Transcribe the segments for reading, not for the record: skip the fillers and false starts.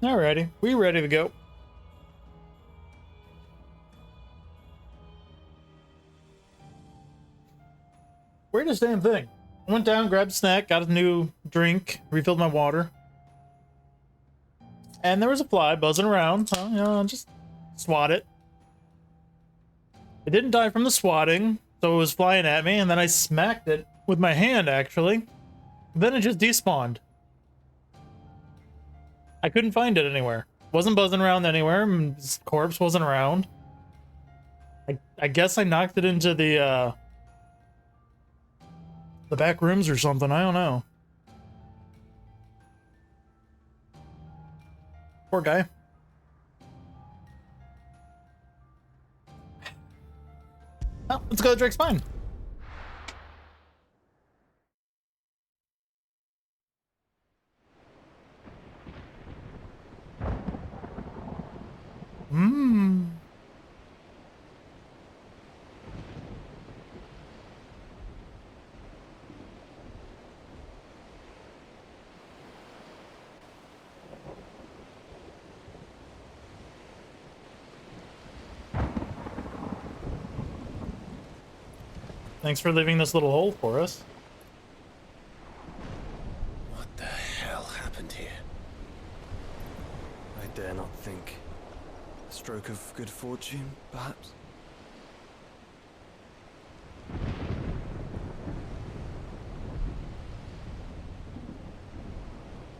Alrighty, we ready to go. Weirdest damn thing. Went down, grabbed a snack, got a new drink, refilled my water. And there was a fly buzzing around, so, you know, just swat it. It didn't die from the swatting, so it was flying at me, and then I smacked it with my hand, actually. Then it just despawned. I couldn't find it anywhere. Wasn't buzzing around anywhere. His corpse wasn't around. I guess I knocked it into the back rooms or something. I don't know. Poor guy. Oh, let's go to Drake's Mine. Thanks for leaving this little hole for us. What the hell happened here? I dare not think. A stroke of good fortune, perhaps?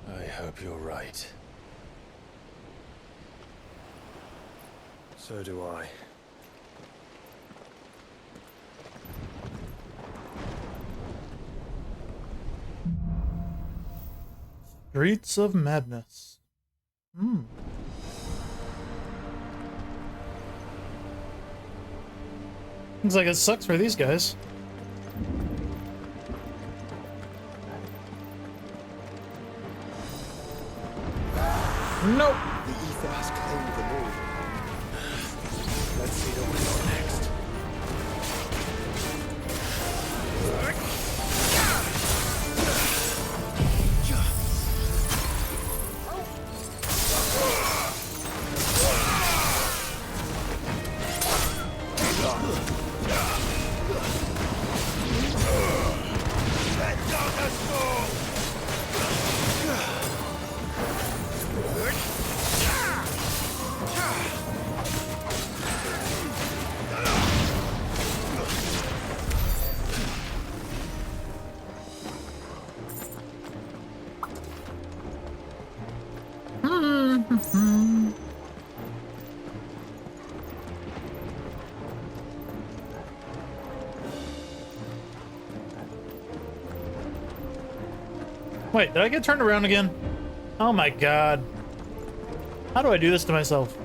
I hope you're right. So do I. Streets of Madness. Looks like it sucks for these guys. Nope. The ether has claimed them all. Let's see what we got next. Wait, did I get turned around again? Oh my god. How do I do this to myself?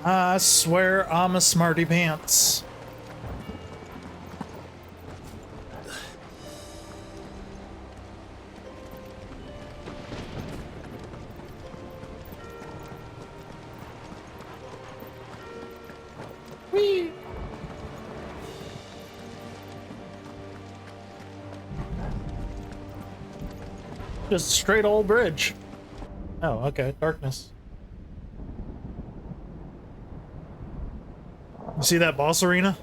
I swear I'm a smarty pants. Whee! Just straight old bridge. Oh, okay, darkness. You see that boss arena?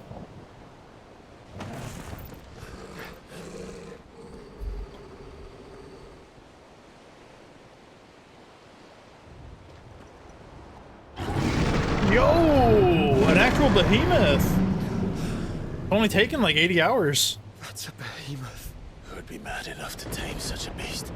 Yo! An actual behemoth! Only taken like 80 hours. That's a behemoth. Who would be mad enough to tame such a beast?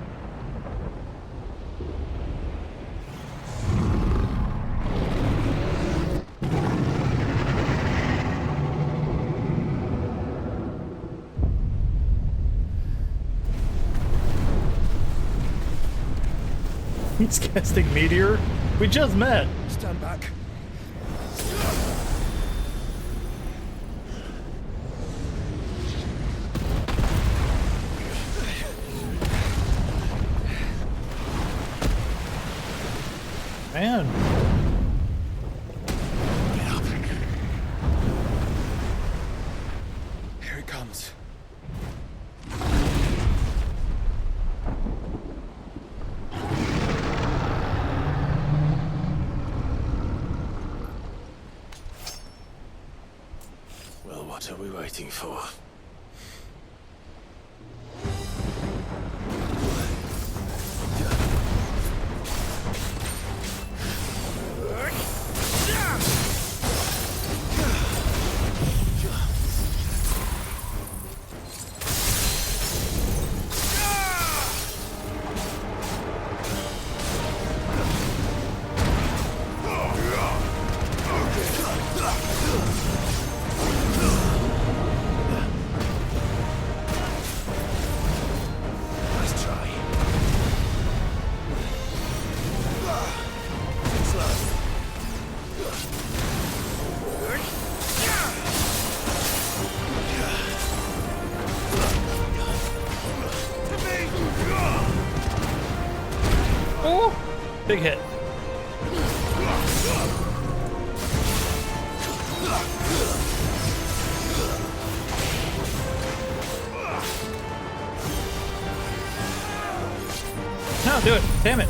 He's casting Meteor. We just met. Stand back. Man. Get up. Here it comes. Well, what are we waiting for? Big hit. No, do it. Damn it.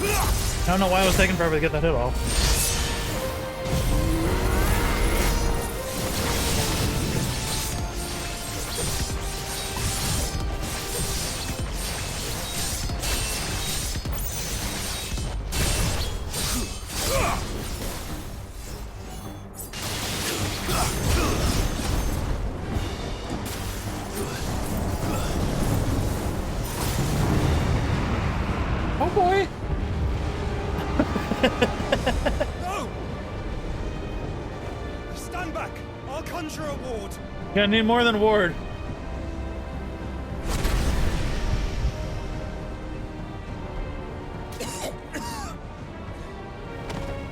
I don't know why I was taking forever to get that hit off. Oh boy! No! Stand back! I'll conjure a ward. Gonna need more than ward.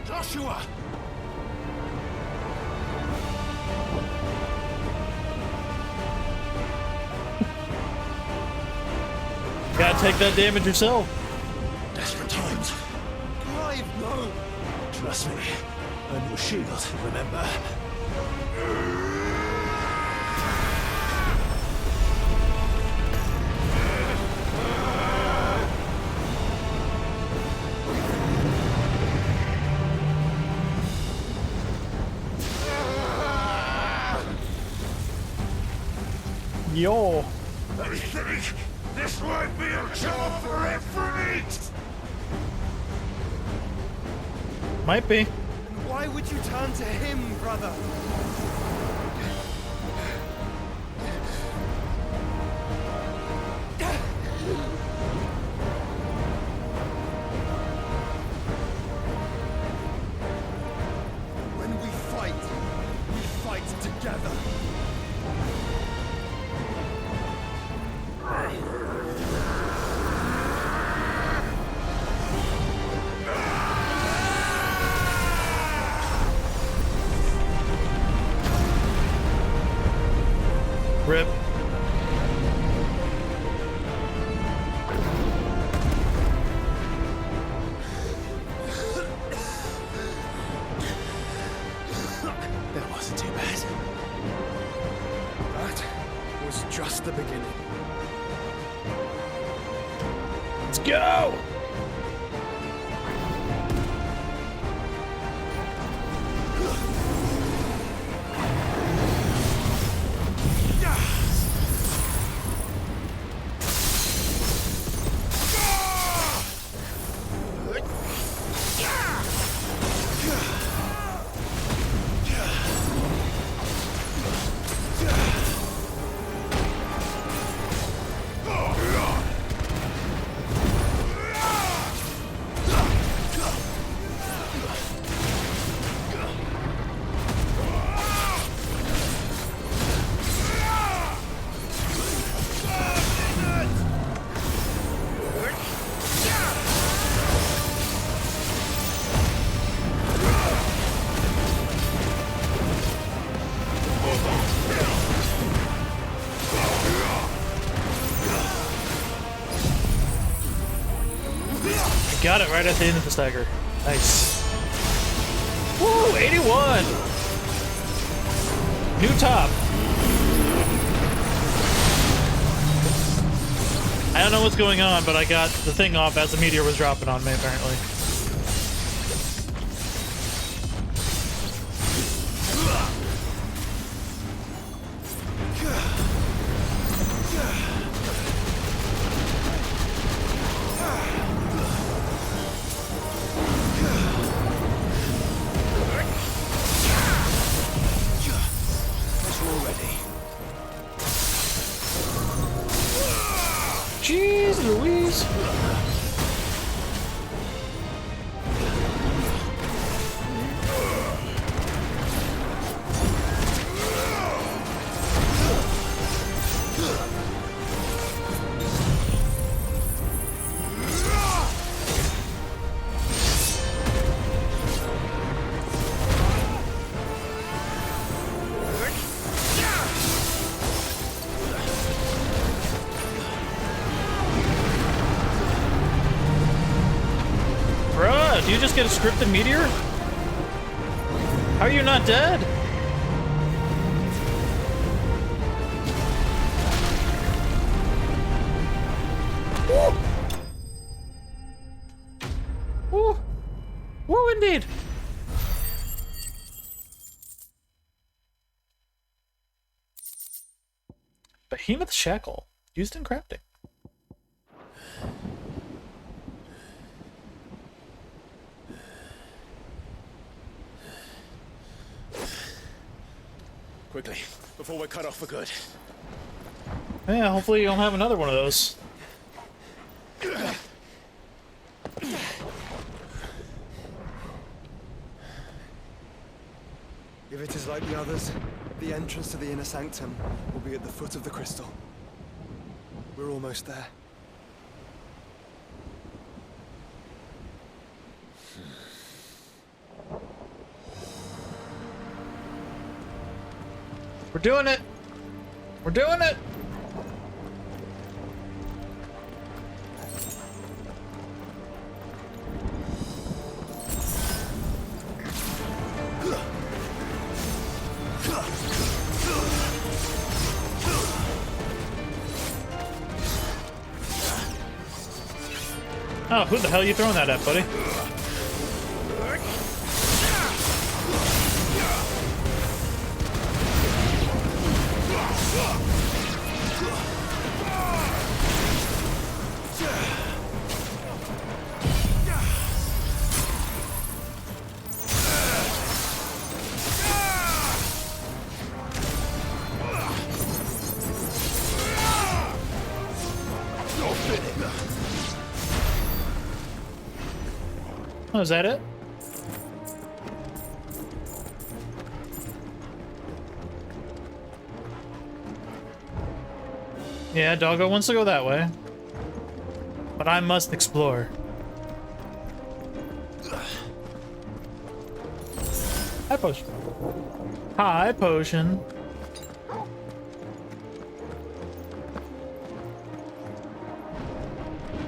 Joshua! Gotta take that damage yourself. Desperate times. Clive, no! Trust me. I'm your shield, remember? Yo. I think this might be a job for every Might be. Why would you turn to him, brother? When we fight together. Rip. That wasn't too bad. That was just the beginning. Let's go! Got it right at the end of the stagger. Nice. Woo! 81! New top. I don't know what's going on, but I got the thing off as the meteor was dropping on me, apparently. Jeez Louise. Do you just get a scripted meteor? How are you not dead? Woo! Woo! Woo, indeed! Behemoth Shackle, used in crafting. Quickly, before we're cut off for good. Yeah, hopefully you don't have another one of those. If it is like the others, the entrance to the inner sanctum will be at the foot of the crystal. We're almost there. We're doing it! We're doing it! Oh, who the hell are you throwing that at, buddy? Oh, is that it? Yeah, Doggo wants to go that way. But I must explore. High potion. High potion.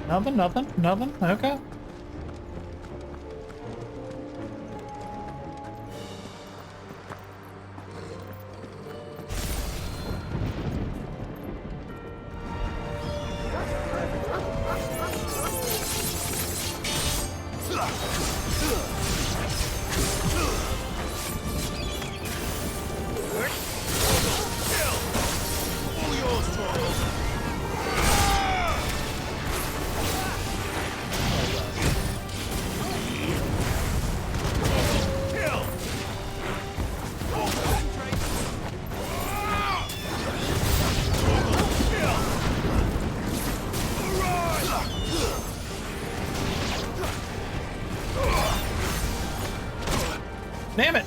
Nothing. Okay. Damn it!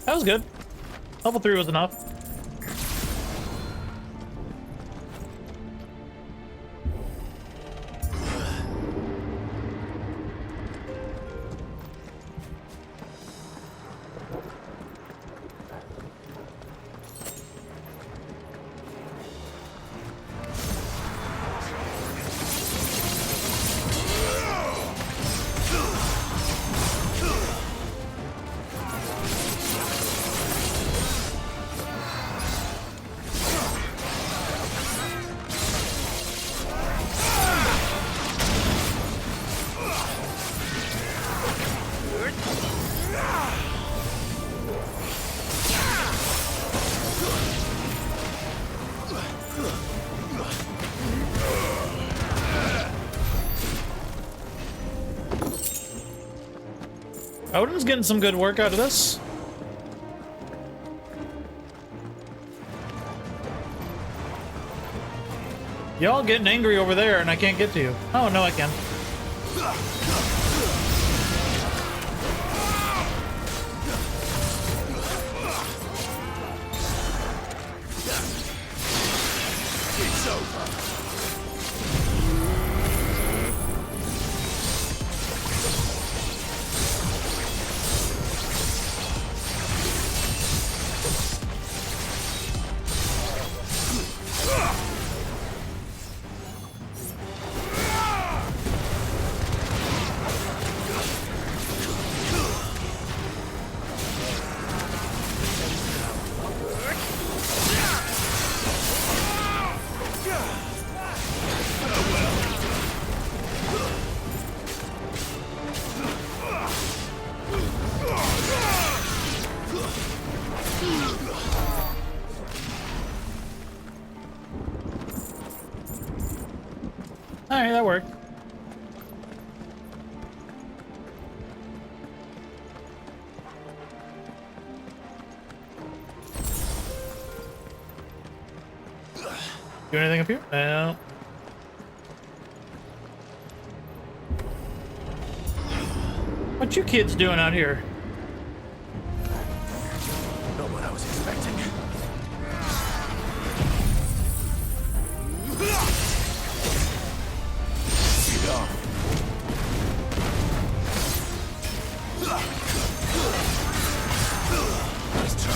That was good. Level 3 was enough. Odin's getting some good work out of this. Y'all getting angry over there and I can't get to you. Oh, no, I can. It's over. Alright, that worked. Do anything up here? No. What you kids doing out here? Not what I was expecting. Nice try.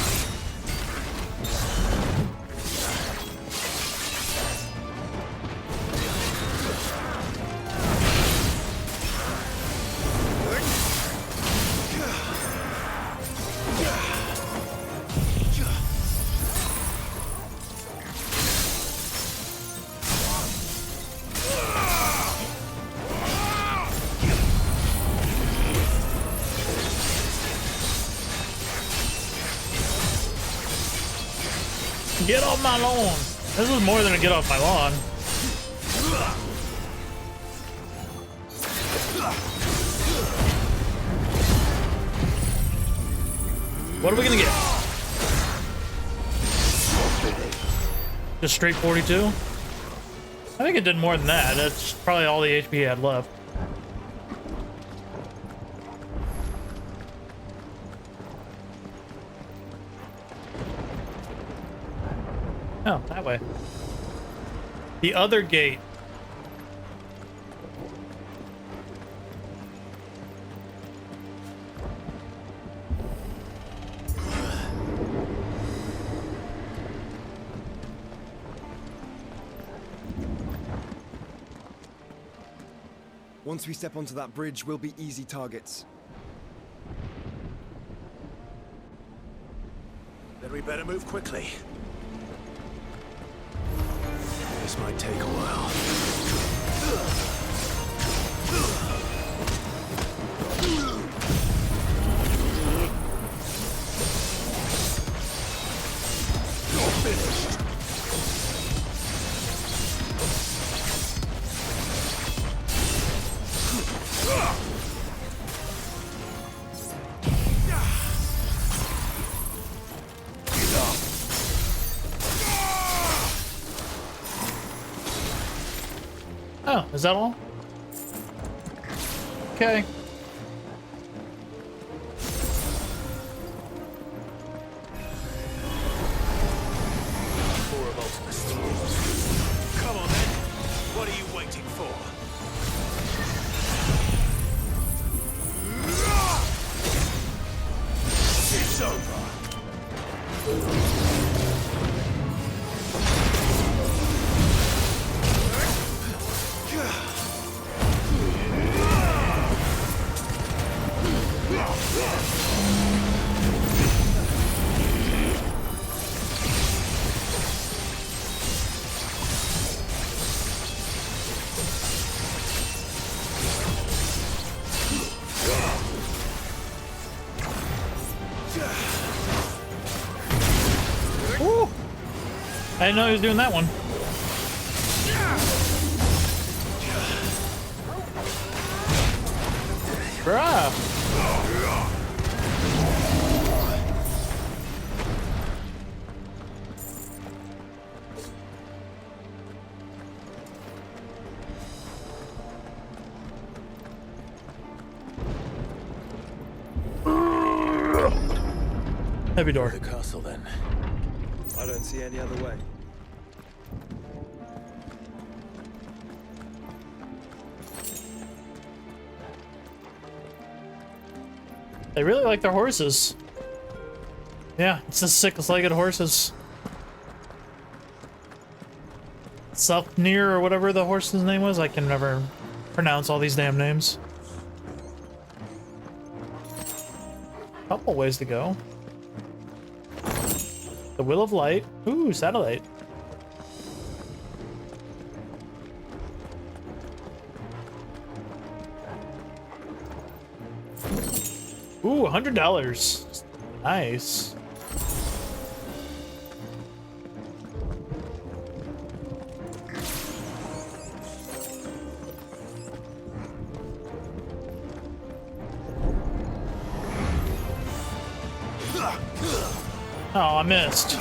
Get off my lawn. This is more than a get off my lawn. What are we gonna get? Just straight 42? I think it did more than that. That's probably all the HP it had left. Oh, that way. The other gate. Once we step onto that bridge, we'll be easy targets. Then we better move quickly. This might take a while. You're finished. Oh, is that all? Okay. Four of Ultimate Storms. Come on then. What are you waiting for? It's over. Ooh. I didn't know he was doing that one. Bruh. Heavy door. The castle, then. I don't see any other way. They really like their horses. Yeah, it's the six-legged horses. Selfnir or whatever the horse's name was. I can never pronounce all these damn names. Couple ways to go. The Wheel of Light. Ooh, satellite. Ooh, $100. Nice. Oh, I missed.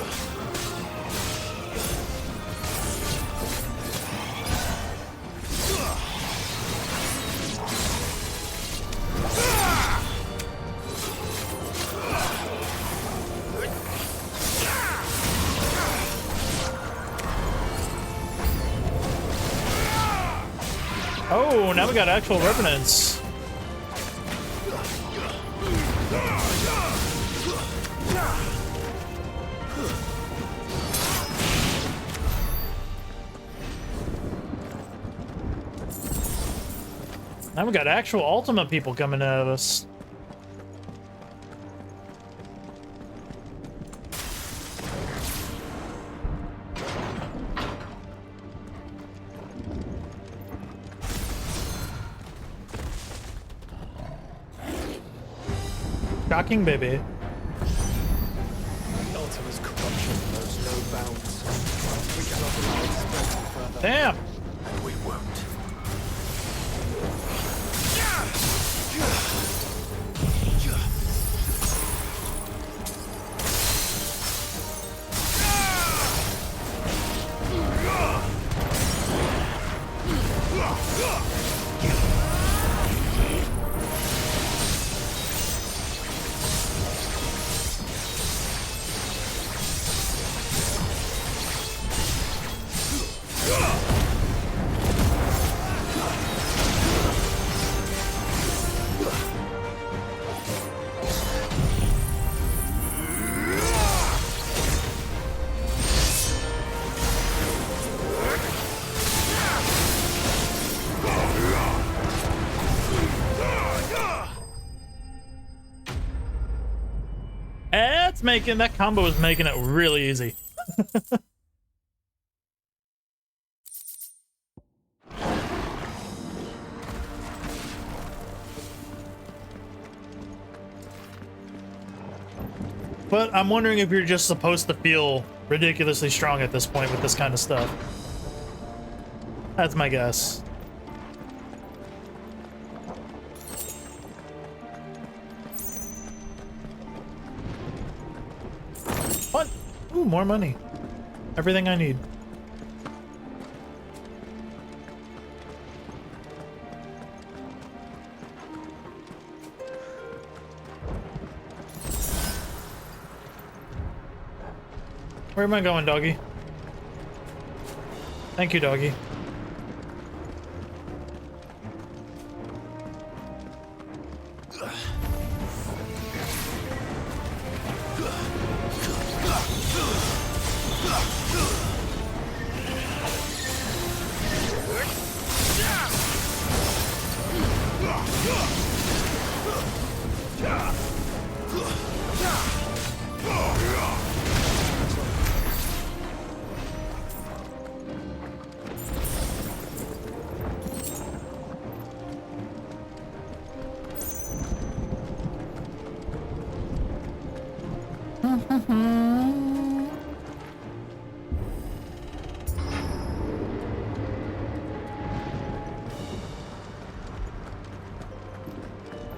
Oh, now we got actual revenants. Now we got actual Ultima people coming at us. Shocking baby. Ultima's corruption knows no bounds. We cannot allow it to spread any further. Damn! And we won't. That combo is making it really easy. But I'm wondering if you're just supposed to feel ridiculously strong at this point with this kind of stuff. That's my guess. What? Ooh, more money. Everything I need. Where am I going, doggy? Thank you, doggy.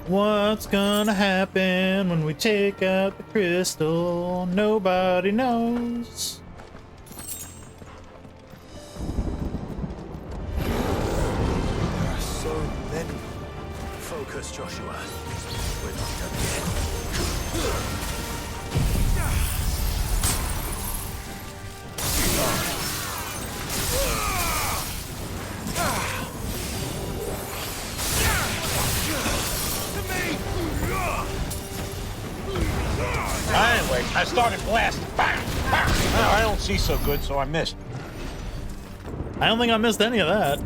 What's gonna happen when we take out the crystal? Nobody knows. There are so many. Focus, Joshua. We're not done yet. I started blasting. Bang! Bang! Now, I don't see so good, so I missed. I don't think I missed any of that.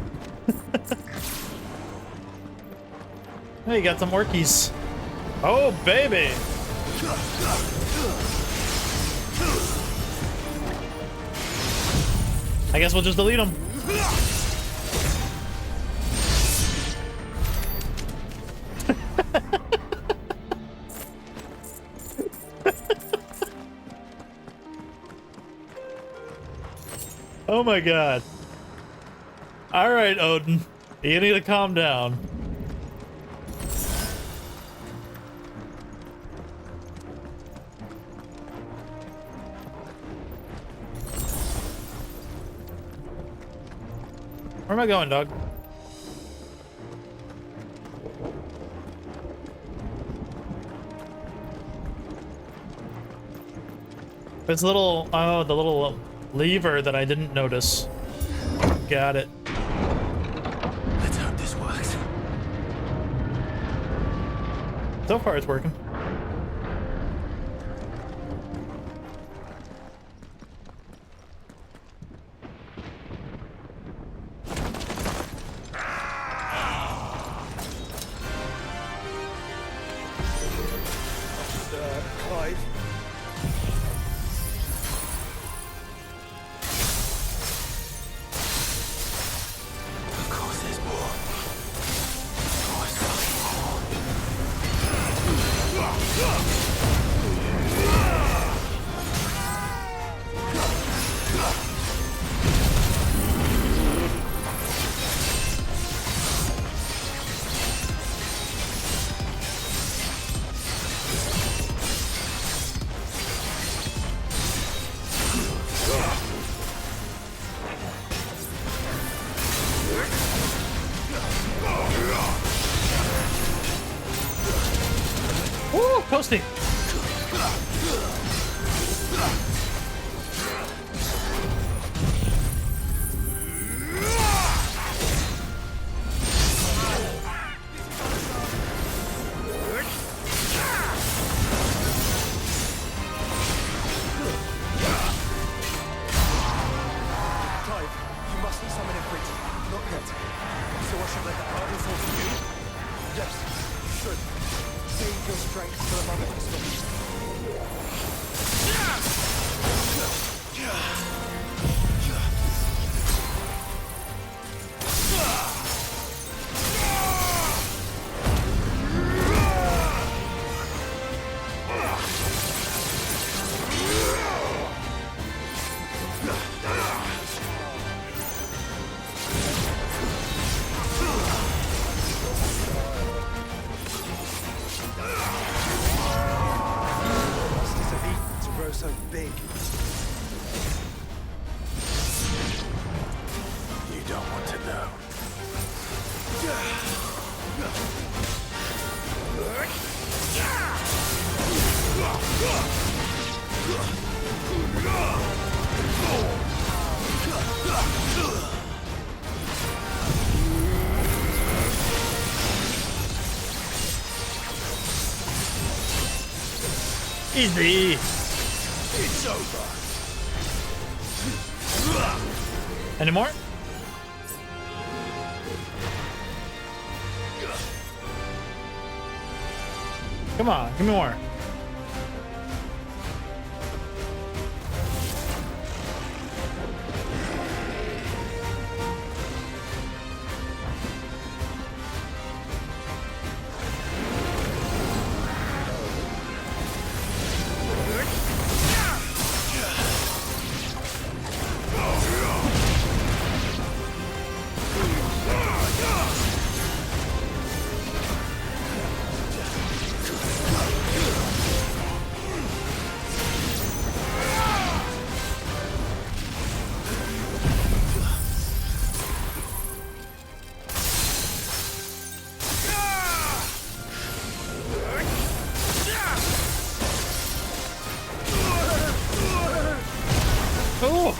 Hey, you got some orkies. Oh, baby. I guess we'll just delete them. Oh my god. All right, Odin. You need to calm down. Where am I going, dog? This little, oh, the little lever that I didn't notice. Got it. Let's hope this works. So far, it's working. Clive. Of course there's more. Always fucking more. Woo, toasty. Clive, you mustn't summon it quickly. Not yet. So I should let the hardest fall to you? Yes, you should. Save your strength for the mother crystal. Monsters have eaten to grow so big. You don't want to know. Easy. It's over. Any more? Come on, give me more. Oh!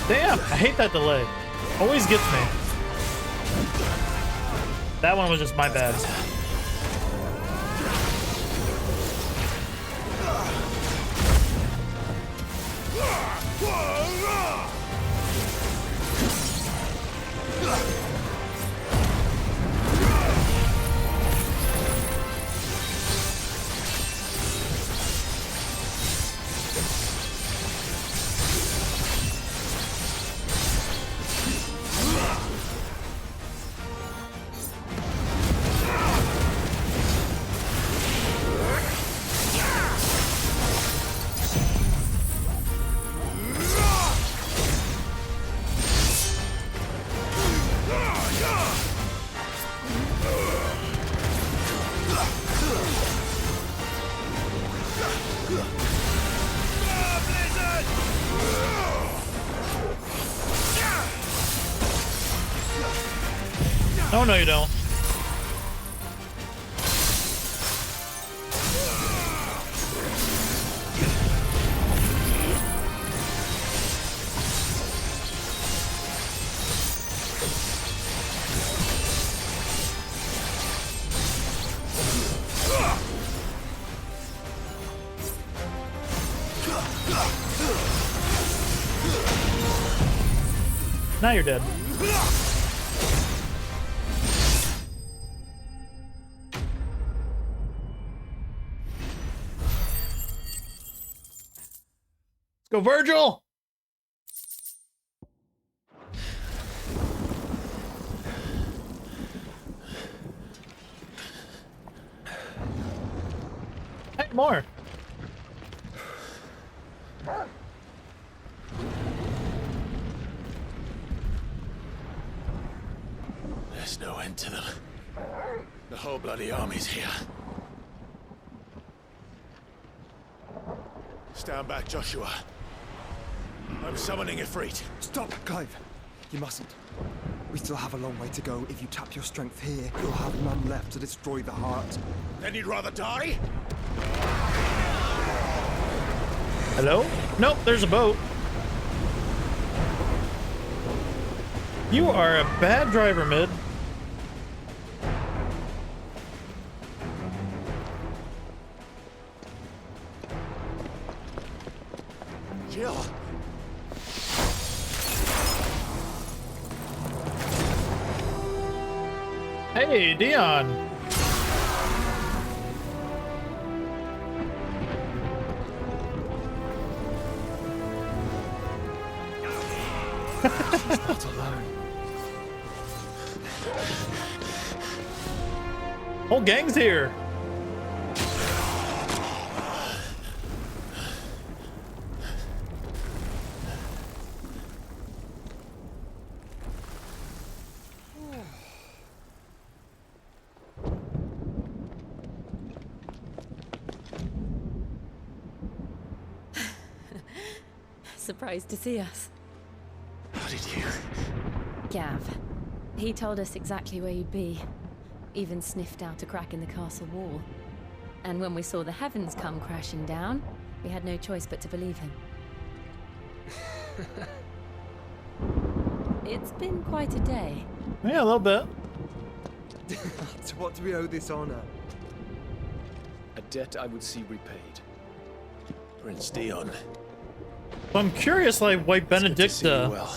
Damn, I hate that delay. Always gets me. That one was just my bad. Oh, no, you don't. Now you're dead. Let's go, Virgil! Hey, more! There's no end to them. The whole bloody army's here. Stand back, Joshua. I'm summoning Ifrit. Stop, Clive. You mustn't. We still have a long way to go. If you tap your strength here, you'll have none left to destroy the heart. Then you'd rather die? Hello? Nope, there's a boat. You are a bad driver, Mid. Jill. Hey, Dion. She's not alone. Whole gang's here. Surprised to see us. How did you? Gav. He told us exactly where you'd be. Even sniffed out a crack in the castle wall. And when we saw the heavens come crashing down, we had no choice but to believe him. It's been quite a day. Yeah, a little bit. To what do we owe this honor? A debt I would see repaid. Prince Dion. So I'm curious, like, why Good to see you Benedicta well.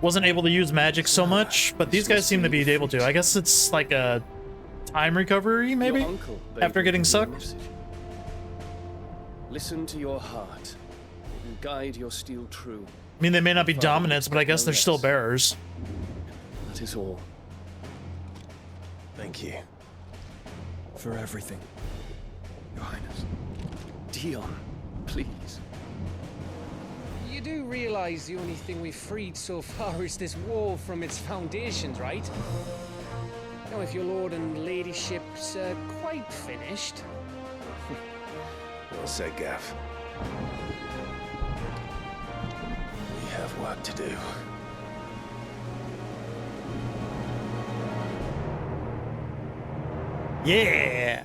wasn't able to use magic so much, but these guys seem to be able to. I guess it's like a time recovery, maybe? Your uncle bade After me getting give you a sucked? message. Listen to your heart and guide your steel true. I mean, they may not be dominants, but I guess they're still bearers. That is all. Thank you. For everything, Your Highness. Dion, please. You do realize the only thing we've freed so far is this wall from its foundations, right? Now, if your lord and ladyship's quite finished. Well said, Gav. We have work to do. Yeah!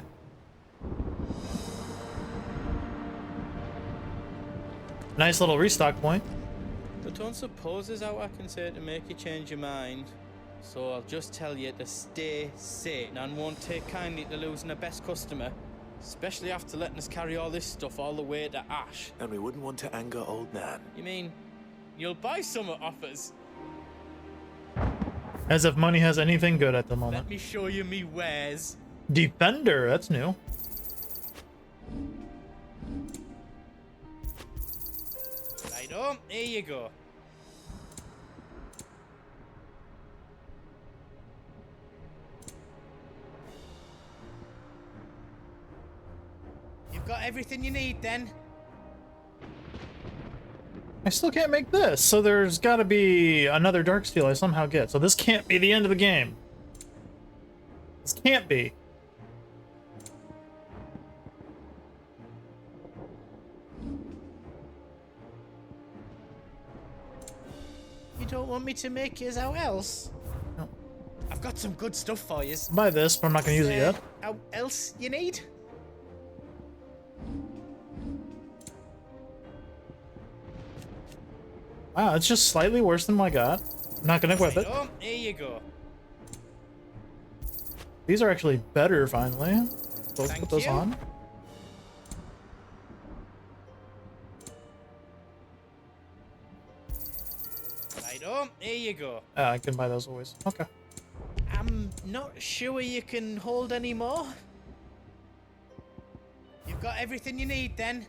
Nice little restock point. But don't suppose there's out I can say to make you change your mind. So I'll just tell you to stay sane and won't take kindly to losing the best customer, especially after letting us carry all this stuff all the way to Ash. And we wouldn't want to anger old Nan. You mean you'll buy some off us? As if money has anything good at the moment. Let me show you me wares. Defender, that's new. Right on, here you go. You've got everything you need then? I still can't make this, so there's got to be another Darksteel I somehow get. So this can't be the end of the game. This can't be. You don't want me to make yours out else? No. I've got some good stuff for you. Buy this, but I'm not going to use it yet. Out else you need? Wow, it's just slightly worse than what I got. I'm not going to equip it. Oh, here you go. These are actually better, finally. So let's put those you. on. Right on, here you go. I can buy those always. Okay. I'm not sure you can hold any more. You've got everything you need then?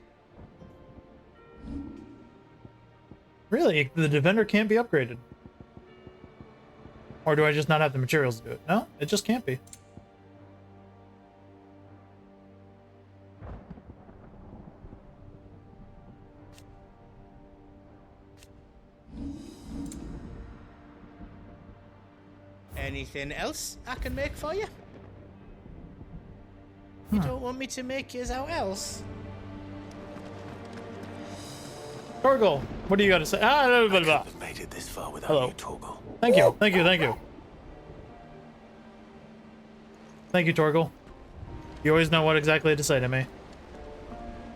Really? The Defender can't be upgraded? Or do I just not have the materials to do it? No, it just can't be. Anything else I can make for you? You don't want me to make yours out else? Torgal, what do you got to say? Ah, blah, blah, blah. I've made it this far without Hello. you, Torgal. Thank you, thank you, thank you. Thank you, Torgal. You always know what exactly to say to me.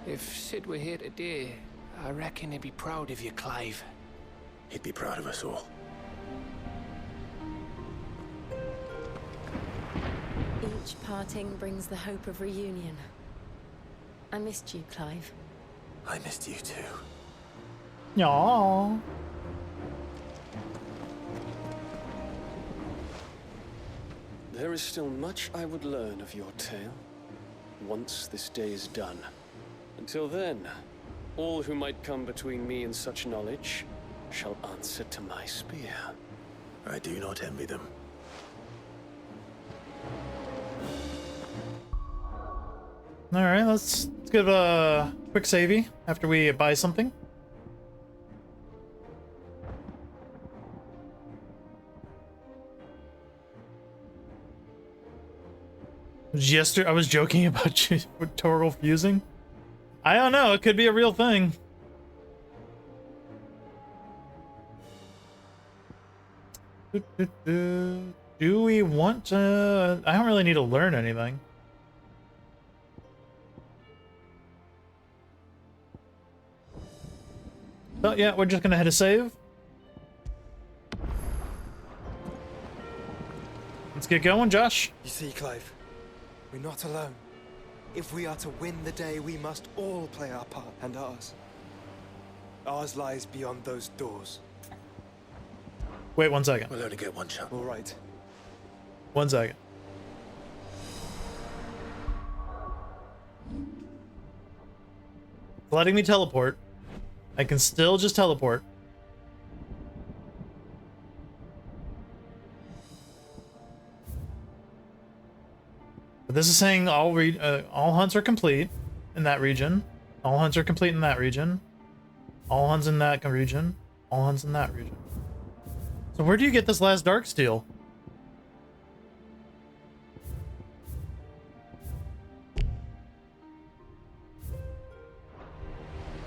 If Sid were here today, I reckon he'd be proud of you, Clive. He'd be proud of us all. Each parting brings the hope of reunion. I missed you, Clive. I missed you too. Aww. There is still much I would learn of your tale, once this day is done. Until then, all who might come between me and such knowledge shall answer to my spear. I do not envy them. All right, let's give a quick savey after we buy something. Yesterday, I was joking about Torgal fusing. I don't know. It could be a real thing. Do we want to? I don't really need to learn anything. So yeah, we're just gonna hit a save. Let's get going, Josh. You see, Clive, we're not alone. If we are to win the day, we must all play our part, and ours. Ours lies beyond those doors. Wait 1 second. We'll only get one shot. All right. 1 second. Letting me teleport. I can still just teleport. But this is saying all hunts are complete in that region. All hunts are complete in that region. All hunts in that region. All hunts in that region. So where do you get this last Darksteel?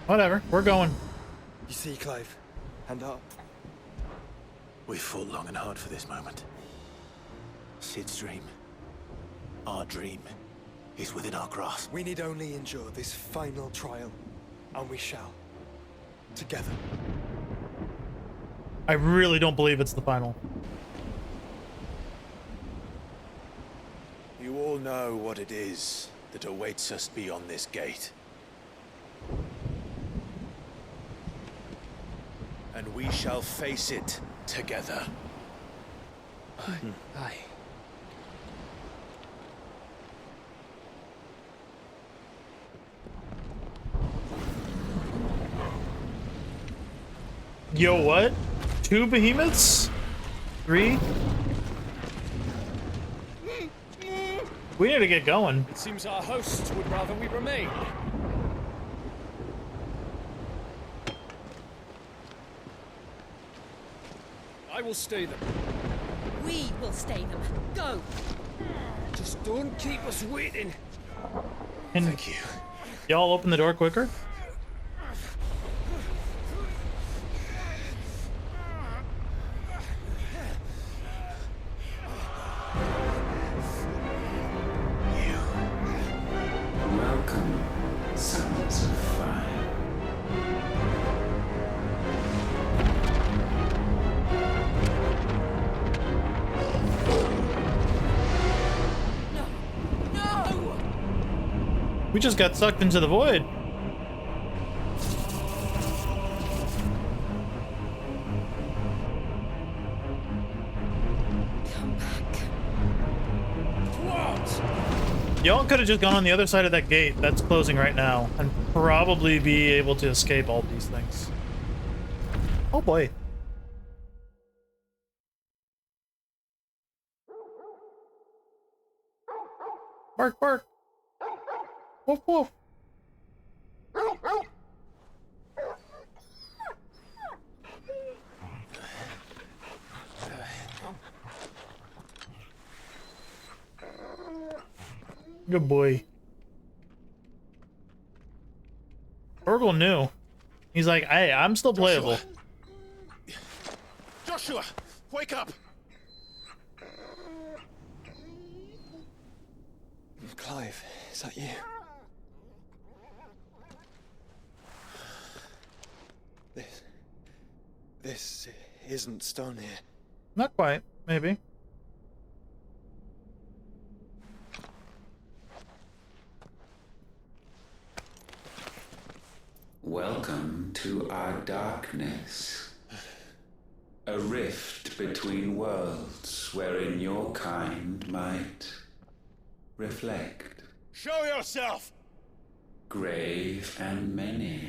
Whatever, we're going. You see, Clive, and We fought long and hard for this moment. Sid's dream, our dream, is within our grasp. we need only endure this final trial, and we shall. Together. I really don't believe it's the final. know what it is that awaits us beyond this gate. And we shall face it together. Aye. Yo, what? 2 behemoths? 3? We need to get going. It seems our hosts would rather we remain. I will stay them. We will stay them. Go! Just don't keep us waiting. Thank you. Y'all open the door quicker? Welcome, sons of fire. No! We just got sucked into the void. Come back. What? Y'all could have just gone on the other side of that gate that's closing right now and probably be able to escape all these things. Oh boy. Bark, bark. Woof, woof. Good boy. Urgle knew. He's like, hey, I'm still playable. Joshua, wake up! Clive, is that you? This isn't stone here. Not quite, maybe. Welcome to our darkness. A rift between worlds wherein your kind might reflect. Show yourself! Grave and many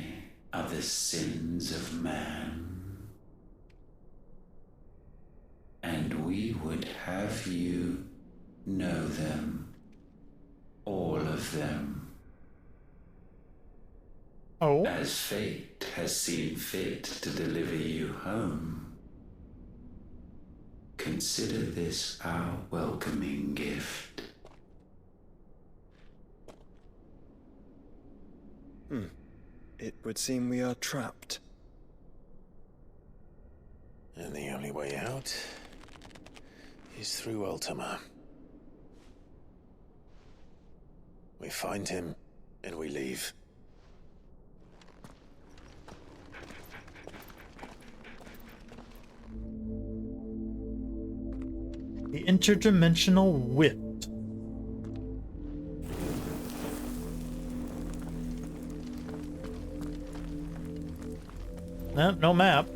are the sins of man. And we would have you know them. All of them. Oh. As fate has seen fit to deliver you home, consider this our welcoming gift. It would seem we are trapped. And the only way out is through Ultima. We find him, and we leave. The interdimensional whip. No map.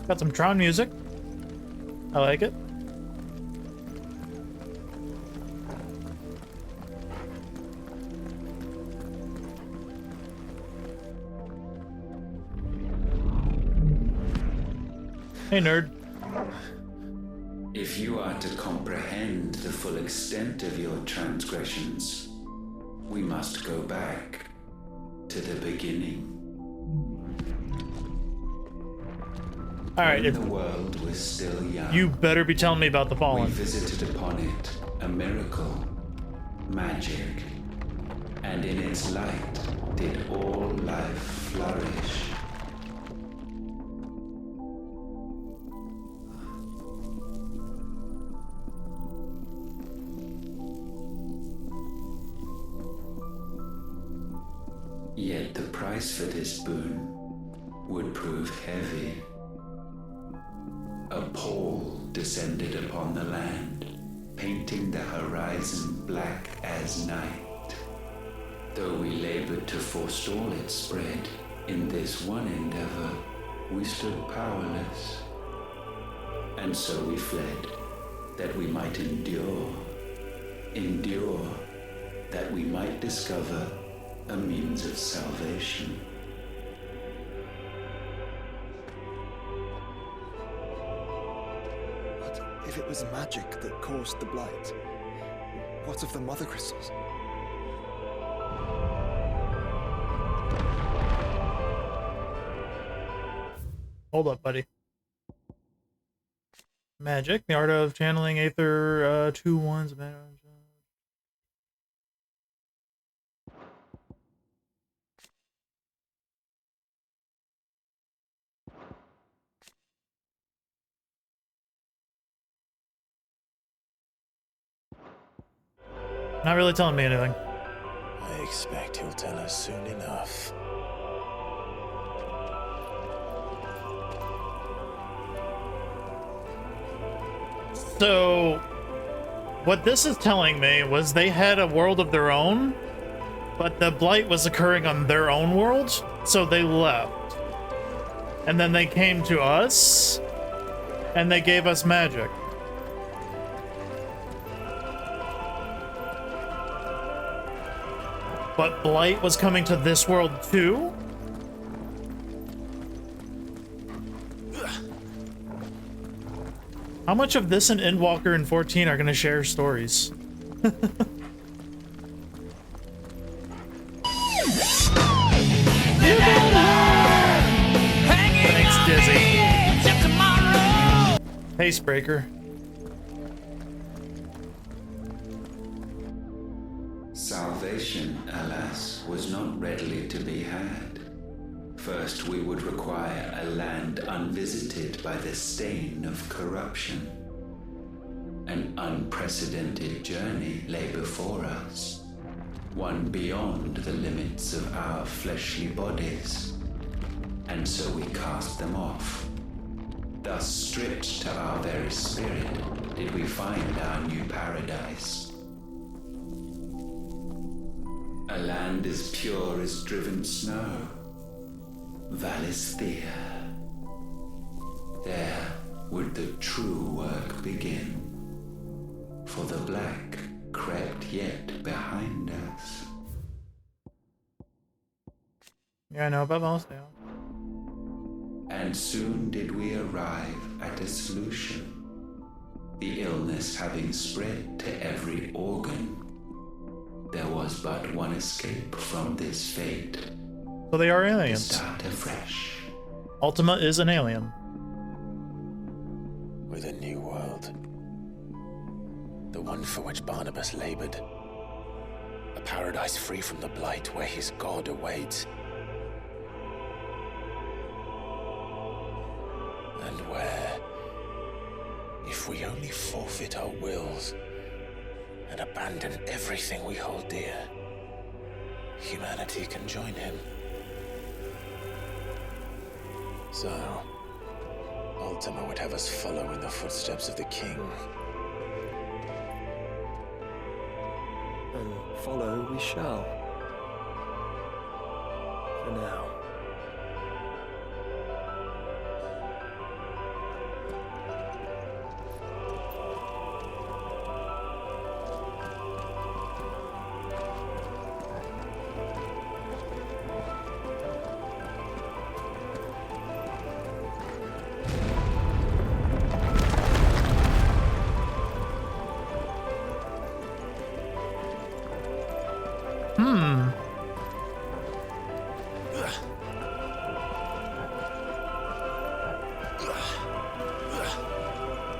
Got some Tron music. I like it. Hey, nerd. If you are to comprehend the full extent of your transgressions, we must go back to the beginning. All right, When the world was still young, you better be telling me about the we Fallen. visited upon it a miracle, magic, and in its light did all life flourish. Yet the price for this boon would prove heavy. A pall descended upon the land, painting the horizon black as night. Though we labored to forestall its spread, in this one endeavor, we stood powerless. And so we fled, that we might endure, that we might discover a means of salvation. But if it was magic that caused the blight, what of the mother crystals? Hold up, buddy. Magic, the art of channeling Aether, 2 1s. Not really telling me anything. I expect he'll tell us soon enough. So, what this is telling me was they had a world of their own, but the blight was occurring on their own world, so they left. And then they came to us, and they gave us magic. But blight was coming to this world too? How much of this and Endwalker and 14 are gonna share stories? Thanks, Dizzy. Pacebreaker. Salvation, alas, was not readily to be had. First, we would require a land unvisited by the stain of corruption. An unprecedented journey lay before us, one beyond the limits of our fleshly bodies. And so we cast them off. Thus, stripped to our very spirit, did we find our new paradise. A land as pure as driven snow. Valisthea. There would the true work begin. For the black crept yet behind us. Yeah, I know about Valisthea. And soon did we arrive at a solution. The illness having spread to every organ, there was but one escape from this fate. So they are To aliens. start afresh. Ultima is an alien. With a new world. The one for which Barnabas labored. A paradise free from the blight where his god awaits. And where, if we only forfeit our wills and abandon everything we hold dear, humanity can join him. So, Ultima would have us follow in the footsteps of the king. And follow we shall. For now.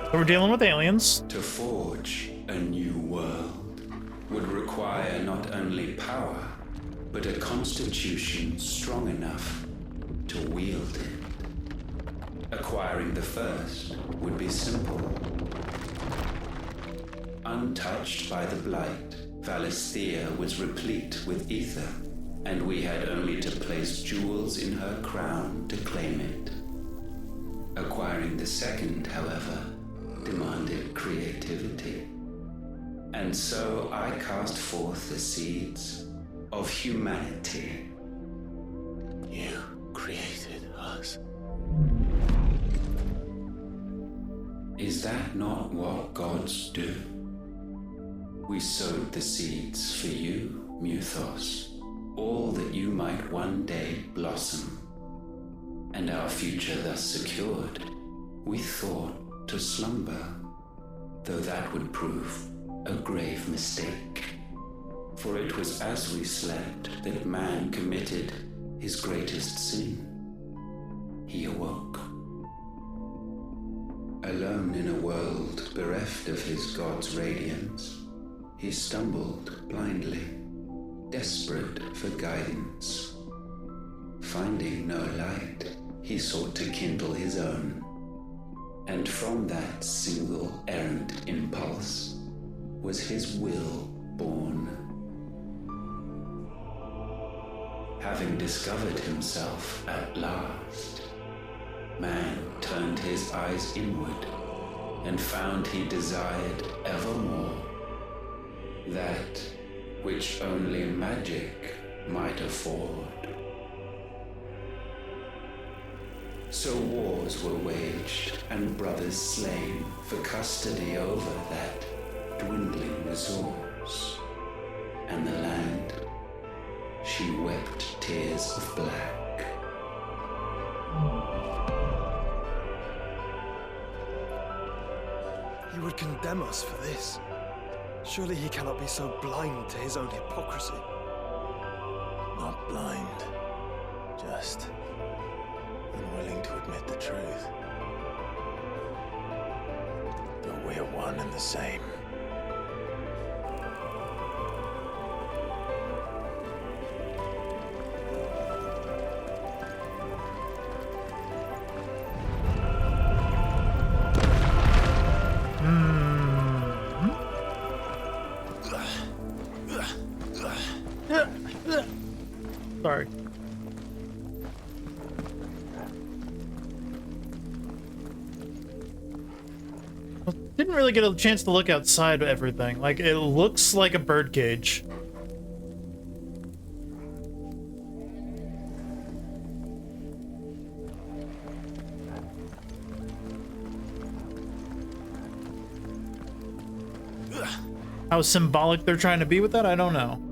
So we're dealing with aliens. To forge a new world would require not only power, but a constitution strong enough to wield it. Acquiring the first would be simple. Untouched by the blight, Valisthea was replete with ether and we had only to place jewels in her crown to claim it. Acquiring the second, however, demanded creativity. And so I cast forth the seeds of humanity. You created us. Is that not what gods do? We sowed the seeds for you, Muthos, all that you might one day blossom. And our future thus secured, we thought to slumber, though that would prove a grave mistake. For it was as we slept that man committed his greatest sin. He awoke. Alone in a world bereft of his god's radiance, he stumbled blindly, desperate for guidance. Finding no light, he sought to kindle his own. And from that single errant impulse was his will born. Having discovered himself at last, man turned his eyes inward and found he desired evermore that which only magic might afford. So wars were waged and brothers slain for custody over that dwindling resource, and the land, she wept tears of black. He would condemn us for this. Surely he cannot be so blind to his own hypocrisy. Not blind, just unwilling to admit the truth. Though we're one and the same. Sorry. Didn't really get a chance to look outside everything. Like, it looks like a birdcage. How symbolic they're trying to be with that, I don't know.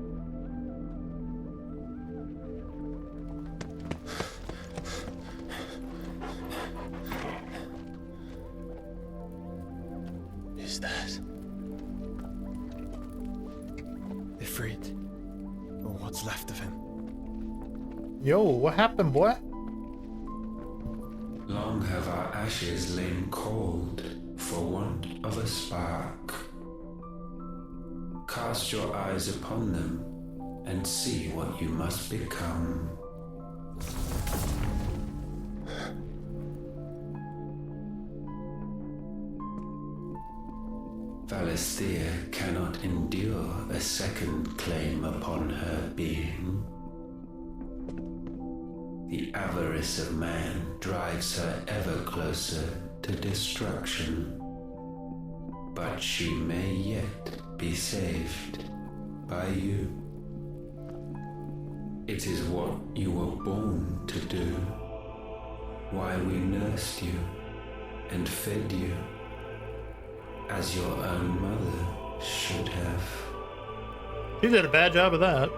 Is that Ifrit, or what's left of him? Yo, what happened, boy? Long have our ashes lain cold for want of a spark. Cast your eyes upon them and see what you must become. Valisthea cannot endure a second claim upon her being. The avarice of man drives her ever closer to destruction. But she may yet be saved by you. It is what you were born to do, why we nursed you and fed you, as your own mother should have. She did a bad job of that.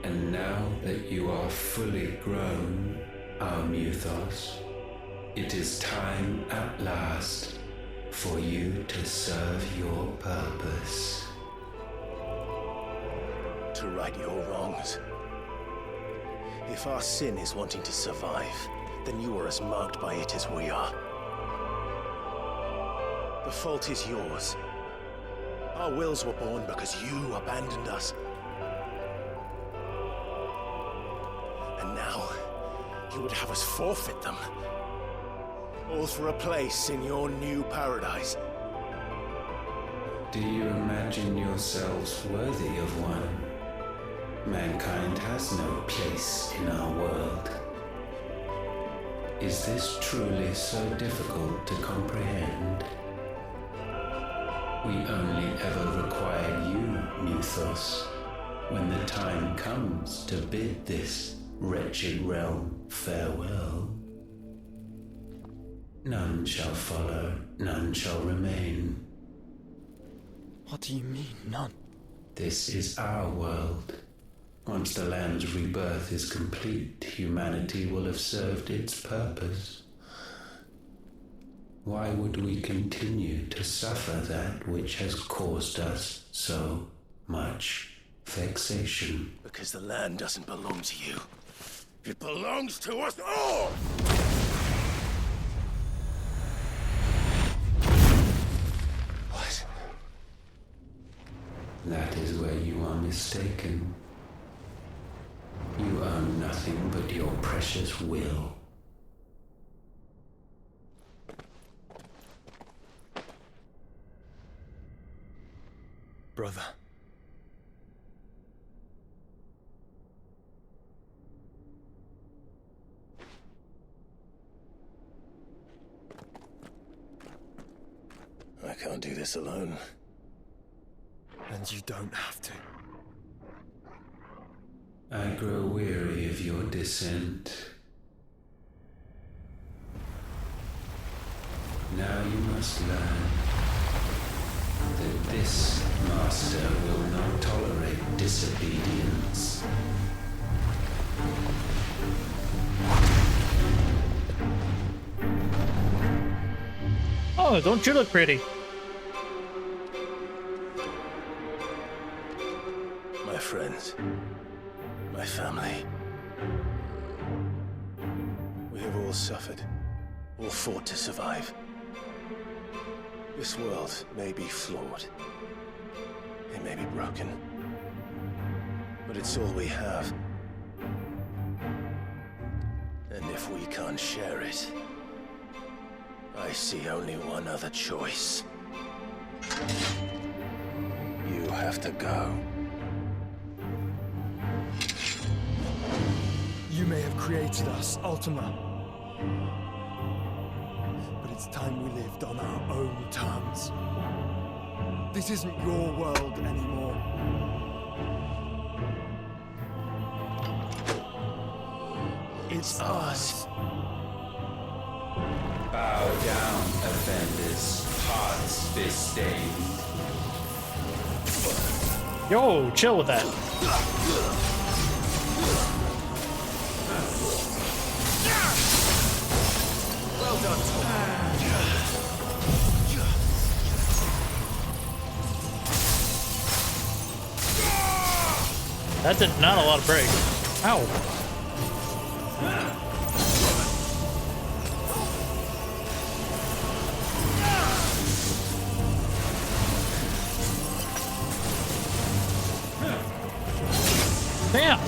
And now that you are fully grown, our Muthos, it is time at last for you to serve your purpose. to right your wrongs? If our sin is wanting to survive, then you are as marked by it as we are. The fault is yours. Our wills were born because you abandoned us. And now, you would have us forfeit them. All for a place in your new paradise. Do you imagine yourselves worthy of one? Mankind has no place in our world. Is this truly so difficult to comprehend? We only ever require you, Muthos, when the time comes to bid this wretched realm farewell. None shall follow, none shall remain. What do you mean, none? This is our world. Once the land's rebirth is complete, humanity will have served its purpose. Why would we continue to suffer that which has caused us so much vexation? Because the land doesn't belong to you. It belongs to us all! What? That is where you are mistaken. You own nothing but your precious will. Brother. I can't do this alone. And you don't have to. I grow weary of your dissent. Now you must learn that this master will not tolerate disobedience. Oh, don't you look pretty? My friends, my family. We have all suffered, all fought to survive. This world may be flawed. It may be broken. But it's all we have. And if we can't share it, I see only one other choice. You have to go. You may have created us, Ultima. But it's time we lived on our own terms. This isn't your world anymore. It's ours. Bow down, offenders, hearts disdained. Yo, chill with that. Well done, Tom. That did not a lot of break. Ow. Damn.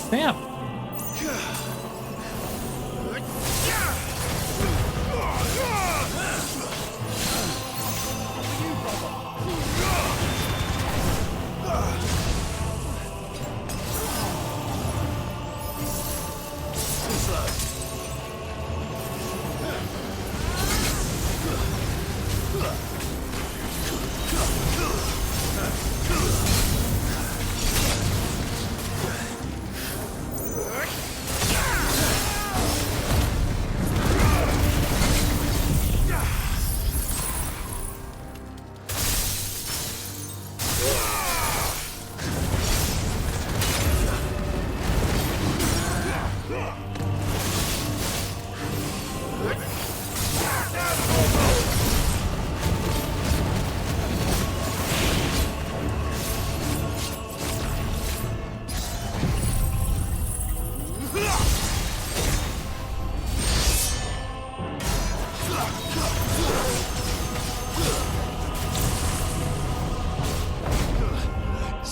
Damn.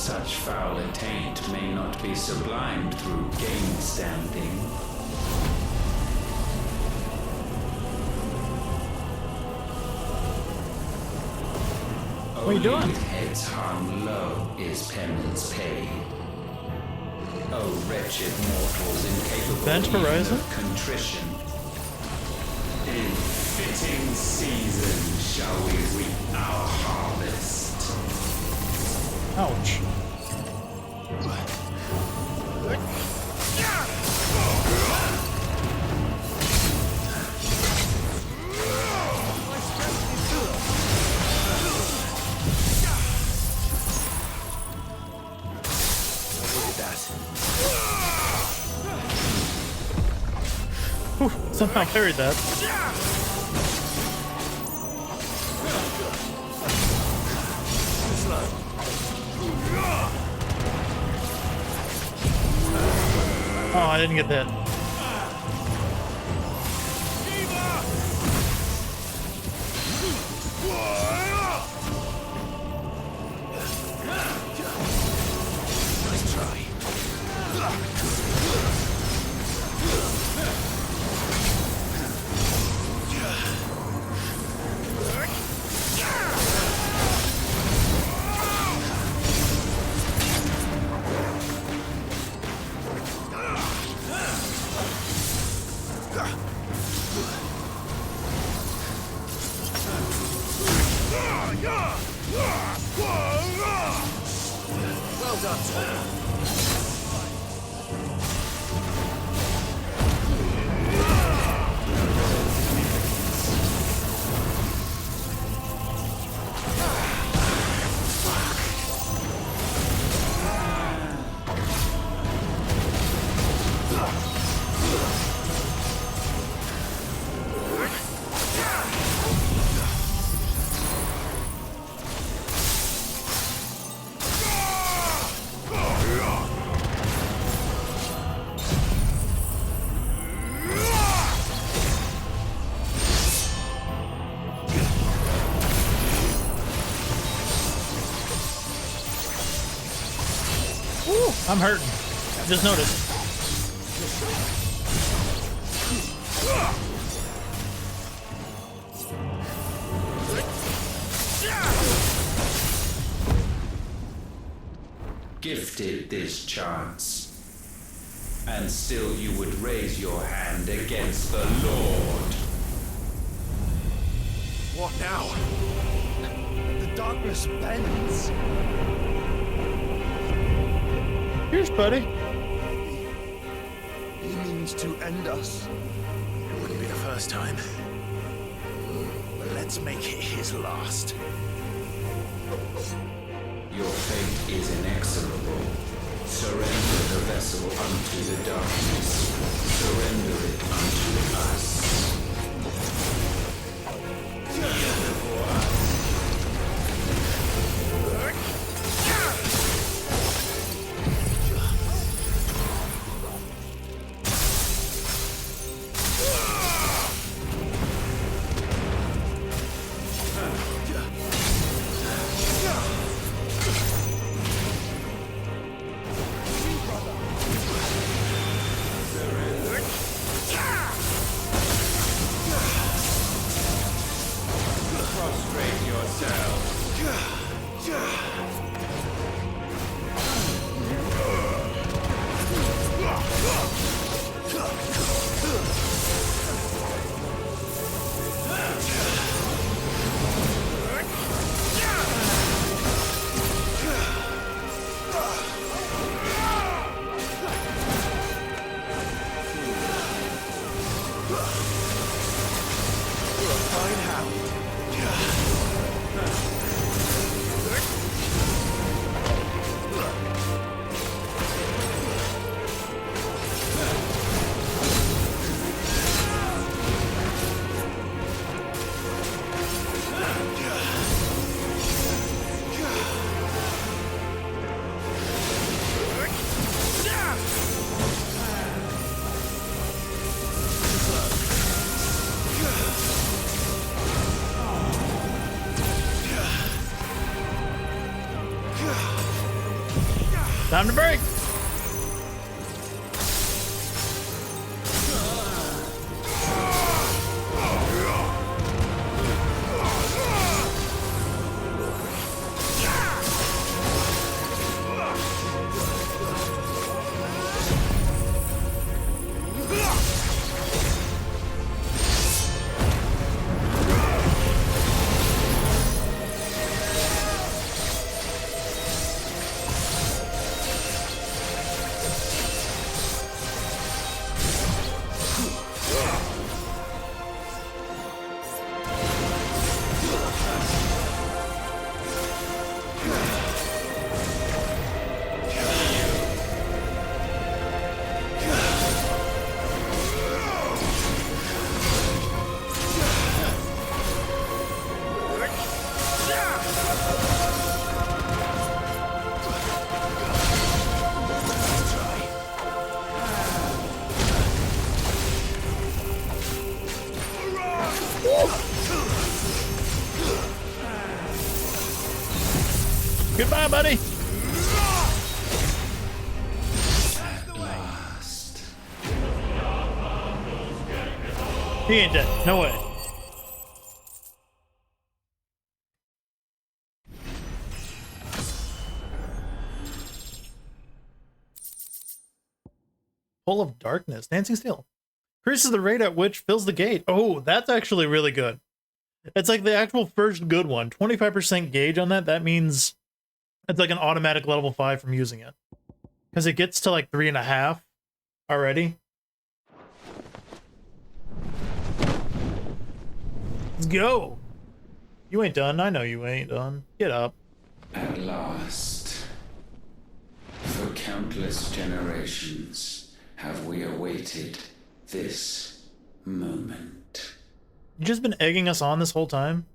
Such foul attaint may not be sublimed through game standing. What are you doing? With heads hung low is penance paid. Oh, wretched mortals incapable Bench Horizon? of contrition. In fitting season shall we reap our harvest. Ouch. Whew, somehow parried that. Oh, I didn't get that. Nice try. Well done, Tom. I'm hurting. Just noticed. Gifted this chance, and still you would raise your hand against the Lord. What now? The darkness bends. Here's buddy. He means to end us. It wouldn't be the first time. But let's make it his last. Your fate is inexorable. Surrender the vessel unto the darkness. Surrender it unto us. Time to break. Goodbye, buddy. Last. He ain't dead. No way. Full of darkness. Dancing steel. Increases the rate at which fills the gate. Oh, that's actually really good. It's like the actual first good one. 25% gauge on that. That means it's like an automatic level 5 from using it. Because it gets to like 3.5 already. Let's go. You ain't done. I know you ain't done. Get up. At last. For countless generations have we awaited this moment. You just been egging us on this whole time?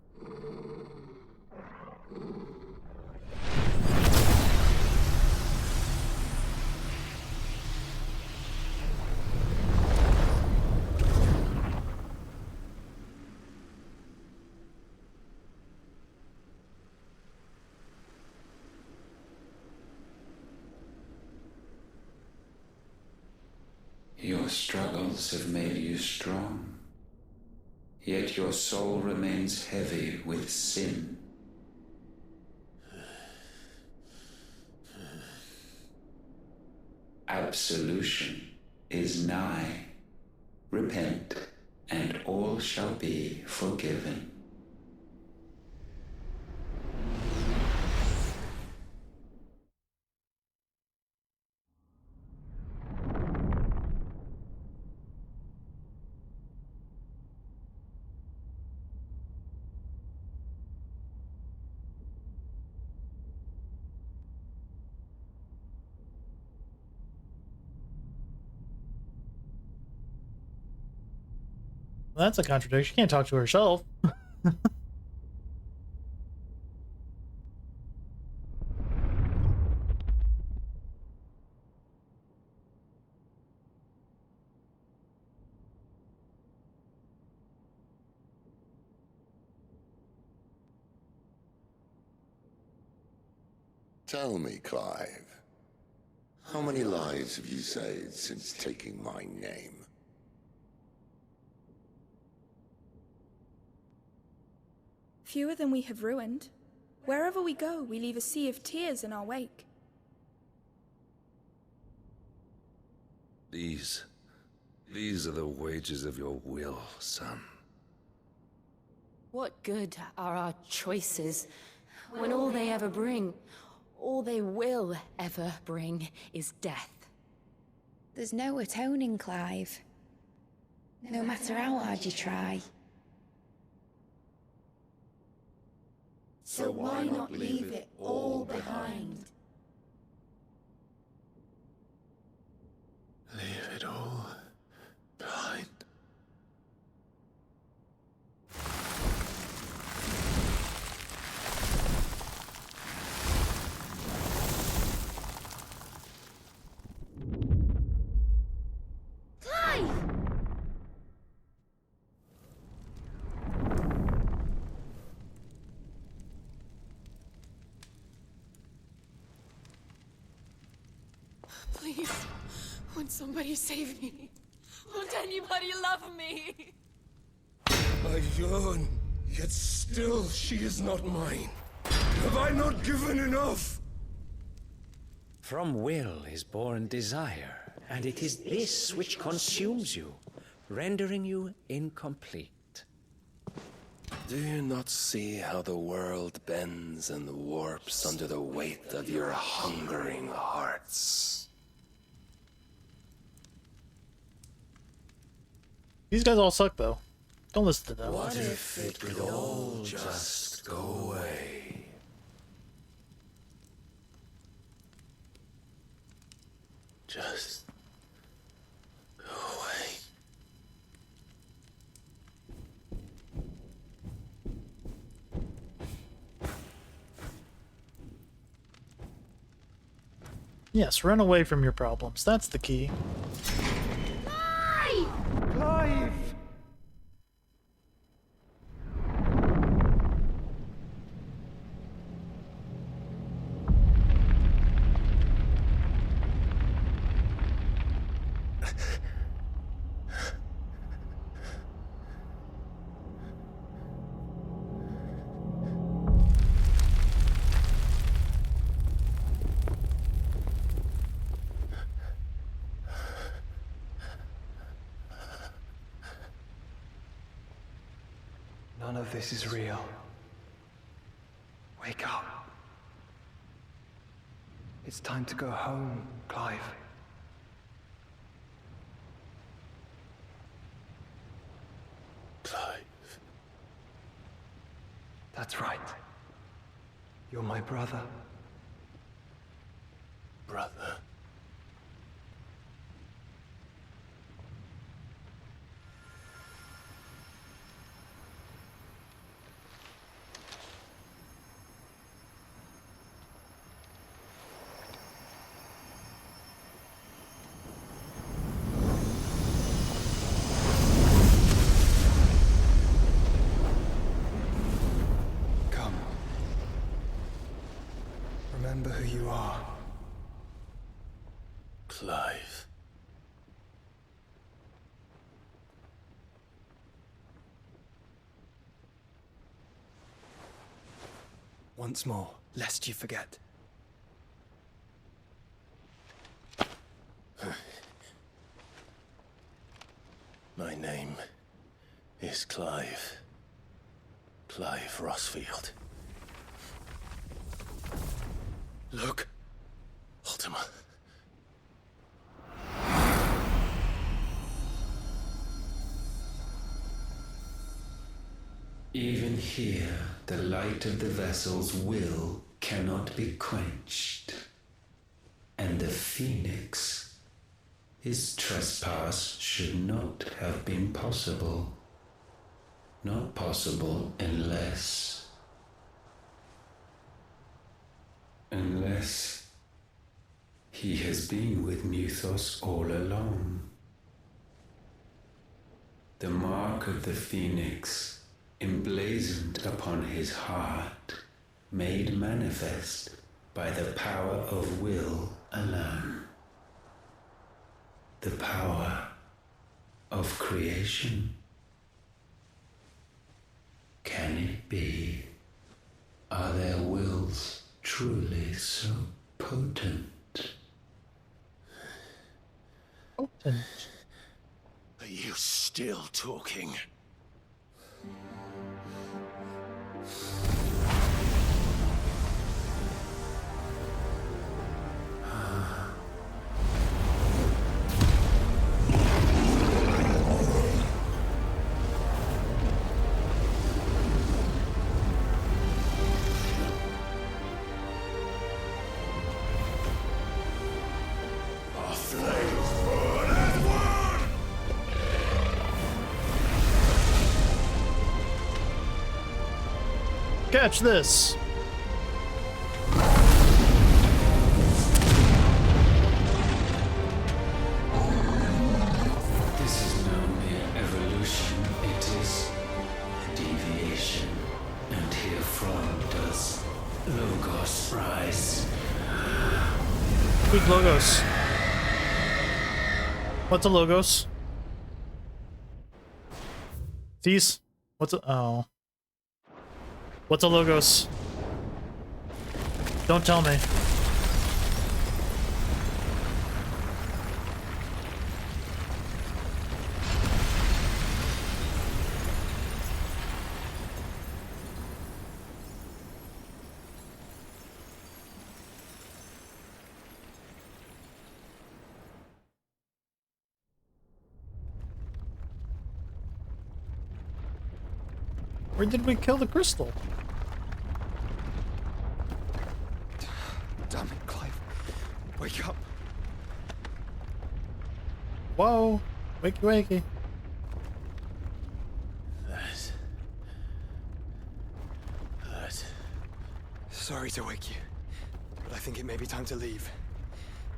Your struggles have made you strong, yet your soul remains heavy with sin. Absolution is nigh. Repent, and all shall be forgiven. Well, that's a contradiction. She can't talk to herself. Tell me, Clive, how many lives have you saved since taking my name? Fewer than we have ruined. Wherever we go, we leave a sea of tears in our wake. These are the wages of your will, son. What good are our choices when all they ever bring, all they will ever bring, is death? There's no atoning, Clive. No matter how hard you try. So why not leave it all behind? Leave it all behind. Clive! Please, won't somebody save me? Won't anybody love me? I yearn, yet still she is not mine. Have I not given enough? From will is born desire, and it is this which consumes you, rendering you incomplete. Do you not see how the world bends and warps under the weight of your hungering hearts? These guys all suck, though. Don't listen to them. What if it could all just go away? Just go away. Yes, run away from your problems. That's the key. Clive! None of this is real. Wake up. It's time to go home, Clive. Clive. That's right. You're my brother. Brother. Come. Remember who you are. Clive. Once more, lest you forget. My name is Clive. Clive Rossfield. Look, Ultima. Even here, the light of the vessel's will cannot be quenched. And the Phoenix, his trespass should not have been possible. Not possible unless he has been with Muthos all along. The mark of the Phoenix, emblazoned upon his heart, made manifest by the power of will alone. The power of creation. Can it be? Are their wills truly so potent? Are you still talking? Catch this! This is no mere evolution, it is deviation. And herefrom does Logos rise. Who's Logos? What's a logos? These? What's a... Oh. What's a logos? Don't tell me. Where did we kill the crystal? Damn it, Clive. Wake up. Whoa. Wakey wakey. That. Sorry to wake you, but I think it may be time to leave.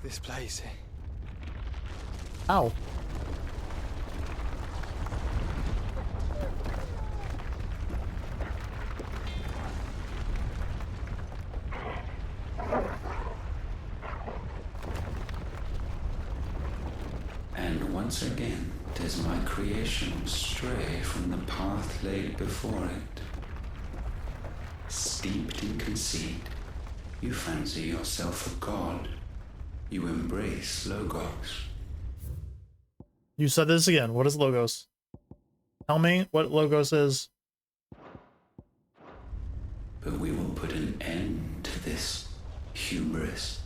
This place. Ow. And once again does my creation stray from the path laid before it. Steeped in conceit, you fancy yourself a god. You embrace Logos. You said this again. What is logos? Tell me what logos is. But we will put an end to this hubris.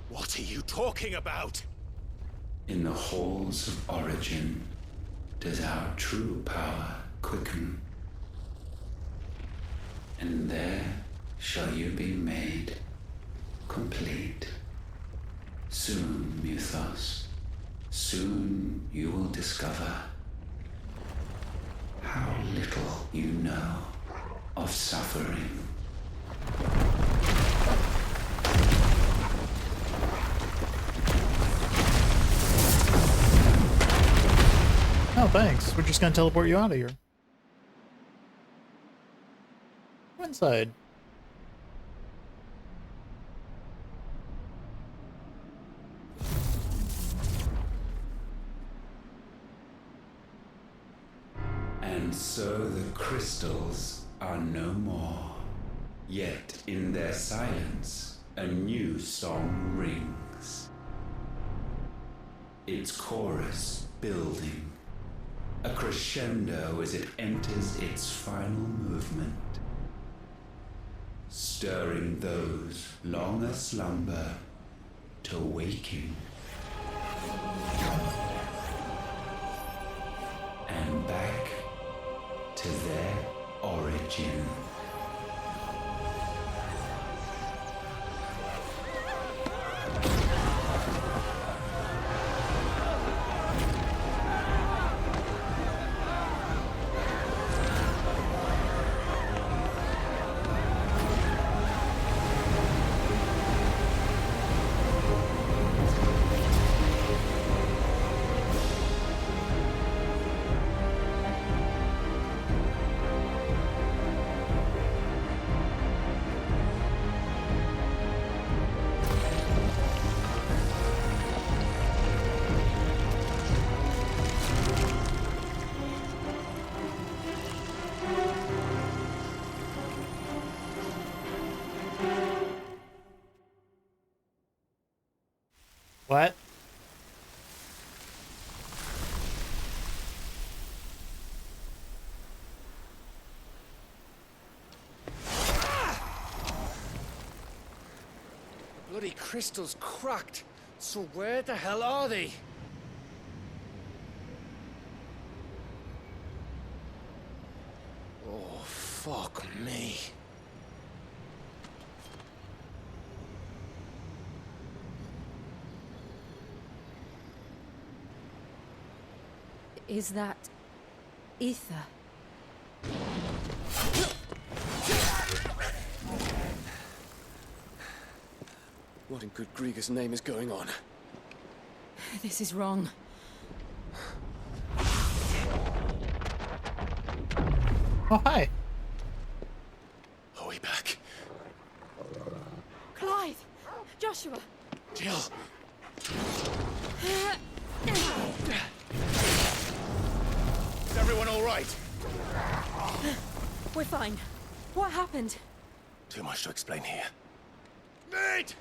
What are you talking about? In the halls of origin does our true power quicken. And there shall you be made complete. Soon, Mythos, soon you will discover how little you know of suffering. Oh, thanks. We're just gonna teleport you out of here. Go inside. And so the crystals are no more. Yet in their silence, a new song rings. Its chorus building, a crescendo as it enters its final movement, stirring those long aslumber to waking. And back to their origin. What? Bloody crystal's cracked. So where the hell are they? Oh, fuck me. Is that ether? What in good Grieger's name is going on? This is wrong. Oh, hi. Are we back? Clive! Joshua! Jill! Is everyone all right? We're fine. What happened? Too much to explain here. Nate!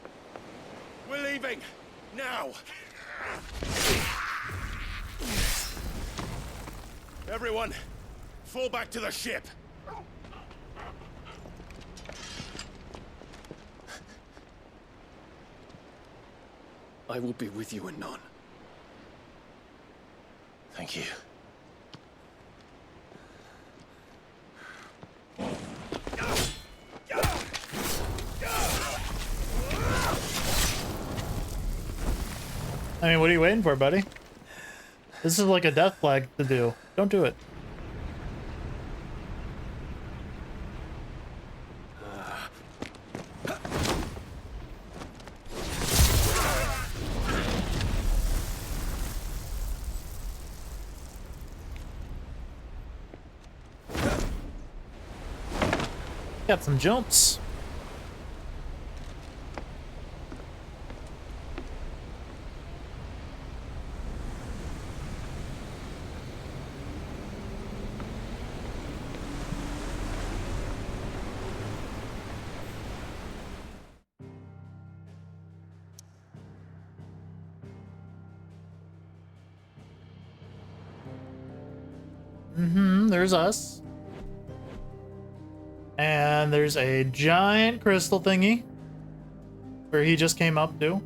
We're leaving! Now! Everyone, fall back to the ship! I will be with you anon. Thank you. I mean, what are you waiting for, buddy? This is like a death flag to do. Don't do it. Got some jumps. There's us. And there's a giant crystal thingy where he just came up to.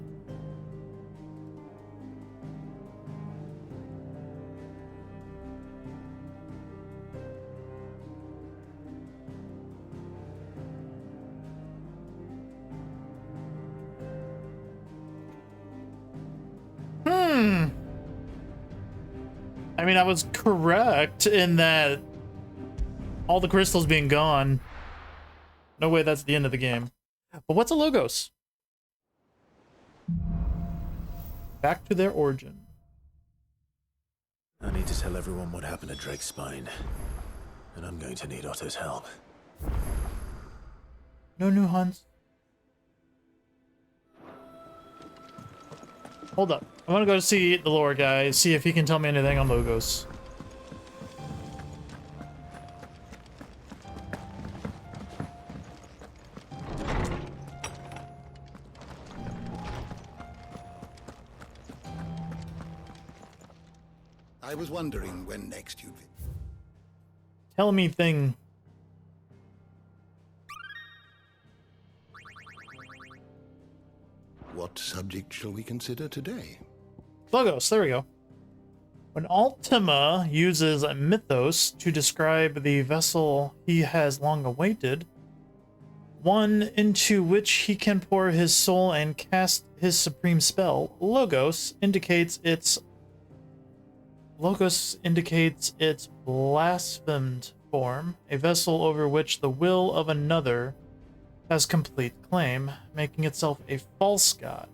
I mean, I was correct in that all the crystals being gone. No way that's the end of the game. But what's a Logos? Back to their origin. I need to tell everyone what happened at Drake's Spine. And I'm going to need Otto's help. No new hunts. Hold up. I want to go see the lore guy, see if he can tell me anything on Logos. I was wondering when next you'd... Tell me thing. What subject shall we consider today? Logos, there we go. When Ultima uses mythos to describe the vessel he has long awaited, one into which he can pour his soul and cast his supreme spell, Logos indicates its blasphemed form, a vessel over which the will of another has complete claim, making itself a false god.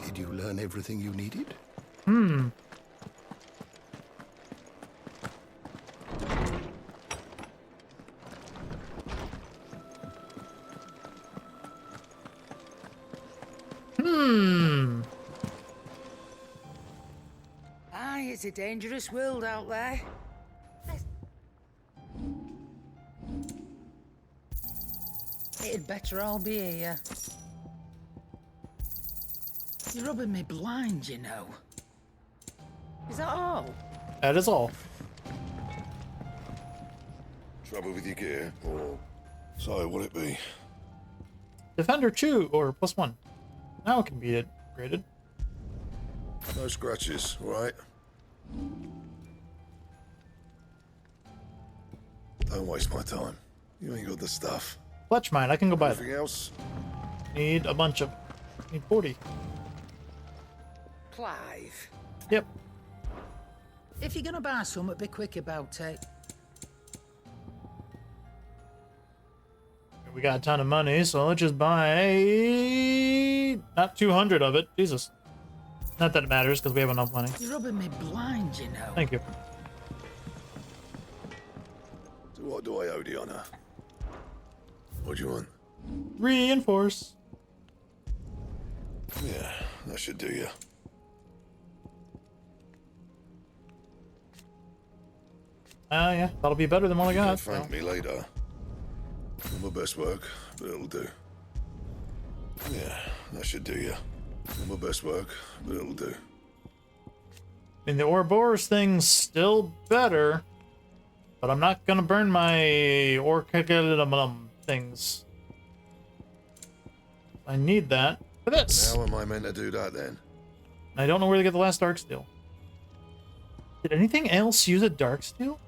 Did you learn everything you needed? Aye, it's a dangerous world out there. It'd better all be here. You're rubbing me blind, you know. Is that all? That is all. Trouble with your gear, or so will it be? Defender 2 or +1. Now it can be upgraded. No scratches, right? Don't waste my time. You ain't got the stuff. Fletch mine, I can go buy them. Anything else? Need a bunch of. Need 40. Clive. Yep. If you're gonna buy some, be quick about it. We got a ton of money, so let's just buy not 200 of it. Jesus. Not that it matters because we have enough money. You're rubbing me blind, you know. Thank you. So what do I owe the honor? What do you want? Reinforce. Yeah, that should do you. Yeah, that'll be better than what I got. Thank me later. Not my best work, but it'll do. Yeah, that should do you. Not my best work, but it'll do. I mean, the Ouroboros thing's still better, but I'm not gonna burn my Orciculum things. I need that for this. How am I meant to do that then? I don't know where to get the last Darksteel. Did anything else use a Darksteel?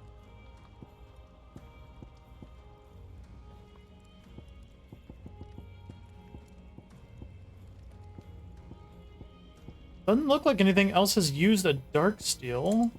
Doesn't look like anything else has used a Darksteel.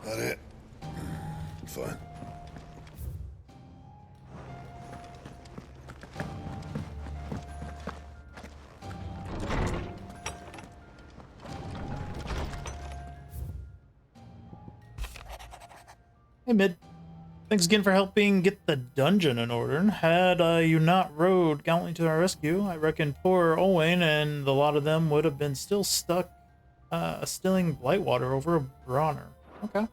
That it? Fine. Hey, Mid. Thanks again for helping get the dungeon in order. Had you not rode gallantly to our rescue, I reckon poor Owain and the lot of them would have been still stuck stealing Blightwater over a Bronner. Okay.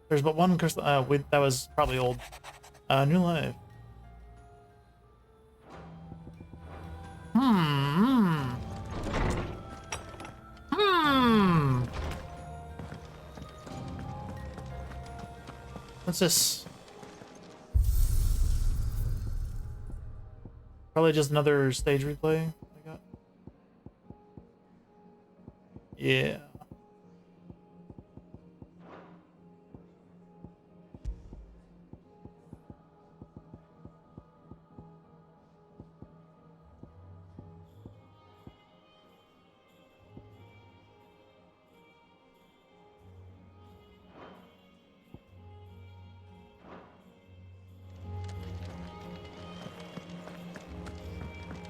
There's but one crystal. That was probably old. New life. What's this? Probably just another stage replay I got. Yeah.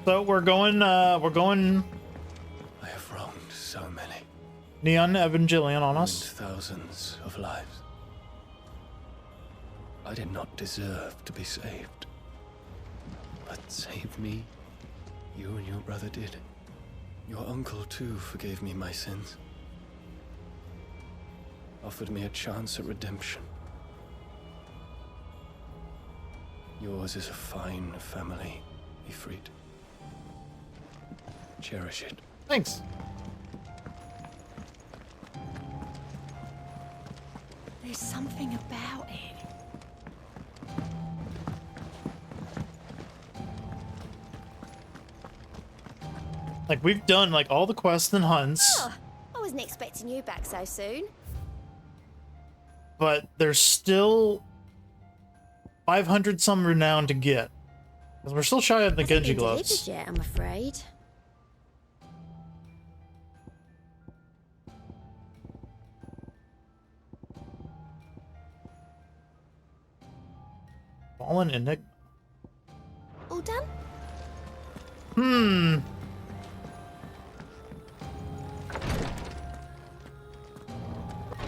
So we're going I have wronged so many. Neon Evangelion on us. Thousands of lives. I did not deserve to be saved. But save me, you and your brother did. Your uncle too forgave me my sins. Offered me a chance at redemption. Yours is a fine family, Ifrit. Cherish it. Thanks. There's something about it. Like, we've done like all the quests and hunts. Oh, I wasn't expecting you back so soon. But there's still 500 some renown to get. Because we're still shy of the Genji gloves. Yet, I'm afraid. Fallen Enigma. All done?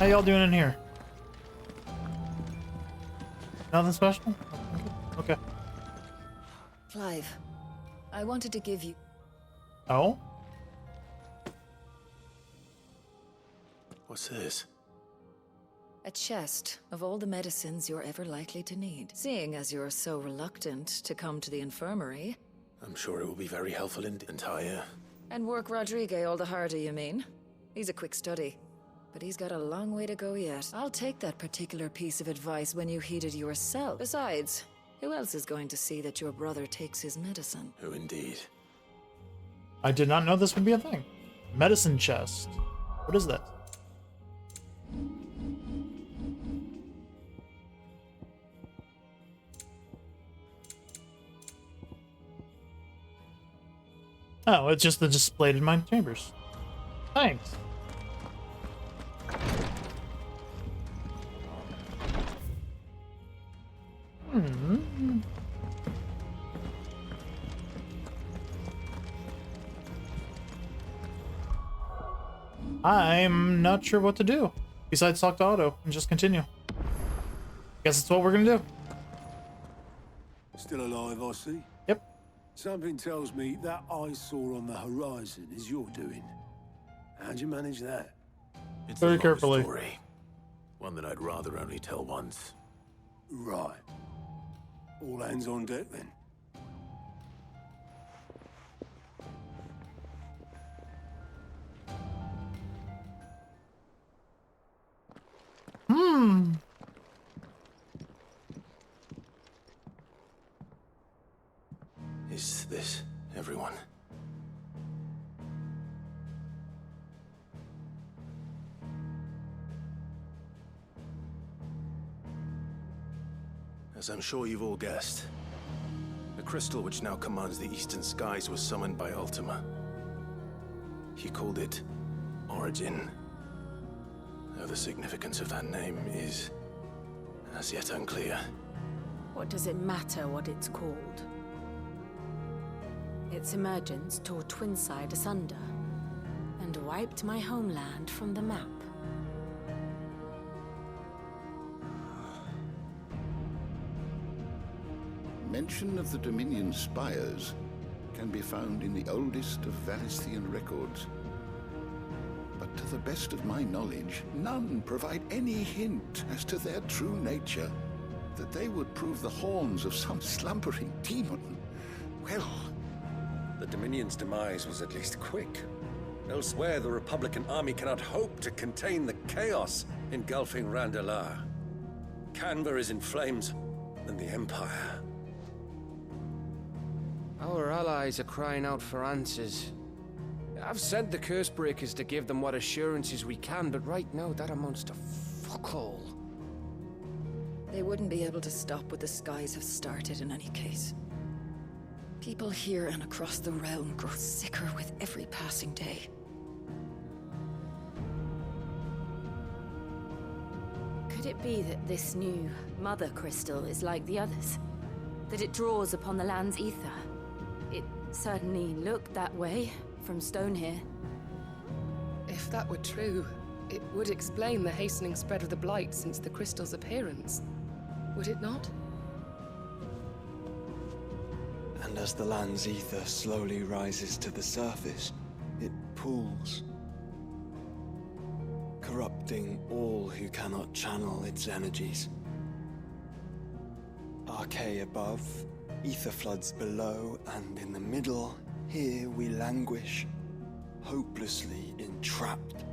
How y'all doing in here? Nothing special? Okay. Clive, I wanted to give you... Oh? What's this? a chest of all the medicines you're ever likely to need. Seeing as you're so reluctant to come to the infirmary... I'm sure it will be very helpful in entire. And work Rodrigue all the harder, you mean? He's a quick study. But he's got a long way to go yet. I'll take that particular piece of advice when you heed it yourself. Besides, who else is going to see that your brother takes his medicine? Who indeed? I did not know this would be a thing. Medicine chest. What is that? Oh, it's just the displayed in my chambers. Thanks. I'm not sure what to do besides talk to Otto and just continue. Guess that's what we're gonna do. Still alive, I see. Yep. Something tells me that eyesore on the horizon is your doing. How'd you manage that? It's Very a long carefully. story. One that I'd rather only tell once. Right. All hands on deck then. Is this everyone? As I'm sure you've all guessed, the crystal which now commands the eastern skies was summoned by Ultima. He called it Origin. Though the significance of that name is as yet unclear. What does it matter what it's called? Its emergence tore Twinside asunder and wiped my homeland from the map. Mention of the Dominion spires can be found in the oldest of Valisthian records. But to the best of my knowledge, none provide any hint as to their true nature. That they would prove the horns of some slumbering demon. Well, The Dominion's demise was at least quick. Elsewhere, the Republican army cannot hope to contain the chaos engulfing Randalar. Canva is in flames, and the Empire. Our allies are crying out for answers. I've sent the curse breakers to give them what assurances we can, but right now that amounts to fuck all. They wouldn't be able to stop what the skies have started in any case. People here and across the realm grow sicker with every passing day. Could it be that this new Mother Crystal is like the others? That it draws upon the land's ether? It certainly looked that way from stone here. If that were true, it would explain the hastening spread of the Blight since the crystal's appearance. Would it not? And as the land's ether slowly rises to the surface, it pools, corrupting all who cannot channel its energies. Archay above, ether floods below, and in the middle, here we languish, hopelessly entrapped.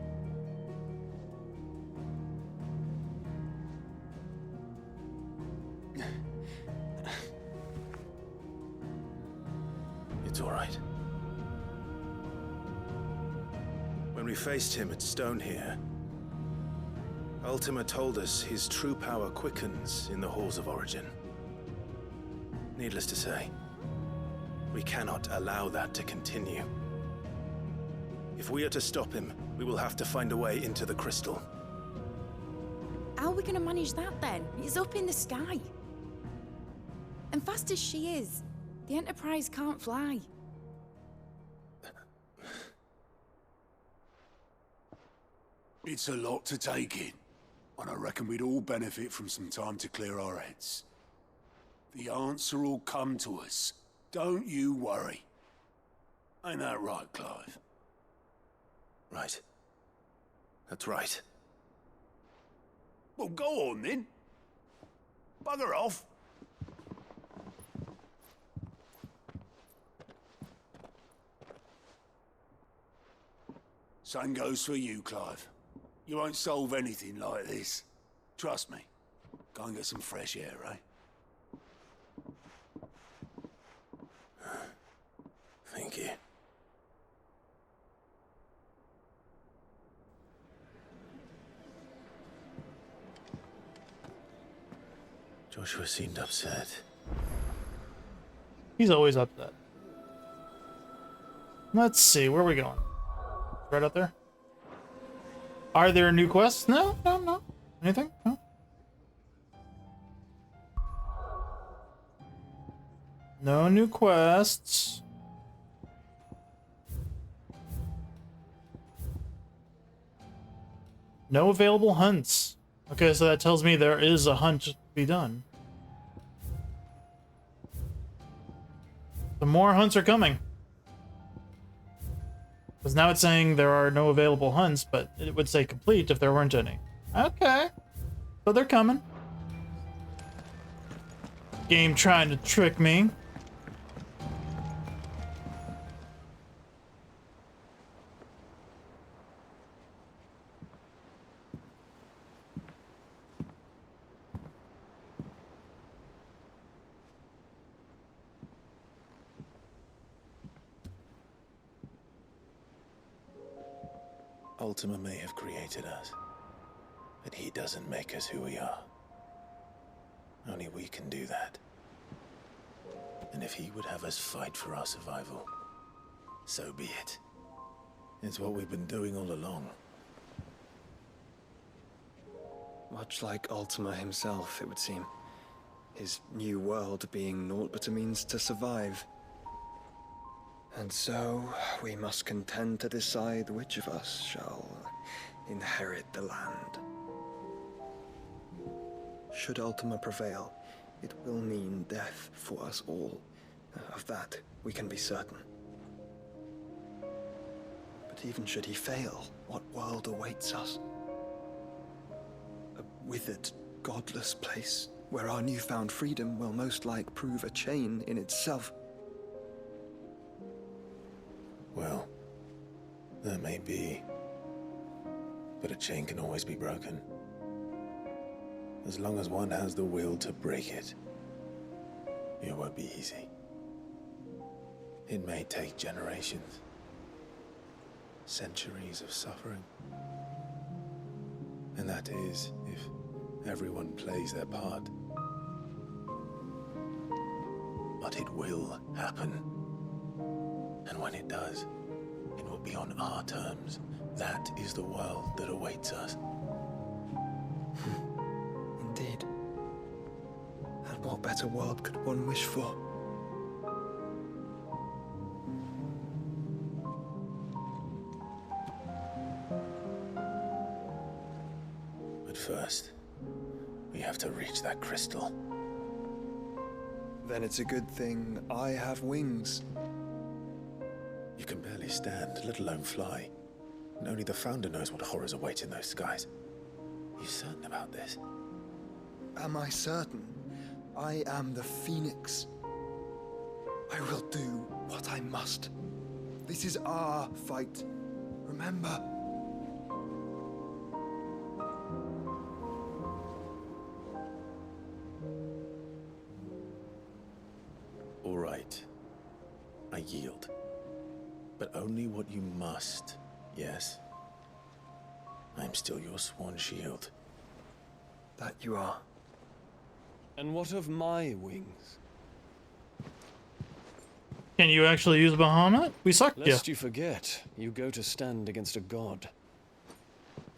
It's all right. When we faced him at Stone here, Ultima told us his true power quickens in the halls of Origin. Needless to say, we cannot allow that to continue. If we are to stop him, we will have to find a way into the crystal. How are we gonna manage that then? It's up in the sky. And fast as she is, the Enterprise can't fly. It's a lot to take in, and I reckon we'd all benefit from some time to clear our heads. The answer will come to us. Don't you worry. Ain't that right, Clive? Right. That's right. Well, go on then. Bugger off. Same goes for you, Clive. You won't solve anything like this. Trust me. Go and get some fresh air, eh? Thank you. Joshua seemed upset. He's always upset. Let's see, where are we going? Right up there? Are there new quests? No. Anything? No. No new quests. No available hunts. Okay, so that tells me there is a hunt to be done. The more hunts are coming. Because now it's saying there are no available hunts, but it would say complete if there weren't any. Okay. So they're coming. Game trying to trick me. Ultima may have created us, but he doesn't make us who we are. Only we can do that. And if he would have us fight for our survival, so be it. It's what we've been doing all along. Much like Ultima himself, it would seem. His new world being naught but a means to survive. And so, we must contend to decide which of us shall inherit the land. Should Ultima prevail, it will mean death for us all. Of that, we can be certain. But even should he fail, what world awaits us? A withered, godless place, where our newfound freedom will most like prove a chain in itself. Well, that may be, but a chain can always be broken. As long as one has the will to break it, it won't be easy. It may take generations, centuries of suffering. And that is, if everyone plays their part. But it will happen. And when it does, it will be on our terms. That is the world that awaits us. Indeed. And what better world could one wish for? But first, we have to reach that crystal. Then it's a good thing I have wings. You can barely stand, let alone fly. And only the Founder knows what horrors await in those skies. Are you certain about this? Am I certain? I am the Phoenix. I will do what I must. This is our fight. Remember? All right. I yield. But only what you must, yes? I'm still your sworn shield. That you are. And what of my wings? Can you actually use Bahamut? We sucked you. Lest you forget, you go to stand against a god.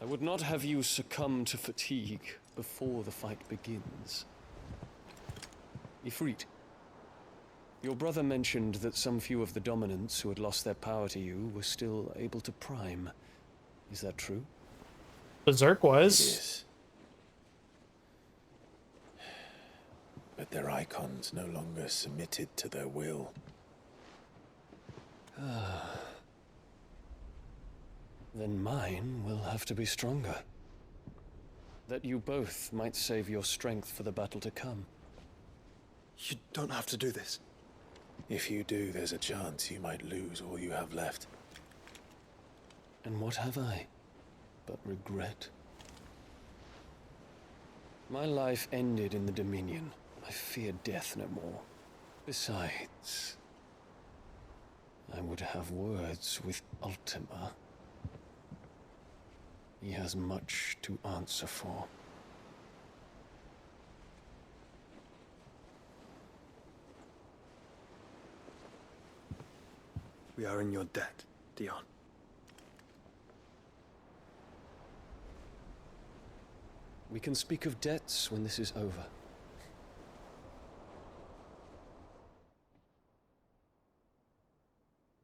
I would not have you succumb to fatigue before the fight begins. Ifrit, your brother mentioned that some few of the dominants who had lost their power to you were still able to prime. Is that true? Berserk was. It is. But their icons no longer submitted to their will. Then mine will have to be stronger. That you both might save your strength for the battle to come. You don't have to do this. If you do, there's a chance you might lose all you have left. And what have I but regret? My life ended in the Dominion. I fear death no more. Besides, I would have words with Ultima. He has much to answer for. We are in your debt, Dion. We can speak of debts when this is over.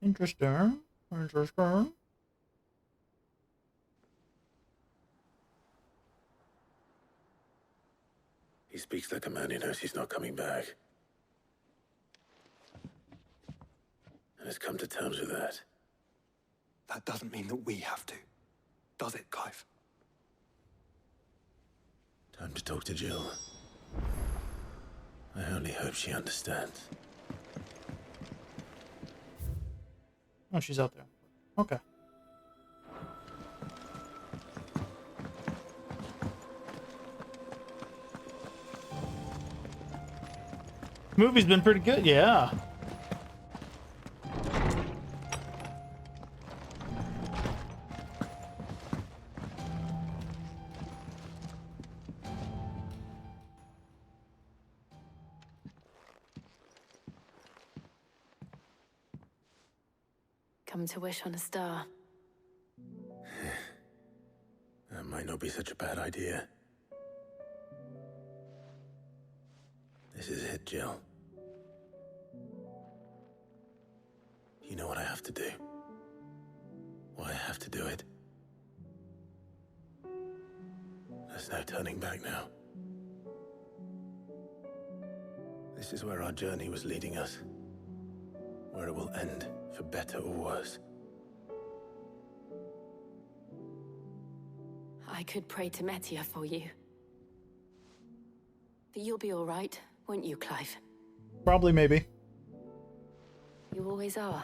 Interesting. Interesting. He speaks like a man who knows he's not coming back. And has come to terms with that. That doesn't mean that we have to, does it, Clive? Time to talk to Jill. I only hope she understands. Oh, she's out there. Okay. Movie's been pretty good, yeah. Come to wish on a star. That might not be such a bad idea. This is it, Jill. You know what I have to do. Why I have to do it. There's no turning back now. This is where our journey was leading us. Where it will end, for better or worse. I could pray to Metia for you. But you'll be all right, won't you, Clive? Probably, maybe. You always are.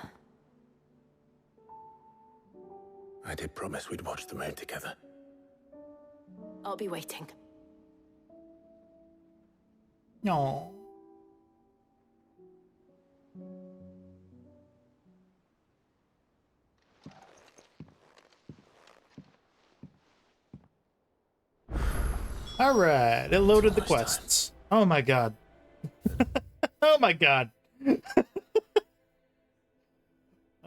I did promise we'd watch the moon together. I'll be waiting. No. All right, it loaded the quests. Oh my god. Oh my god.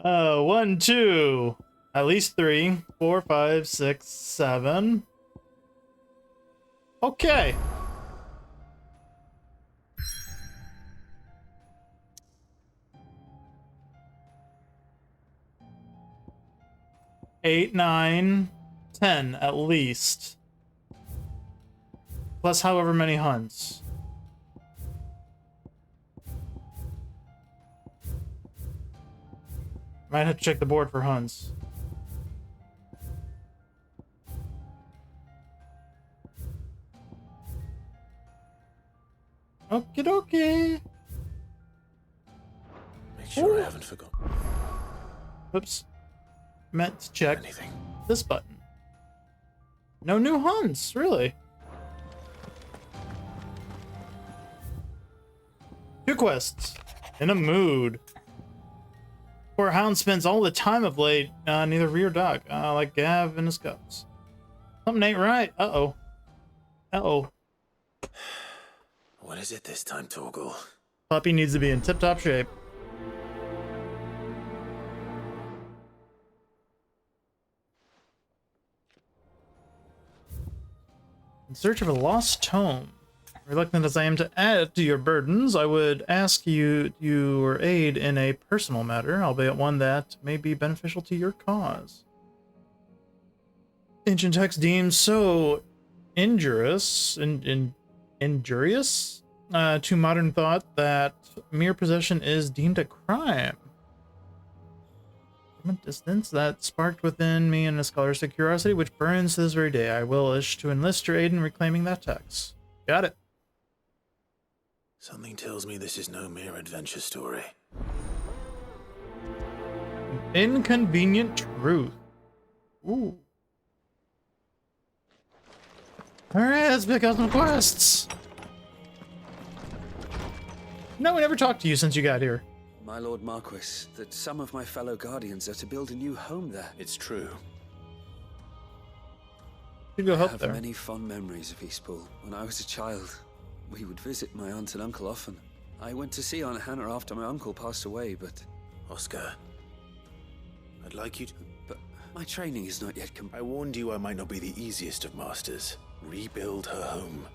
1, 2, at least 3, 4, 5, 6, 7. Okay. Eight, 9, 10 at least. Plus however many hunts. Might have to check the board for hunts. Okie dokie. Make sure I haven't forgotten. Oops. Meant to check this button. No new hunts, really. 2 quests. In a mood. Poor hound spends all the time of late near rear dock, like Gav and his cubs. Something ain't right. Uh-oh. Uh-oh. What is it this time, Torgal? Puppy needs to be in tip-top shape. In search of a lost tome. Reluctant as I am to add to your burdens, I would ask your aid in a personal matter, albeit one that may be beneficial to your cause. Ancient text deems so injurious to modern thought that mere possession is deemed a crime. From a distance, that sparked within me a scholastic curiosity which burns to this very day. I will wish to enlist your aid in reclaiming that text. Got it. Something tells me this is no mere adventure story. Inconvenient truth. Ooh. Alright, let's pick out some quests. No, we never talked to you since you got here. My Lord Marquis, that some of my fellow Guardians are to build a new home there. It's true. Should go help I have there. many fond memories of Eastpool. When I was a child, we would visit my aunt and uncle often. I went to see Aunt Hannah after my uncle passed away, but... Oscar, I'd like you to... But my training is not yet complete. I warned you I might not be the easiest of masters. Rebuild her home.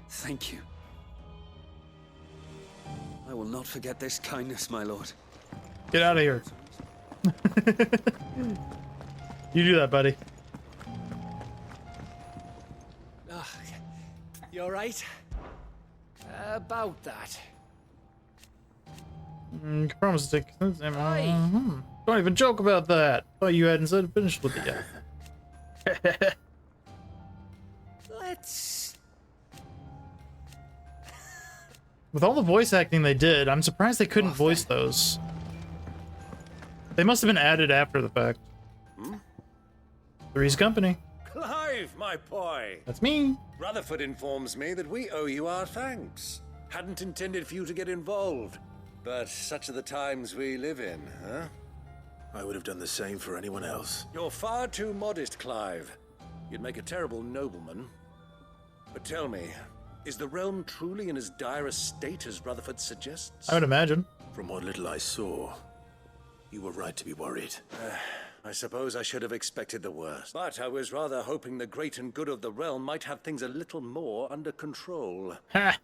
Thank you. I will not forget this kindness, my lord. Get out of here. You do that, buddy. You alright? About that. You can promise to take... Don't even joke about that. Thought you hadn't said finished with it yet. Let's... With all the voice acting they did, I'm surprised they couldn't voice those. They must have been added after the fact. Three's Company. Clive, my boy! That's me. Rutherford informs me that we owe you our thanks. Hadn't intended for you to get involved, but such are the times we live in, huh? I would have done the same for anyone else. You're far too modest, Clive. You'd make a terrible nobleman. But tell me, is the realm truly in as dire a state as Rutherford suggests? I would imagine. From what little I saw, you were right to be worried. I suppose I should have expected the worst. But I was rather hoping the great and good of the realm might have things a little more under control. Ha!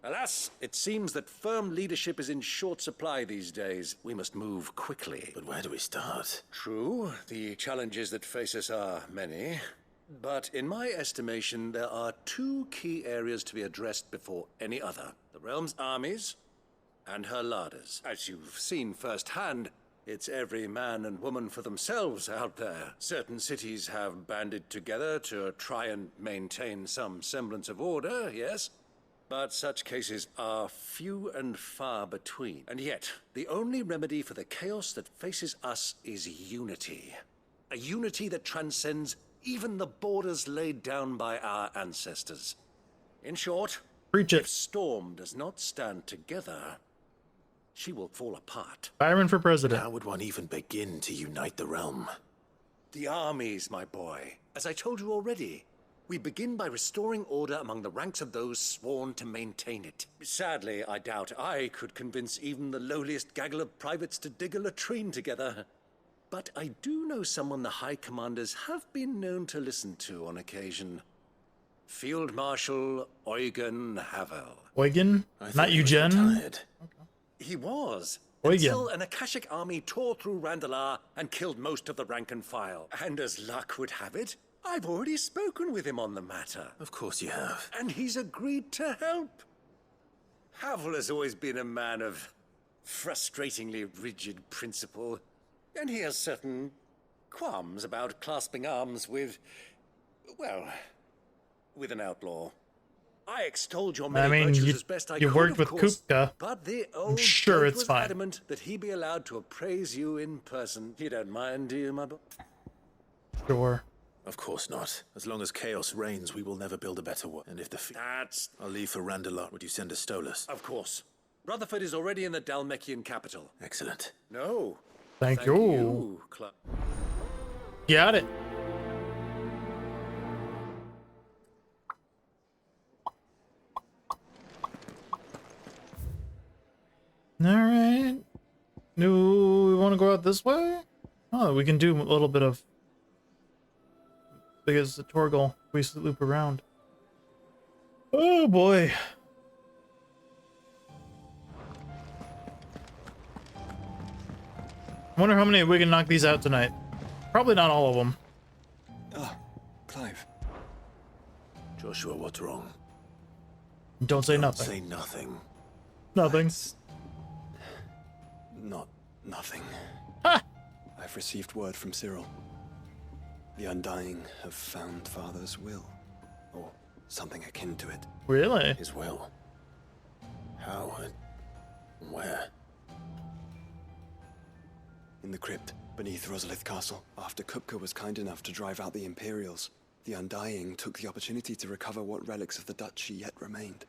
Alas, it seems that firm leadership is in short supply these days. We must move quickly. But where do we start? True, the challenges that face us are many. But in my estimation, there are two key areas to be addressed before any other. The realm's armies and her larders. As you've seen firsthand, it's every man and woman for themselves out there. Certain cities have banded together to try and maintain some semblance of order, yes? But such cases are few and far between. And yet, the only remedy for the chaos that faces us is unity. A unity that transcends even the borders laid down by our ancestors. In short, if Storm does not stand together, she will fall apart. Byron for president. How would one even begin to unite the realm? The armies, my boy. As I told you already, we begin by restoring order among the ranks of those sworn to maintain it. Sadly, I doubt I could convince even the lowliest gaggle of privates to dig a latrine together. But I do know someone the High Commanders have been known to listen to on occasion. Field Marshal Eugen Havel. Eugen? Not Eugen? He was. Eugen. Until an Akashic army tore through Randalar and killed most of the rank and file. And as luck would have it, I've already spoken with him on the matter. Of course you have. And he's agreed to help. Havel has always been a man of frustratingly rigid principle. And he has certain qualms about clasping arms with, well, with an outlaw. I extolled your many virtues as best I could, you worked with of course, Kupka. but the I'm old sure goat it's was fine. adamant that he be allowed to appraise you in person. You don't mind, do you, my boy? Sure. Of course not. As long as chaos reigns, we will never build a better world. And if the I'll leave for Randalar. Would you send a Stolas? Of course. Rutherford is already in the Dalmekian capital. Excellent. No. Thank you. Got it. Alright. Do we want to go out this way? Oh, we can do a little bit of... big as the Torgal. We loop around. Oh boy. I wonder how many we can knock these out tonight. Probably not all of them. Ah, Clive. Joshua, what's wrong? Don't say nothing. Say nothing. Nothing. Not nothing. Ha! I've received word from Cyril. The Undying have found Father's will. Or something akin to it. Really? His will. How and where? In the crypt beneath Rosalith Castle. After Kupka was kind enough to drive out the Imperials, the Undying took the opportunity to recover what relics of the duchy yet remained.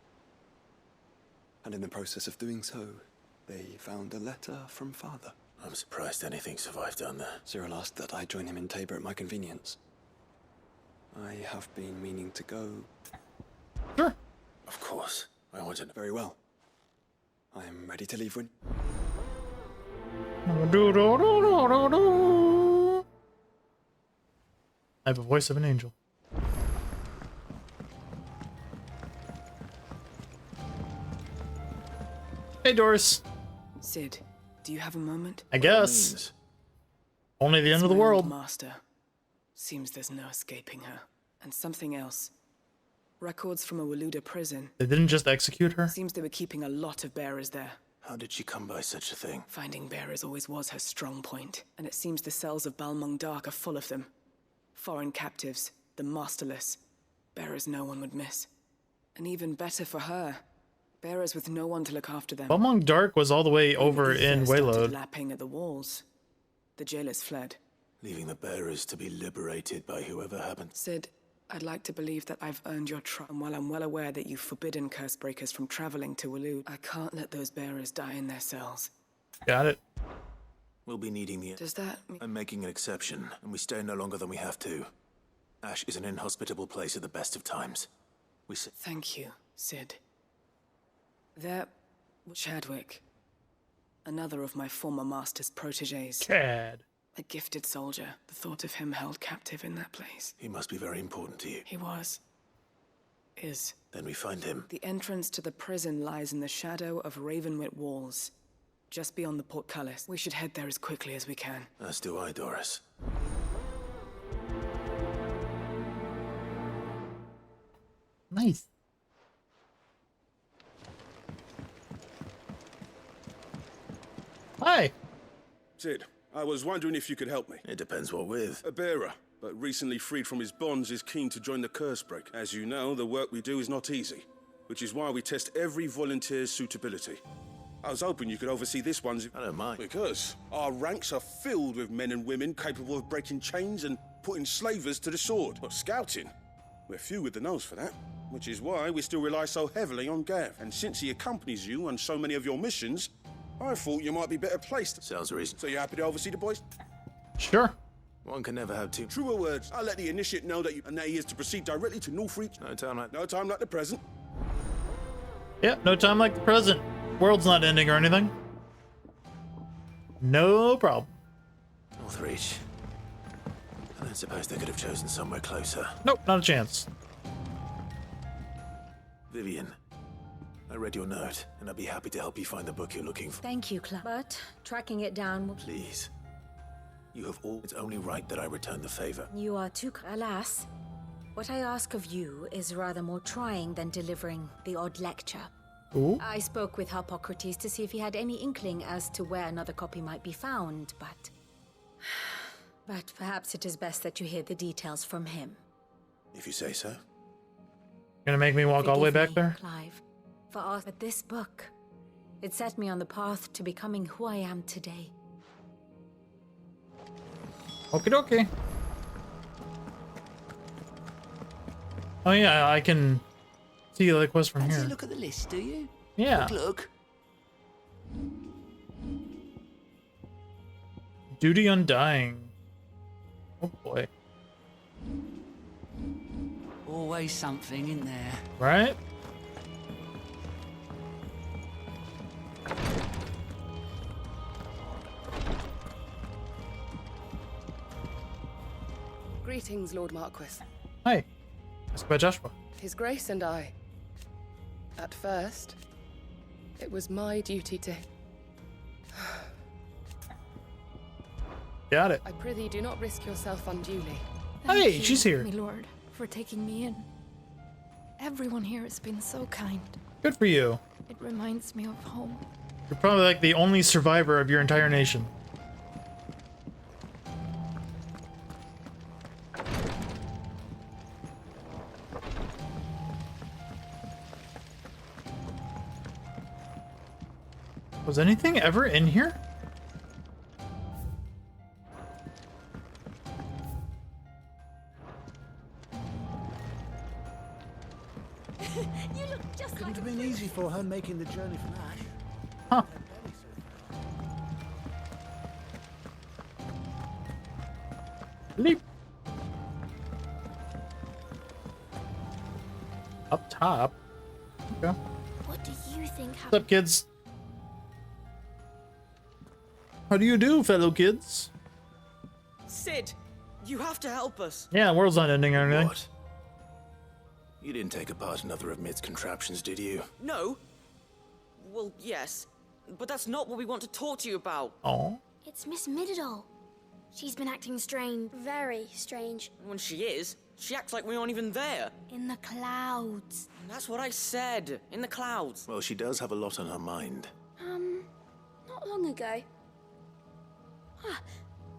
And in the process of doing so, they found a letter from Father. I'm surprised anything survived down there. Cyril asked that I join him in Tabor at my convenience. I have been meaning to go. Sure. Of course. I want to know. Very well. I am ready to leave when... I have a voice of an angel. Hey, Doris. Sid, do you have a moment? I guess. Only the end of the My old world. Master. Seems there's no escaping her. And something else. Records from a Waluda prison. They didn't just execute her? Seems they were keeping a lot of bearers there. How did she come by such a thing? Finding bearers always was her strong point, and it seems the cells of Balmung Dark are full of them. Foreign captives, the masterless. Bearers no one would miss. And even better for her, bearers with no one to look after them. Balmung Dark was all the way over in Started Wayload. lapping at the walls. The jailers fled. Leaving the bearers to be liberated by whoever happened. Sid, I'd like to believe that I've earned your trust, and while I'm well aware that you've forbidden Cursebreakers from traveling to Waloed, I can't let those bearers die in their cells. Got it. We'll be needing the... Does that mean... I'm making an exception, and we stay no longer than we have to. Ash is an inhospitable place at the best of times. We say... Thank you, Sid. There... Chadwick. Another of my former master's protégés. Chad. A gifted soldier. The thought of him held captive in that place. He must be very important to you. He was. Is. Then we find him. The entrance to the prison lies in the shadow of Ravenwit walls. Just beyond the portcullis. We should head there as quickly as we can. As do I, Doris. Nice. Hi. Sid, I was wondering if you could help me. It depends what with. A bearer, but recently freed from his bonds, is keen to join the Cursebreak. As you know, the work we do is not easy, which is why we test every volunteer's suitability. I was hoping you could oversee this one's... I don't mind. Because our ranks are filled with men and women capable of breaking chains and putting slavers to the sword. But scouting, we're few with the nose for that. Which is why we still rely so heavily on Gav. And since he accompanies you on so many of your missions, I thought you might be better placed. Sounds reasonable. So you happy to oversee the boys? Sure. One can never have two. Truer words. I'll let the initiate know that he is to proceed directly to Northreach. No time like the present. Yeah, no time like the present. World's not ending or anything. No problem. Northreach. I don't suppose they could have chosen somewhere closer. Nope, not a chance. Vivian, I read your note, and I'd be happy to help you find the book you're looking for. Thank you, Clark. But tracking it down will... Please. You have all... It's only right that I return the favor. You are too... Alas, what I ask of you is rather more trying than delivering the odd lecture. Ooh. I spoke with Hippocrates to see if he had any inkling as to where another copy might be found, but... But perhaps it is best that you hear the details from him. If you say so. Gonna make me walk all the way back there? Clive, but this book, it set me on the path to becoming who I am today. Okie dokie. Oh yeah, I can see the quest from here. Look at the list, do you? Yeah. Look. Duty Undying. Oh boy. Always something in there. Right? Greetings, Lord Marquis. Hi. Ask about Joshua. His Grace and I. At first, it was my duty to... Got it. I prithee, do not risk yourself unduly. Hey, she's here. My lord, for taking me in. Everyone here has been so kind. Good for you. It reminds me of home. You're probably like the only survivor of your entire nation. Was anything ever in here? You look just Couldn't have been easy for her making the journey from Ash. Huh. Leap. Up top. Okay. What do you think What's up, kids? How do you do, fellow kids? Sid, you have to help us. Yeah, the world's not ending or anything. What? You didn't take apart another of Mid's contraptions, did you? No. Well, yes. But that's not what we want to talk to you about. Oh. It's Miss Mididol. She's been acting strange. Very strange. When she is, she acts like we aren't even there. In the clouds. That's what I said. In the clouds. Well, she does have a lot on her mind. Not long ago.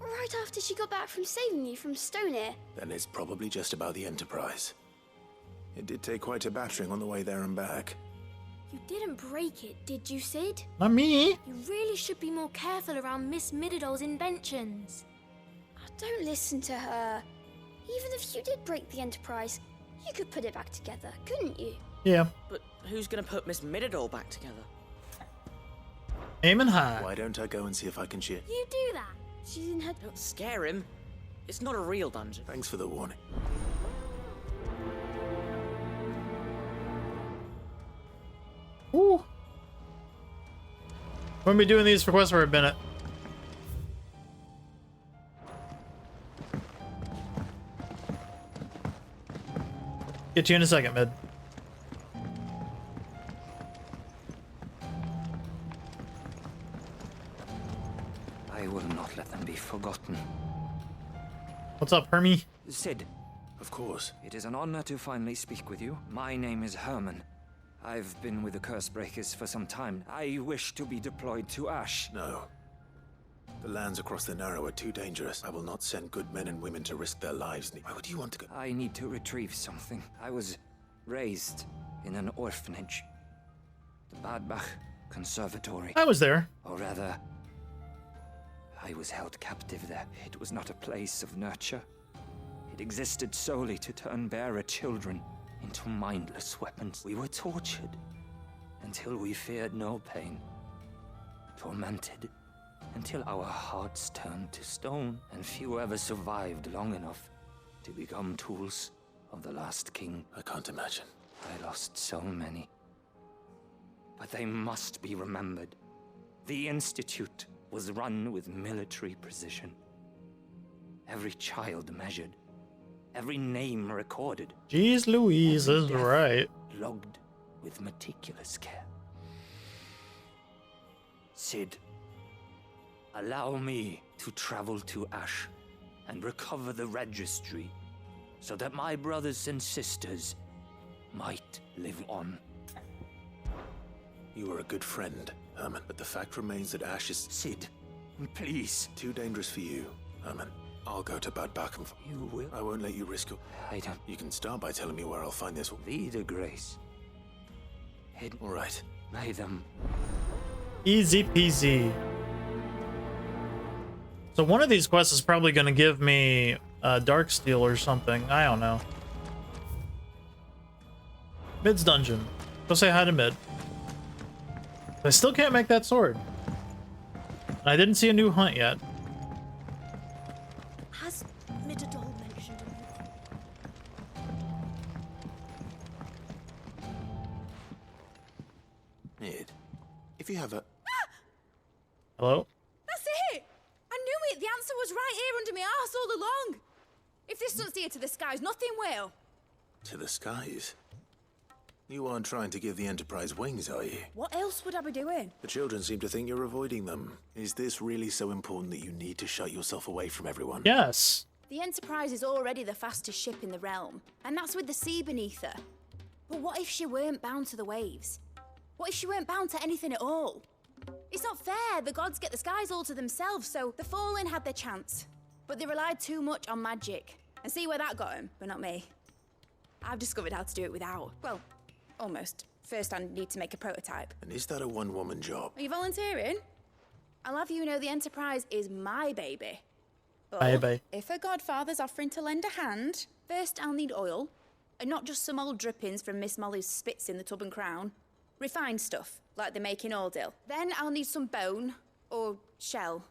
Right after she got back from saving you from Stoneir. Then it's probably just about the Enterprise. It did take quite a battering on the way there and back. You didn't break it, did you, Sid? Not me. You really should be more careful around Miss Mididol's inventions. Oh, don't listen to her. Even if you did break the Enterprise, you could put it back together, couldn't you? Yeah. But who's gonna put Miss Mididol back together? Aiming high. Why don't I go and see if I can cheer? You do that. She's in her... Don't scare him. It's not a real dungeon. Thanks for the warning. Ooh. We're gonna be doing these for quests for a minute. Get you in a second, Mid. I will not let them be forgotten. What's up, Hermie? Sid. Of course. It is an honor to finally speak with you. My name is Herman. I've been with the Cursebreakers for some time. I wish to be deployed to Ash. No. The lands across the Narrow are too dangerous. I will not send good men and women to risk their lives. Why would you want to go? I need to retrieve something. I was raised in an orphanage. The Badbach Conservatory. I was there. Or rather, I was held captive there. It was not a place of nurture. It existed solely to turn bearer children into mindless weapons. We were tortured until we feared no pain. Tormented until our hearts turned to stone, and few ever survived long enough to become tools of the last king. I can't imagine. I lost so many. But they must be remembered. The Institute was run with military precision. Every child measured. Every name recorded. Jeez Louise is right. Logged with meticulous care. Sid, allow me to travel to Ash and recover the registry so that my brothers and sisters might live on. You are a good friend, Herman, but the fact remains that Ash is... Sid, please. Too dangerous for you, Herman. I'll go to Bad Backham. You will? I won't let you risk your... I don't... You can start by telling me where I'll find this... Vida Grace. Hidden... All right. By them. Easy peasy. So one of these quests is probably going to give me Darksteel or something. I don't know. Mid's dungeon. Go say hi to Mid. I still can't make that sword. And I didn't see a new hunt yet. Has Mididol mentioned him? Mid, if you have a... Hello? That's it! I knew it! The answer was right here under my arse all along! If this doesn't steer to the skies, nothing will! To the skies? You aren't trying to give the Enterprise wings, are you? What else would I be doing? The children seem to think you're avoiding them. Is this really so important that you need to shut yourself away from everyone? Yes. The Enterprise is already the fastest ship in the realm, and that's with the sea beneath her. But what if she weren't bound to the waves? What if she weren't bound to anything at all? It's not fair. The gods get the skies all to themselves, so the Fallen had their chance. But they relied too much on magic. And see where that got them, but not me. I've discovered how to do it without. Well, almost. First, I need to make a prototype. And is that a one-woman job? Are you volunteering? I'll have you know the Enterprise is my baby. But Baby. if a godfather's offering to lend a hand, first I'll need oil, and not just some old drippings from Miss Molly's spits in the Tub and Crown. Refined stuff, like they make in Ordil. Then I'll need some bone, or shell.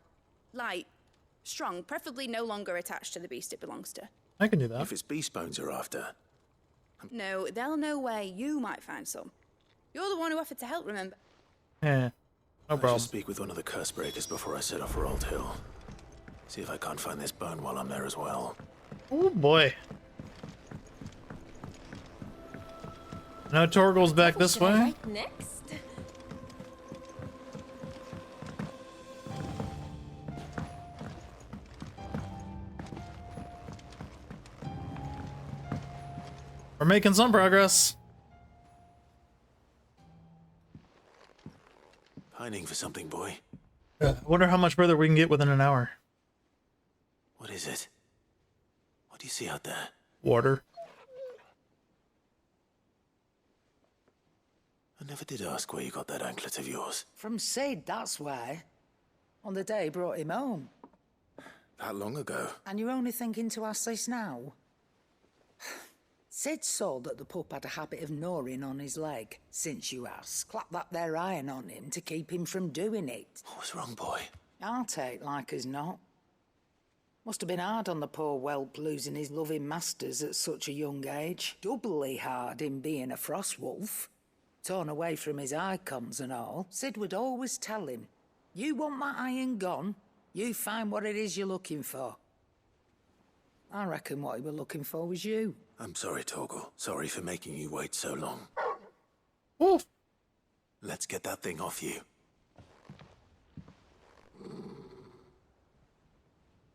Light, strong, preferably no longer attached to the beast it belongs to. I can do that. If it's beast bones you're after. No, they'll know where you might find some. You're the one who offered to help, remember? Yeah. No problem. I should speak with one of the curse breakers before I set off for Old Hill. See if I can't find this bone while I'm there as well. Oh boy. Now Torgal's back this way. Right next. We're making some progress. Pining for something, boy. I wonder how much further we can get within an hour. What is it? What do you see out there? Water. I never did ask where you got that anklet of yours. From Sid, that's why. On the day he brought him home. That long ago? And you're only thinking to ask this now? Sid saw that the pup had a habit of gnawing on his leg. Since you ask, clap that there iron on him to keep him from doing it. What was wrong, boy? I'll take like as not. Must have been hard on the poor whelp losing his loving masters at such a young age. Doubly hard in being a frost wolf. Torn away from his icons and all. Sid would always tell him, you want that iron gone, you find what it is you're looking for. I reckon what he were looking for was you. I'm sorry, Torgal. Sorry for making you wait so long. Oof. Let's get that thing off you.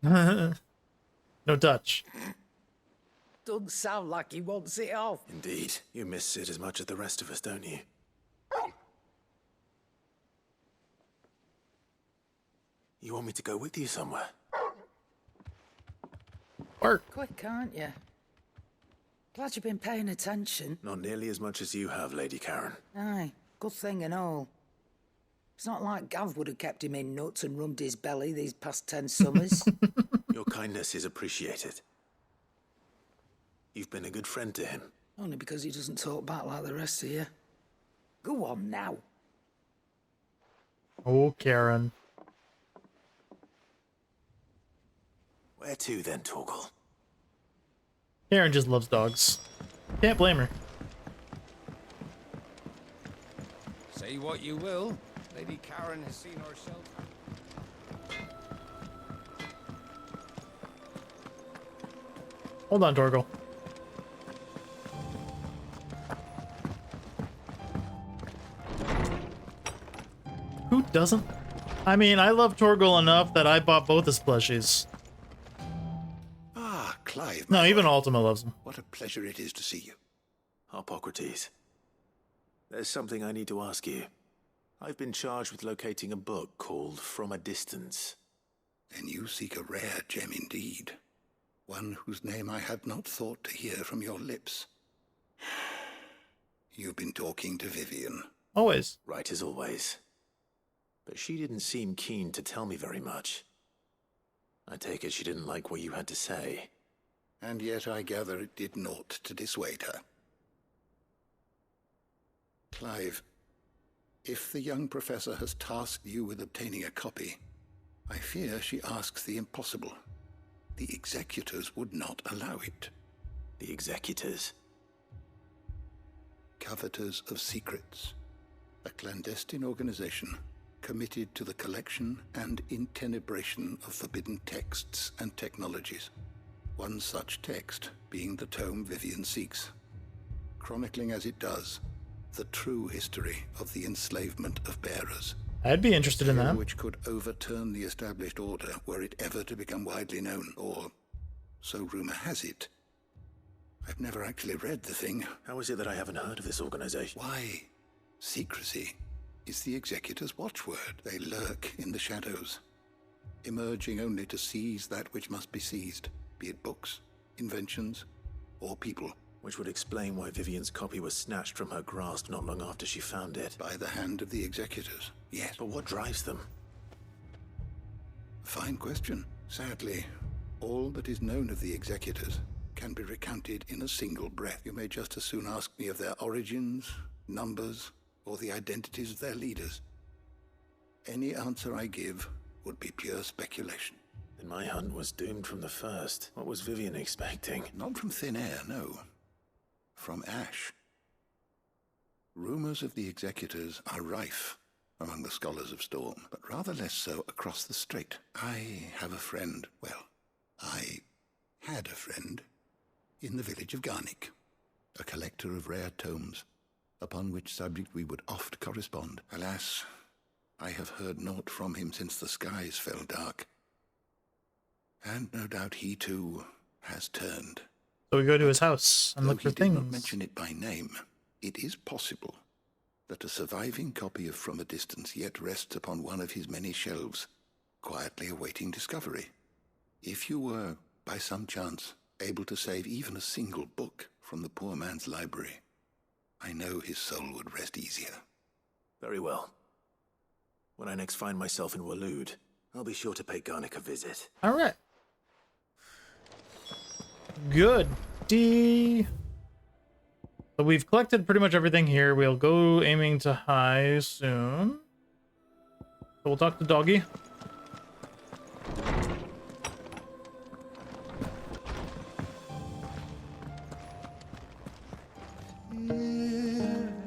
No touch. Doesn't sound like he wants it off. Indeed. You miss Sid as much as the rest of us, don't you? You want me to go with you somewhere? Work. Quick, aren't you? Glad you've been paying attention. Not nearly as much as you have, Lady Karen. Aye, good thing and all. It's not like Gav would have kept him in nuts and rubbed his belly these past 10 summers. Your kindness is appreciated. You've been a good friend to him. Only because he doesn't talk back like the rest of you. Go on now. Oh, Karen. Where to then, Torgal? Karen just loves dogs. Can't blame her. Say what you will, Lady Karen has seen herself. Hold on, Torgal. Who doesn't? I mean, I love Torgal enough that I bought both his plushies. Ah, Clive. No, even Ultima loves him. What a pleasure it is to see you. Hippocrates. There's something I need to ask you. I've been charged with locating a book called From a Distance. Then you seek a rare gem indeed. One whose name I had not thought to hear from your lips. You've been talking to Vivian. Always. Right as always. But she didn't seem keen to tell me very much. I take it she didn't like what you had to say. And yet I gather it did naught to dissuade her. Clive, if the young professor has tasked you with obtaining a copy, I fear she asks the impossible. The executors would not allow it. The executors? Coveters of Secrets. A clandestine organization committed to the collection and intenebration of forbidden texts and technologies. One such text being the tome Vivian seeks, chronicling as it does the true history of the enslavement of bearers. I'd be interested in that. Which could overturn the established order were it ever to become widely known, or so rumor has it. I've never actually read the thing. How is it that I haven't heard of this organization? Why? Secrecy is the executor's watchword. They lurk in the shadows, emerging only to seize that which must be seized, be it books, inventions, or people. Which would explain why Vivian's copy was snatched from her grasp not long after she found it. By the hand of the executors, yes. But what drives them? Fine question. Sadly, all that is known of the executors can be recounted in a single breath. You may just as soon ask me of their origins, numbers, or the identities of their leaders. Any answer I give would be pure speculation. Then my hunt was doomed from the first. What was Vivian expecting? Not from thin air, no. From ash. Rumors of the executors are rife among the scholars of Storm, but rather less so across the strait. I have a friend, well, I had a friend in the village of Garnick, a collector of rare tomes, upon which subject we would oft correspond. Alas, I have heard naught from him since the skies fell dark. And no doubt he too has turned. So we go to his house and look for Though he did not things. mention it by name, it is possible that a surviving copy of From a Distance yet rests upon one of his many shelves, quietly awaiting discovery. If you were, by some chance, able to save even a single book from the poor man's library, I know his soul would rest easier. Very well. When I next find myself in Waloed, I'll be sure to pay Garnick a visit. All right. Good. So we've collected pretty much everything here. We'll go aiming to high soon. So we'll talk to Doggy.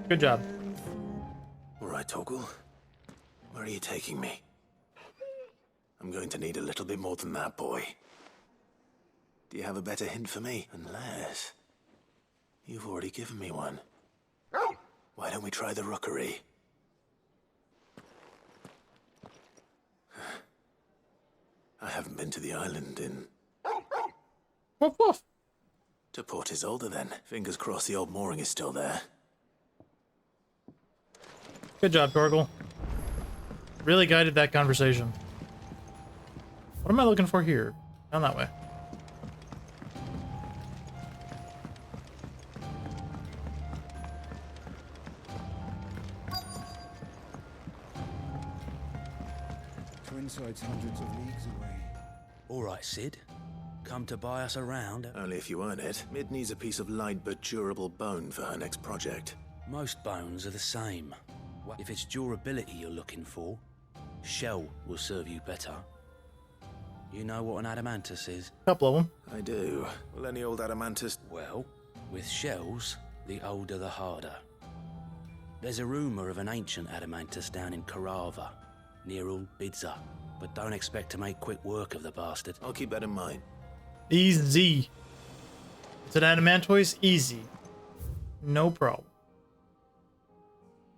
Good job. All right, Torgal. Where are you taking me? I'm going to need a little bit more than that, boy. Do you have a better hint for me? Unless you've already given me one. Why don't we try the rookery? I haven't been to the island in... Woof woof. To Port Isolde, then. Fingers crossed the old mooring is still there. Good job, Torgal. Really guided that conversation. What am I looking for here? Down that way. Twinside's hundreds of leagues away. All right, Sid. Come to buy us around. Only if you earn it. Mid needs a piece of light but durable bone for her next project. Most bones are the same. If it's durability you're looking for, shell will serve you better. You know what an adamantus is? Couple of them. I do. Will any old adamantus... Well, with shells, the older the harder. There's a rumour of an ancient adamantus down in Carava, near Bidza, but don't expect to make quick work of the bastard. I'll keep that in mind. Easy. It's an adamantoise? Easy. No problem.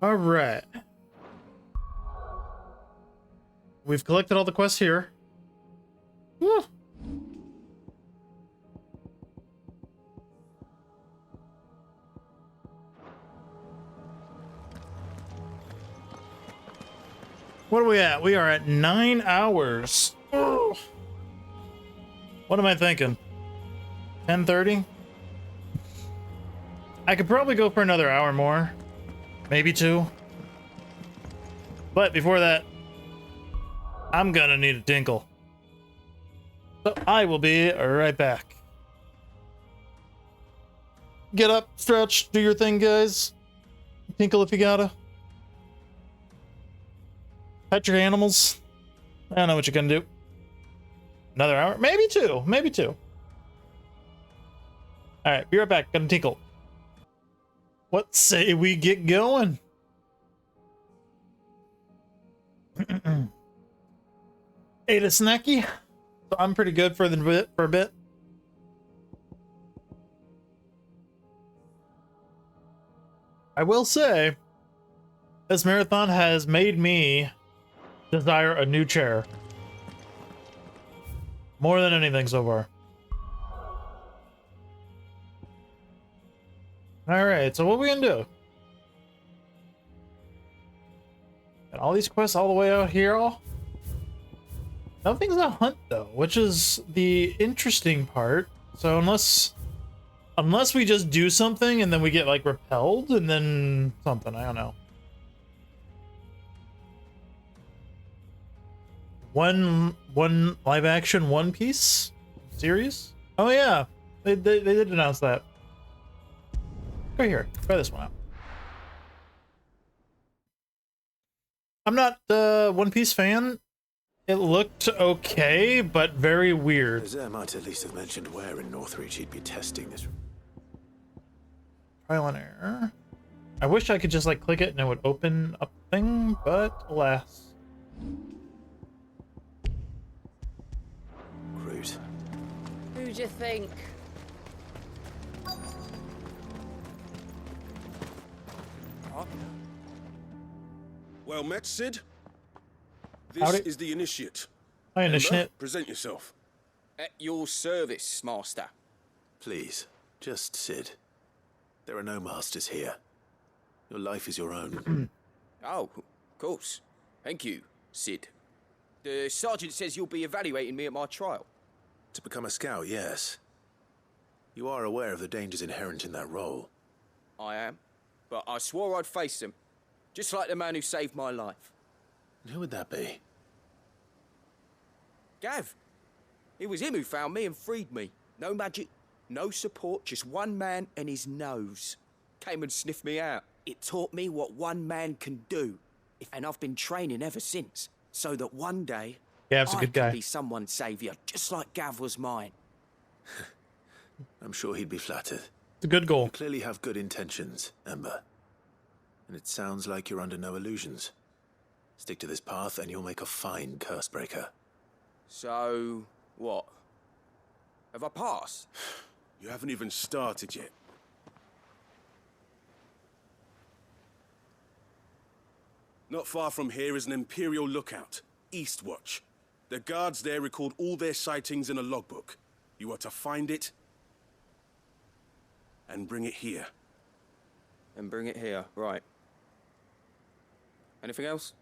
Alright. We've collected all the quests here. Woo. What are we at? We are at 9 hours. Ugh. What am I thinking? 10:30? I could probably go for another hour more. Maybe 2. But before that, I'm gonna need a tinkle. So I will be right back. Get up, stretch, do your thing, guys. Tinkle if you gotta. Pet your animals. I don't know what you're gonna do. Another hour? Maybe 2. Maybe 2. Alright, be right back. Gonna tinkle. What say we get going? Ate a snacky. So I'm pretty good for a bit. I will say, this marathon has made me desire a new chair. More than anything so far. Alright, so what are we gonna do? Got all these quests all the way out here. Nothing's a hunt though, which is the interesting part. So unless we just do something and then we get like repelled and then something, I don't know. One live action One Piece series? Oh yeah, they did announce that. Go here, try this one out. I'm not a One Piece fan. It looked okay, but very weird. Azir might at least have mentioned where in Northreach he'd be testing this. Trial and error. I wish I could just like click it and it would open up something, but alas. Groot. Who'd you think? Well met, Sid. This Howdy. is the Initiate. Hi, Ember, Initiate. present yourself. At your service, Master. Please, just Sid. There are no masters here. Your life is your own. Oh, of course. Thank you, Sid. The sergeant says you'll be evaluating me at my trial. To become a scout, yes. You are aware of the dangers inherent in that role. I am. But I swore I'd face them. Just like the man who saved my life. And who would that be? Gav. It was him who found me and freed me. No magic, no support, just one man and his nose. Came and sniffed me out. It taught me what one man can do. And I've been training ever since. So that one day, Gav's a good guy. I can be someone's saviour, just like Gav was mine. I'm sure he'd be flattered. It's a good goal. You clearly have good intentions, Ember. And it sounds like you're under no illusions. Stick to this path and you'll make a fine Cursebreaker. So, what? Have I passed? You haven't even started yet. Not far from here is an Imperial lookout, Eastwatch. The guards there record all their sightings in a logbook. You are to find it and bring it here. And bring it here, right. Anything else?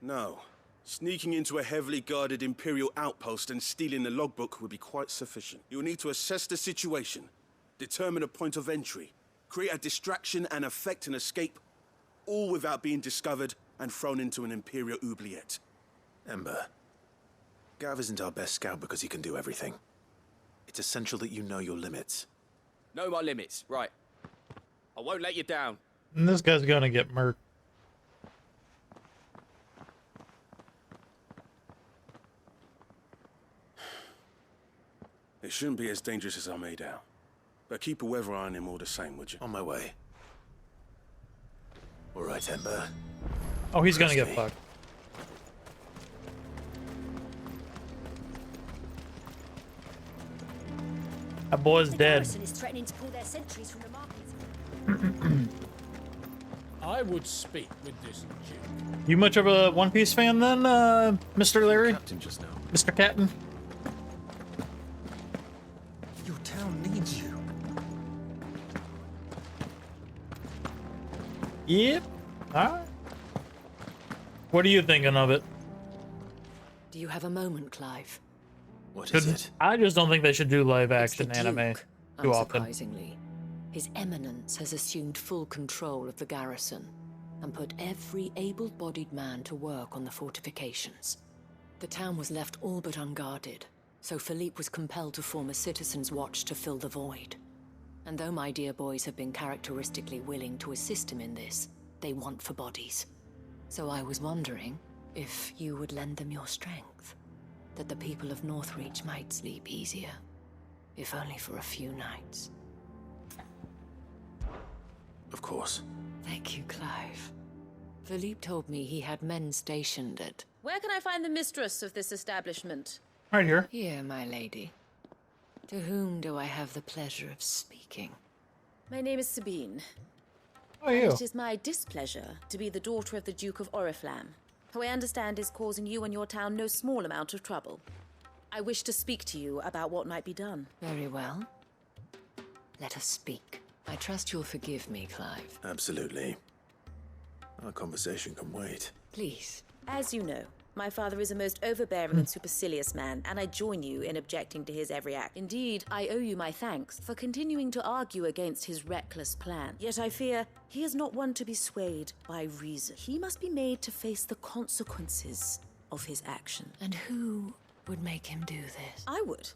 No. Sneaking into a heavily guarded Imperial outpost and stealing the logbook would be quite sufficient. You'll need to assess the situation, determine a point of entry, create a distraction and effect an escape, all without being discovered and thrown into an Imperial oubliette. Ember, Gav isn't our best scout because he can do everything. It's essential that you know your limits. Know my limits, right. I won't let you down. And this guy's gonna get murked. It shouldn't be as dangerous as I made out. But keep a weather eye on him all the same, would you? On my way. All right, Ember. Oh, he's gonna Trust get me. fucked. That boy's dead. Garrison is threatening to pull their sentries from the market. I would speak with this Duke. You much of a One Piece fan then, Mr. Larry? Captain just now. Mr. Captain? Your town needs you. Yep. Alright. What are you thinking of it? Do you have a moment, Clive? What is it? I just don't think they should do live action The anime Duke, too often. unsurprisingly. His Eminence has assumed full control of the garrison and put every able-bodied man to work on the fortifications. The town was left all but unguarded, so Philippe was compelled to form a citizens' watch to fill the void. And though my dear boys have been characteristically willing to assist him in this, they want for bodies. So I was wondering if you would lend them your strength, that the people of Northreach might sleep easier, if only for a few nights. Of course. Thank you, Clive. Philippe told me he had men stationed at... Where can I find the mistress of this establishment? Right here. Here, my lady. To whom do I have the pleasure of speaking? My name is Sabine. How are you? And it is my displeasure to be the daughter of the Duke of Oriflamme, who I understand is causing you and your town no small amount of trouble. I wish to speak to you about what might be done. Very well. Let us speak. I trust you'll forgive me, Clive. Absolutely. Our conversation can wait. Please. As you know, my father is a most overbearing and supercilious man, and I join you in objecting to his every act. Indeed, I owe you my thanks for continuing to argue against his reckless plan. Yet I fear he is not one to be swayed by reason. He must be made to face the consequences of his action. And who would make him do this? I would.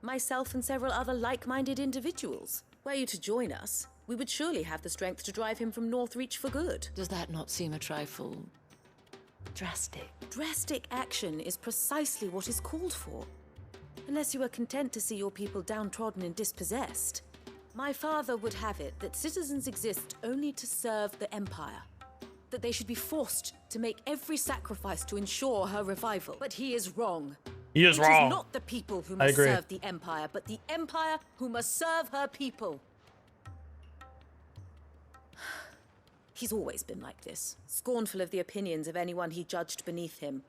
Myself and several other like-minded individuals. Were you to join us, we would surely have the strength to drive him from Northreach for good. Does that not seem a trifle... drastic? Drastic action is precisely what is called for. Unless you are content to see your people downtrodden and dispossessed. My father would have it that citizens exist only to serve the Empire. that they should be forced to make every sacrifice to ensure her revival. But he is wrong. He is It wrong. is not the people who I must agree. serve the Empire, but the Empire who must serve her people. He's always been like this, scornful of the opinions of anyone he judged beneath him.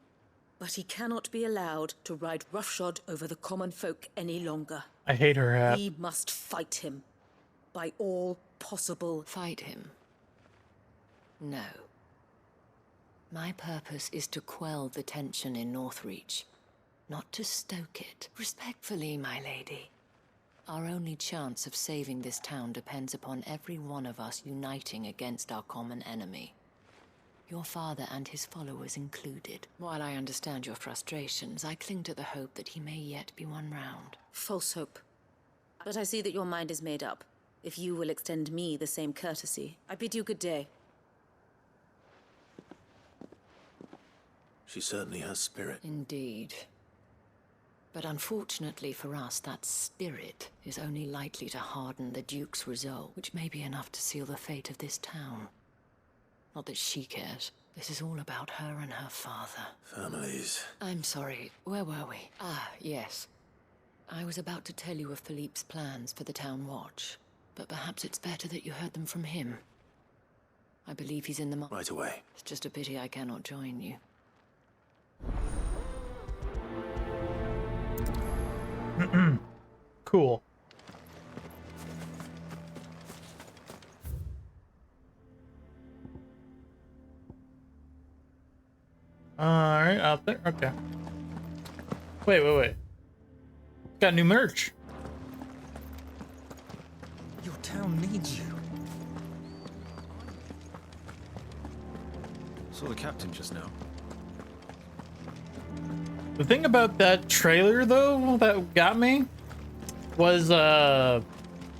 But he cannot be allowed to ride roughshod over the common folk any longer. I hate her hat. We must fight him. By all possible... Fight him? No. My purpose is to quell the tension in Northreach, not to stoke it. Respectfully, my lady. Our only chance of saving this town depends upon every one of us uniting against our common enemy. Your father and his followers included. While I understand your frustrations, I cling to the hope that he may yet be won round. False hope. But I see that your mind is made up. If you will extend me the same courtesy, I bid you good day. She certainly has spirit. Indeed. But unfortunately for us, that spirit is only likely to harden the Duke's resolve, which may be enough to seal the fate of this town. Not that she cares. This is all about her and her father. Families. I'm sorry, where were we? Ah, yes. I was about to tell you of Philippe's plans for the town watch, but perhaps it's better that you heard them from him. I believe he's in the... Right away. It's just a pity I cannot join you. Cool. Alright, out there. Okay. Wait. Got new merch. Your town needs you. Saw the captain just now. The thing about that trailer, though, that got me was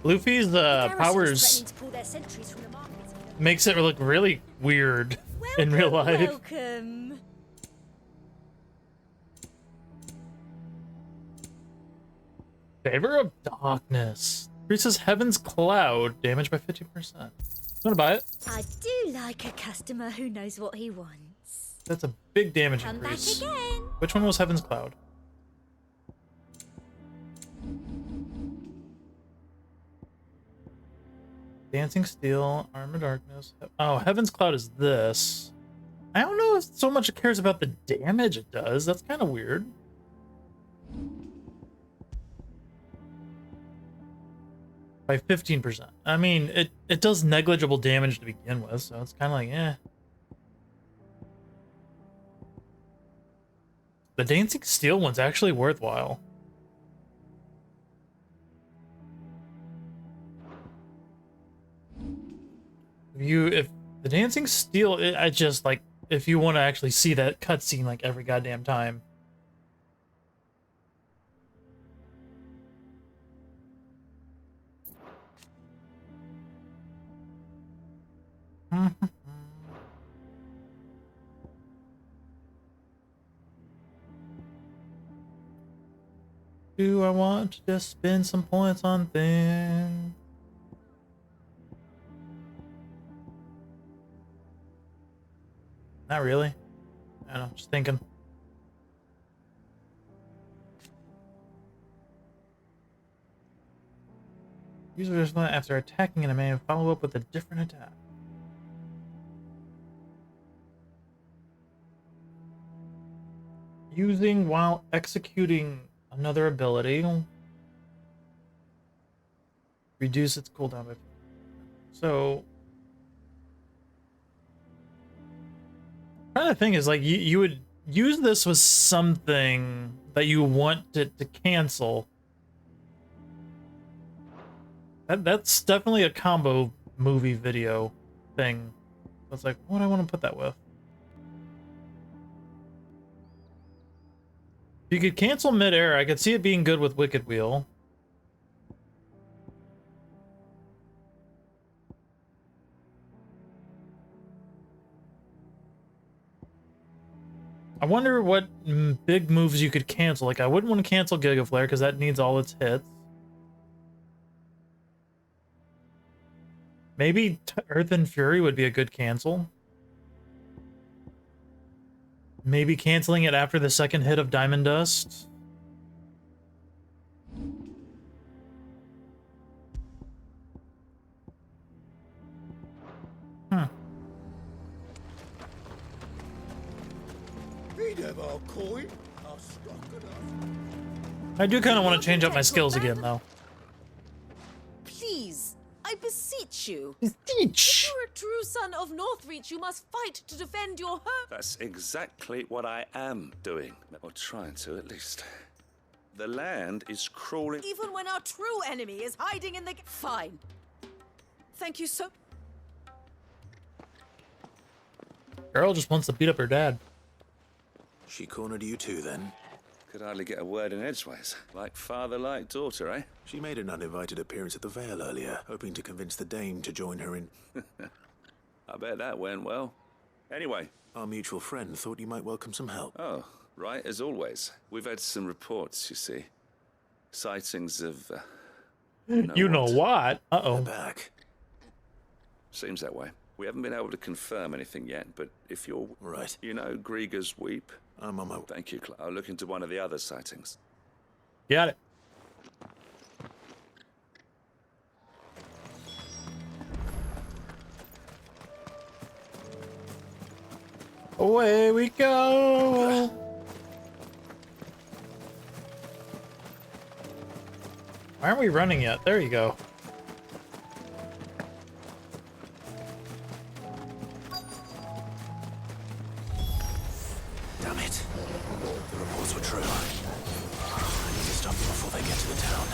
Luffy's powers To pull their sentries from the markets. makes it look really weird in real life. Welcome. Favor of Darkness. Increases Heaven's Cloud. Damage by 50%. I'm gonna buy it. I do like a customer who knows what he wants. That's a big damage Come increase. back again. Which one was Heaven's Cloud? Dancing Steel, Armor Darkness. Oh, Heaven's Cloud is this. I don't know if so much it cares about the damage it does. That's kind of weird. By 15%. I mean, it does negligible damage to begin with, so it's kind of like, eh. The Dancing Steel one's actually worthwhile. If the Dancing Steel, I just like, if you want to actually see that cutscene like every goddamn time. Do I want to just spend some points on things? Not really. I don't know, just thinking. Users after attacking an enemy follow up with a different attack. Using while executing another ability. Reduce its cooldown by... So... The thing is, like, you would use this with something that you want it to cancel. That's definitely a combo movie video thing. So it's like, what do I want to put that with? If you could cancel mid-air, I could see it being good with Wicked Wheel. I wonder what big moves you could cancel. Like, I wouldn't want to cancel Giga Flare because that needs all its hits. Maybe Earth and Fury would be a good cancel. Maybe canceling it after the second hit of Diamond Dust. Huh. I do kind of want to change up my skills again, though. Please, I beseech you. Beseech. If you're a true son of Northreach, you must fight to defend your home. That's exactly what I am doing. Or trying to, at least. The land is crawling. Even when our true enemy is hiding in the... Fine. Thank you so... Girl just wants to beat up her dad. She cornered you too, then? Could hardly get a word in edgeways. Like father, like daughter, eh? She made an uninvited appearance at the Vale earlier, hoping to convince the Dame to join her in... I bet that went well. Anyway. Our mutual friend thought you might welcome some help. Oh, right, as always. We've had some reports, you see. Sightings of... you know what? Uh-oh. Back. Seems that way. We haven't been able to confirm anything yet, but if you're... Right. You know Grieger's Weep? I'm on my way. Thank you, I'll look into one of the other sightings. Got it. Away we go! Why aren't we running yet? There you go. Damn it. The reports were true. I need to stop them before they get to the town.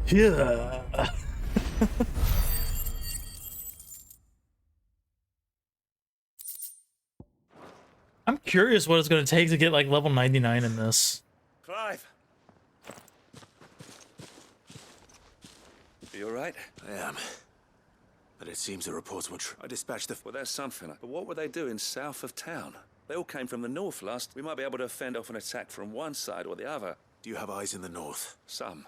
Yeah. I'm curious what it's going to take to get like level 99 in this. Clive! Are you alright? I am. But it seems the reports were true. I dispatched the... Well, that's something. But what were they doing south of town? They all came from the north last. We might be able to fend off an attack from one side or the other. Do you have eyes in the north? Some.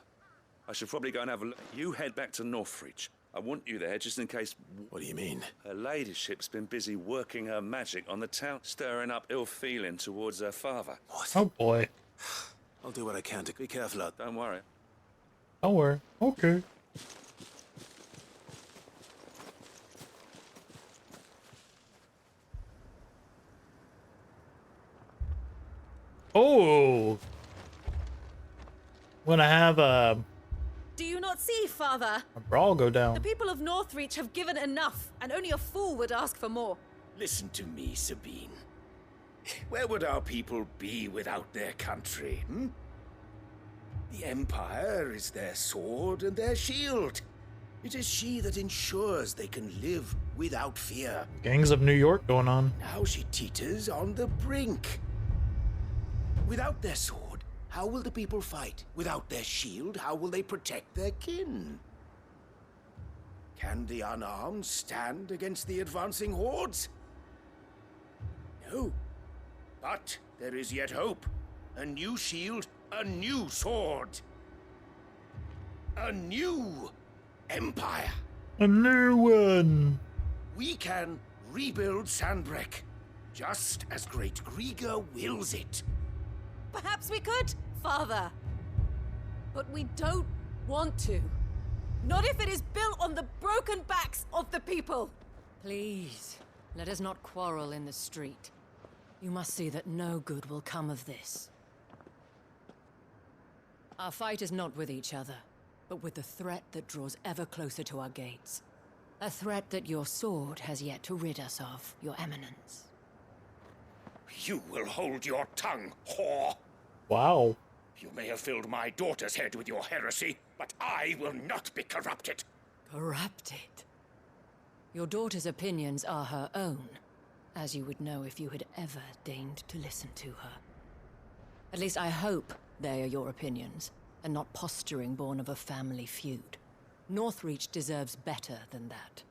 I should probably go and have a look. You head back to Northreach. I want you there just in case... What do you mean? Her ladyship's been busy working her magic on the town, stirring up ill feeling towards her father. What? Oh boy. I'll do what I can to be careful out. Don't worry. Don't worry. Okay. Oh. I'm gonna have a Do you not see, Father? brawl go down. The people of Northreach have given enough, and only a fool would ask for more. Listen to me, Sabine. Where would our people be without their country, hmm? The Empire is their sword and their shield. It is she that ensures they can live without fear. Gangs of New York going on. Now she teeters on the brink. Without their sword, how will the people fight? Without their shield, how will they protect their kin? Can the unarmed stand against the advancing hordes? No. But there is yet hope. A new shield, a new sword. A new empire. A new one. We can rebuild Sandbreck, just as Great Grieger wills it. Perhaps we could, Father. But we don't want to. Not if it is built on the broken backs of the people. Please, let us not quarrel in the street. You must see that no good will come of this. Our fight is not with each other, but with the threat that draws ever closer to our gates. A threat that your sword has yet to rid us of, Your Eminence. You will hold your tongue, whore. Wow. You may have filled my daughter's head with your heresy, but I will not be corrupted. Corrupted? Your daughter's opinions are her own, as you would know if you had ever deigned to listen to her. At least I hope they are your opinions, and not posturing born of a family feud. Northreach deserves better than that.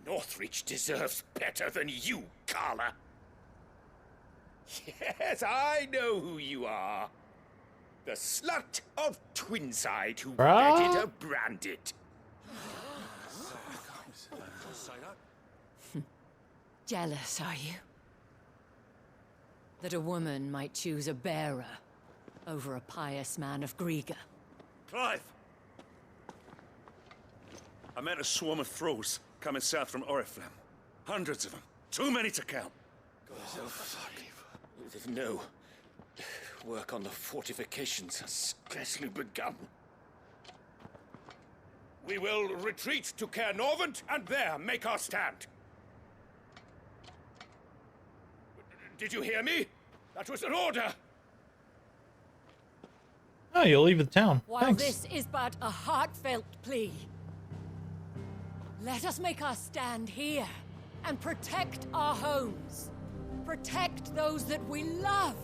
Northreach deserves better than you, Carla. Yes, I know who you are. The slut of Twinside who bedded a branded. Jealous, are you? That a woman might choose a bearer over a pious man of Grieger. Clive! I met a swarm of thralls coming south from Oriflamme. Hundreds of them. Too many to count. There's no work on the fortifications has scarcely begun. We will retreat to Caernarvon and there make our stand. Did you hear me? That was an order. Oh, you'll leave the town. While Thanks. this is but a heartfelt plea, let us make our stand here and protect our homes. Protect those that we love.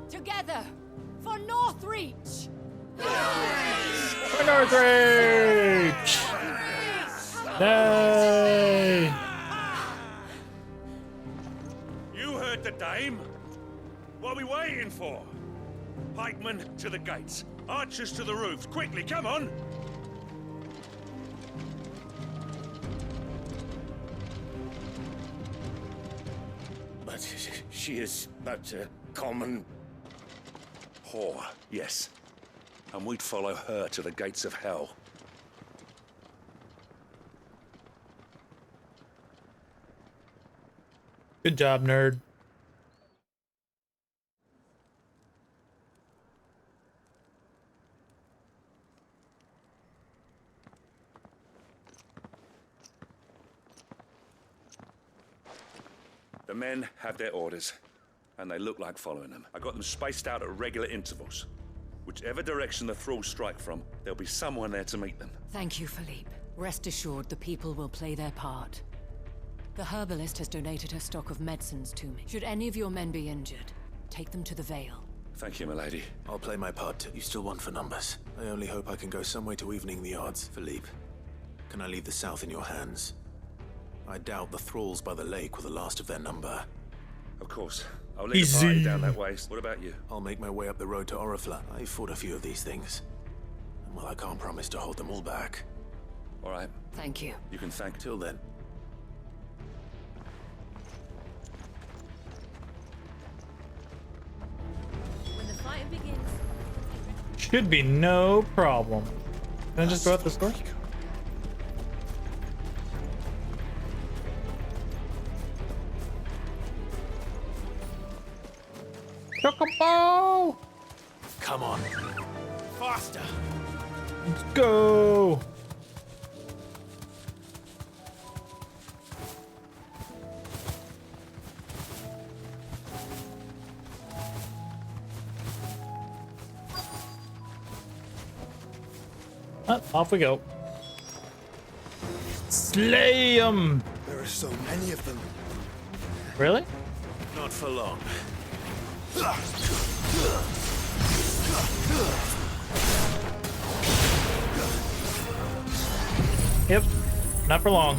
Together, for Northreach! For Northreach! Yay! You heard the dame. What are we waiting for? Pikemen to the gates. Archers to the roofs. Quickly, come on! But she is but a common whore, yes. And we'd follow her to the gates of hell. Good job, nerd. The men have their orders, and they look like following them. I got them spaced out at regular intervals. Whichever direction the thralls strike from, there'll be someone there to meet them. Thank you, Philippe. Rest assured the people will play their part. The herbalist has donated her stock of medicines to me. Should any of your men be injured, take them to the Vale. Thank you, milady. I'll play my part. You still want for numbers. I only hope I can go some way to evening the odds. Philippe, can I leave the south in your hands? I doubt the thralls by the lake were the last of their number. Of course. I'll lead the party down that way. What about you? I'll make my way up the road to Oriflamme. I fought a few of these things. And well, I can't promise to hold them all back. All right. Thank you. You can thank. Till then. When the fighting begins. Should be no problem. Can I just go out this door? Chocobo! Come on. faster. Let's go! Off we go. Slay 'em! There are so many of them. Really? Not for long. Yep, not for long.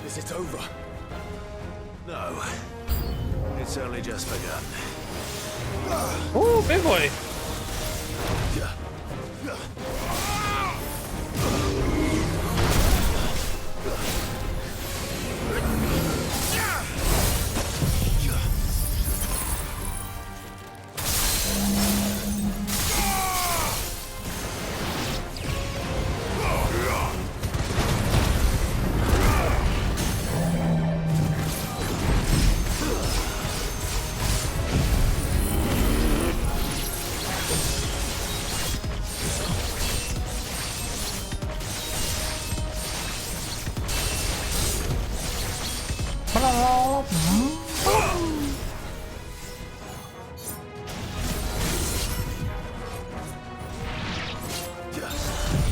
Is it over? No. It's only just begun. Ooh, big boy.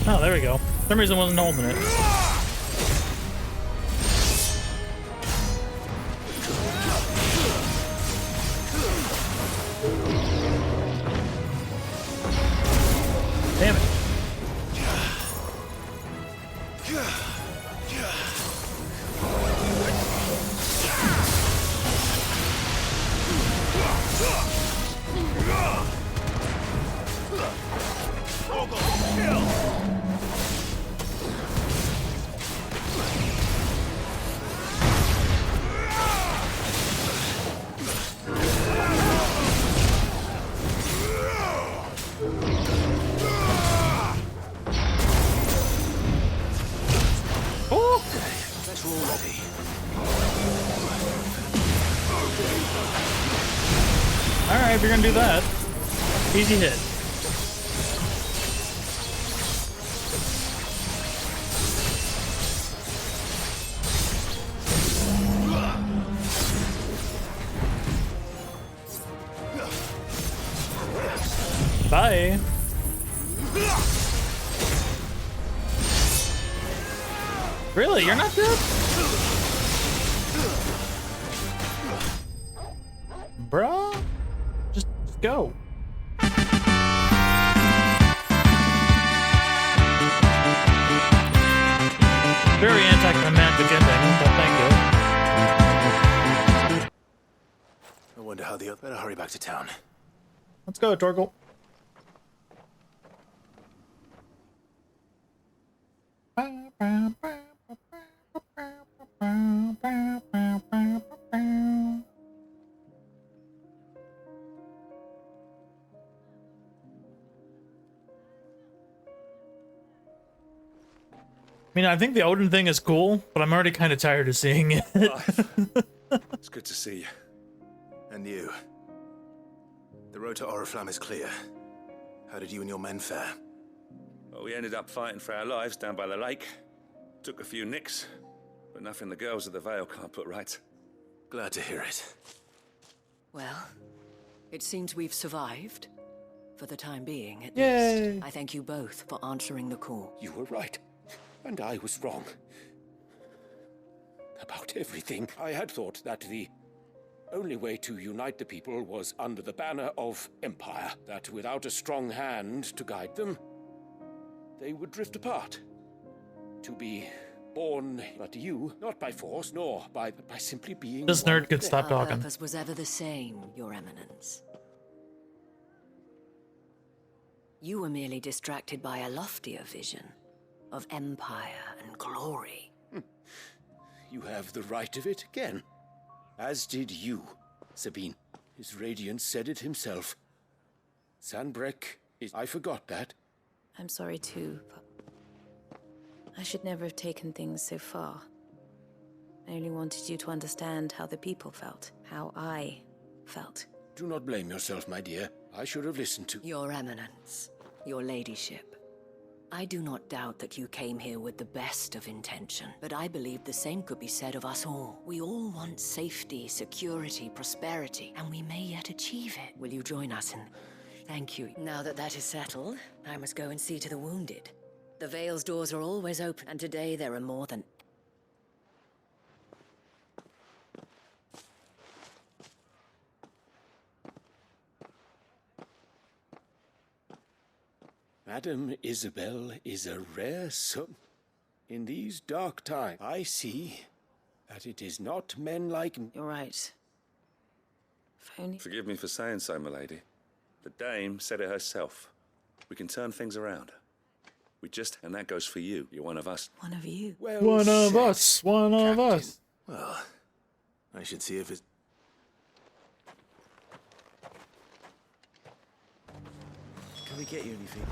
Oh, there we go. For some reason I wasn't holding it. Damn it. Alright, if you're gonna do that, easy hit. Bye. Really? You're not dead? Bruh? Just go. Very anticlimactic ending, but thank you. I wonder how the other... Better hurry back to town. Let's go, Torgal. I mean, I think the Odin thing is cool, but I'm already kind of tired of seeing it. It's good to see you. And you. The road to Oriflamme is clear. How did you and your men fare? Well, we ended up fighting for our lives down by the lake. Took a few nicks, but nothing the girls of the Vale can't put right. Glad to hear it. Well, it seems we've survived. For the time being, at Yay. least. I thank you both for answering the call. You were right. And I was wrong. About everything. I had thought that the only way to unite the people was under the banner of Empire. That without a strong hand to guide them, they would drift apart. To be born, but you, not by force, nor by simply being... This nerd could stop Our talking. purpose was ever the same, Your Eminence. You were merely distracted by a loftier vision of empire and glory. You have the right of it again. As did you, Sabine. His radiance said it himself. Sanbreque is... I forgot that. I'm sorry too, but I should never have taken things so far. I only wanted you to understand how the people felt, how I felt. Do not blame yourself, my dear. I should have listened to... Your Eminence, your ladyship. I do not doubt that you came here with the best of intention, but I believe the same could be said of us all. We all want safety, security, prosperity, and we may yet achieve it. Will you join us in... Thank you. Now that that is settled, I must go and see to the wounded. The Vale's doors are always open, and today there are more than... Madame Isabel is a rare son. In these dark times, I see that it is not men like... You're right. If only. Forgive me for saying so, milady. The dame said it herself. We can turn things around. We just, and that goes for you. You're one of us. One of you. Well One of said, us. One of Captain. us. Well, I should see if it's... Can we get you anything?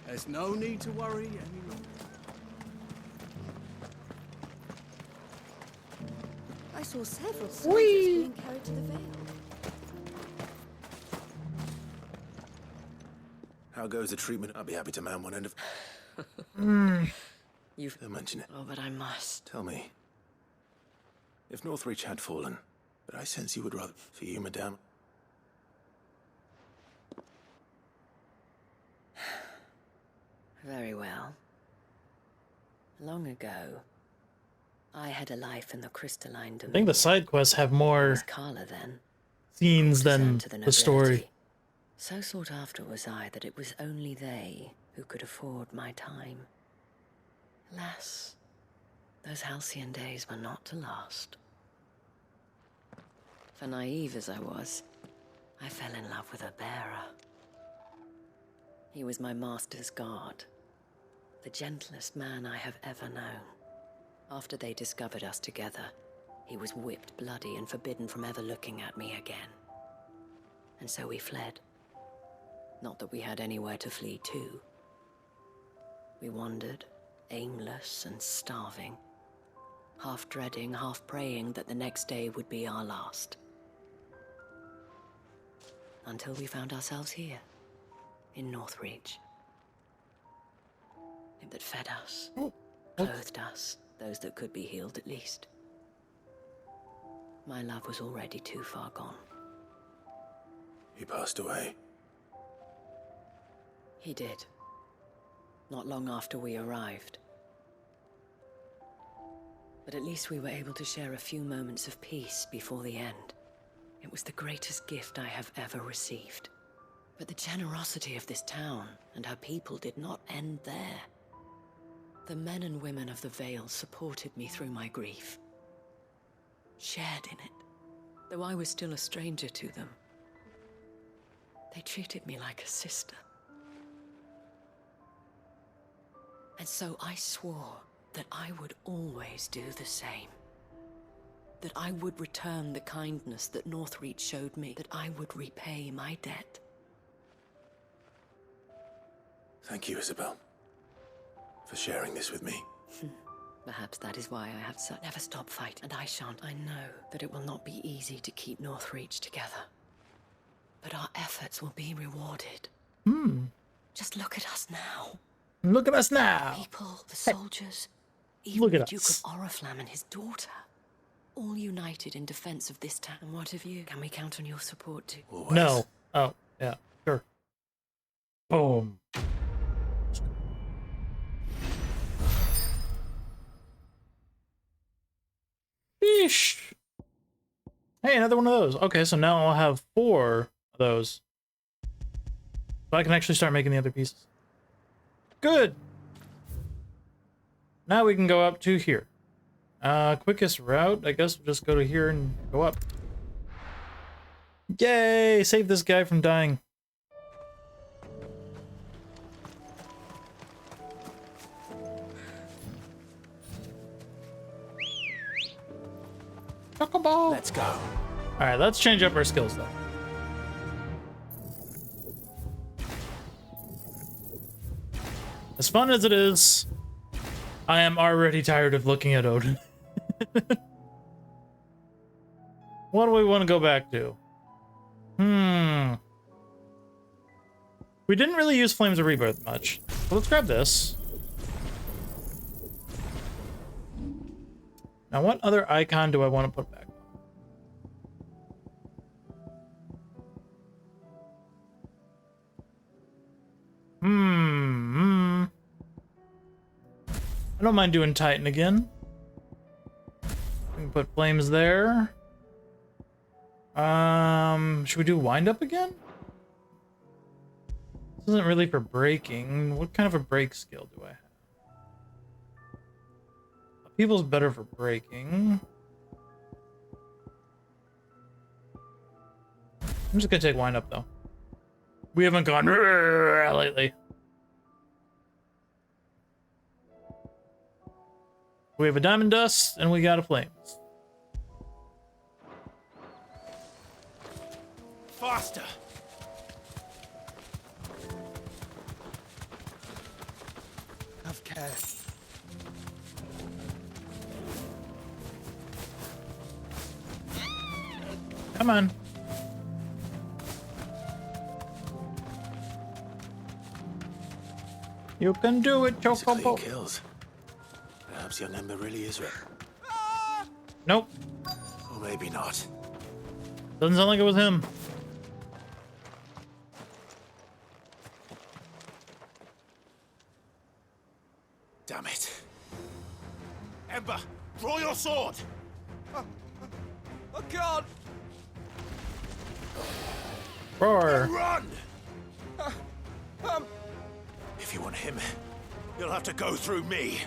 There's no need to worry any longer. I saw several soldiers being carried to the Vale. How goes the treatment? I'll be happy to man one end of... Don't mention it. Oh, but I must. Tell me, if Northreach had fallen, but I sense you would rather... For you, madame. Very well. Long ago, I had a life in the crystalline domain. I think the side quests have I more was Carla then. scenes than To the story. nobility. So sought after was I that it was only they who could afford my time. Alas, those halcyon days were not to last. For naive as I was, I fell in love with a bearer. He was my master's guard, the gentlest man I have ever known. After they discovered us together, he was whipped bloody and forbidden from ever looking at me again. And so we fled. Not that we had anywhere to flee to. We wandered, aimless and starving, half dreading, half praying that the next day would be our last. Until we found ourselves here, in Northreach. It that fed us, clothed us, those that could be healed at least. My love was already too far gone. He passed away. He did. Not long after we arrived. But at least we were able to share a few moments of peace before the end. It was the greatest gift I have ever received. But the generosity of this town and her people did not end there. The men and women of the Vale supported me through my grief. Shared in it, though I was still a stranger to them. They treated me like a sister. And so I swore that I would always do the same. That I would return the kindness that Northreach showed me. That I would repay my debt. Thank you, Isabel, for sharing this with me. Perhaps that is why I have said never stop fight, and I shan't. I know that it will not be easy to keep Northreach together. But our efforts will be rewarded. Just look at us now. Look at us now. People, the soldiers, even Look the at Duke us. of Oriflamme and his daughter. All united in defense of this town. And what of you? Can we count on your support too? No. Oh, yeah, sure. Boom. Yeesh. Hey, another one of those. Okay, so now I'll have 4 of those. So I can actually start making the other pieces. Good. Now we can go up to here. Quickest route, I guess we'll just go to here and go up. Yay! Save this guy from dying. Chocoball! Let's go. Alright, let's change up our skills though. As fun as it is, I am already tired of looking at Odin. What do we want to go back to? We didn't really use Flames of Rebirth much. So let's grab this. Now, what other icon do I want to put back on? I don't mind doing Titan again. We can put Flames there. Should we do Wind Up again? This isn't really for breaking. What kind of a break skill do I have? Up People's better for breaking. I'm just gonna take wind up though. We haven't gone lately. We have a diamond dust and we got a flames. Faster! Have care. Come on. You can do it, Chocobo. Kills. Perhaps young Ember really is right. Nope. Or maybe not. Doesn't sound like it was him. Damn it. Ember, draw your sword! I can't! Roar. Run! If you want him, you'll have to go through me.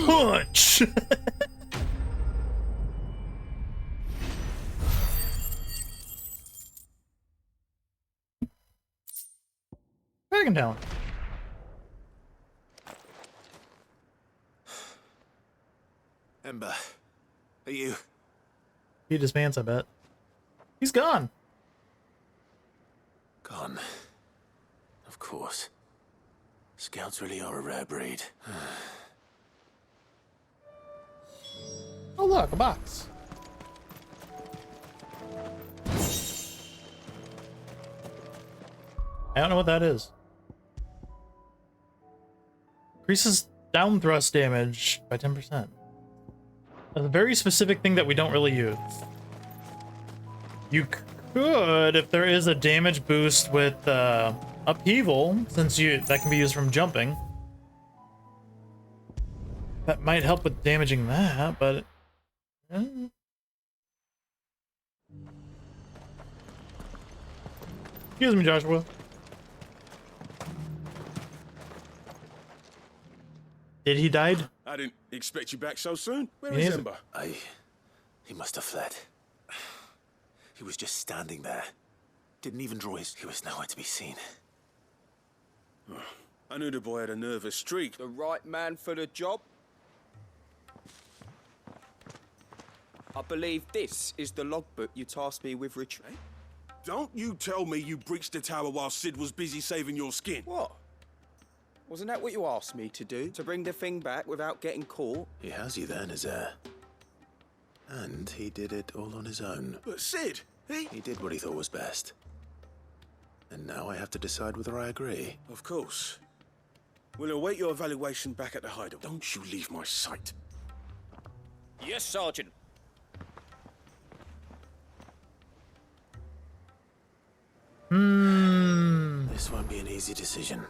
Punch! Dragon talent. Ember, are you? Beat his pants, I bet. He's gone. Gone. Of course. Scouts really are a rare breed. Oh look, a box. I don't know what that is. Increases down thrust damage by 10%. That's a very specific thing that we don't really use. You could, if there is a damage boost with upheaval, since that can be used from jumping. That might help with damaging that, but... Excuse me, Joshua. Did he died? I didn't expect you back so soon. Where Me is neither. Ember? He must have fled. He was just standing there. Didn't even draw his... He was nowhere to be seen. I knew the boy had a nervous streak. The right man for the job? I believe this is the logbook you tasked me with retrieving. Don't you tell me you breached the tower while Sid was busy saving your skin. What? Wasn't that what you asked me to do? To bring the thing back without getting caught? He has you there in his air. And he did it all on his own. But Sid, He did what he thought was best. And now I have to decide whether I agree. Of course. We'll await your evaluation back at the hideout. Don't you leave my sight. Yes, Sergeant. This won't be an easy decision.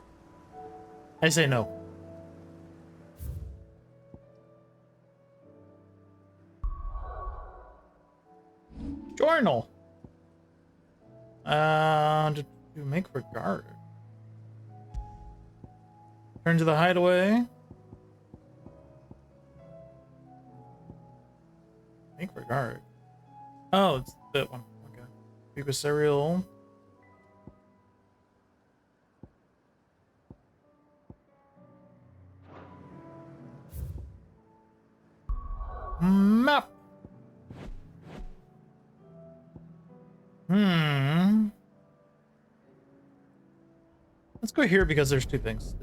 I say no. Journal. To make regard. Turn to the hideaway. Make regard. Oh, it's that one. Okay. Speak with cereal. Map. Let's go here because there's two things.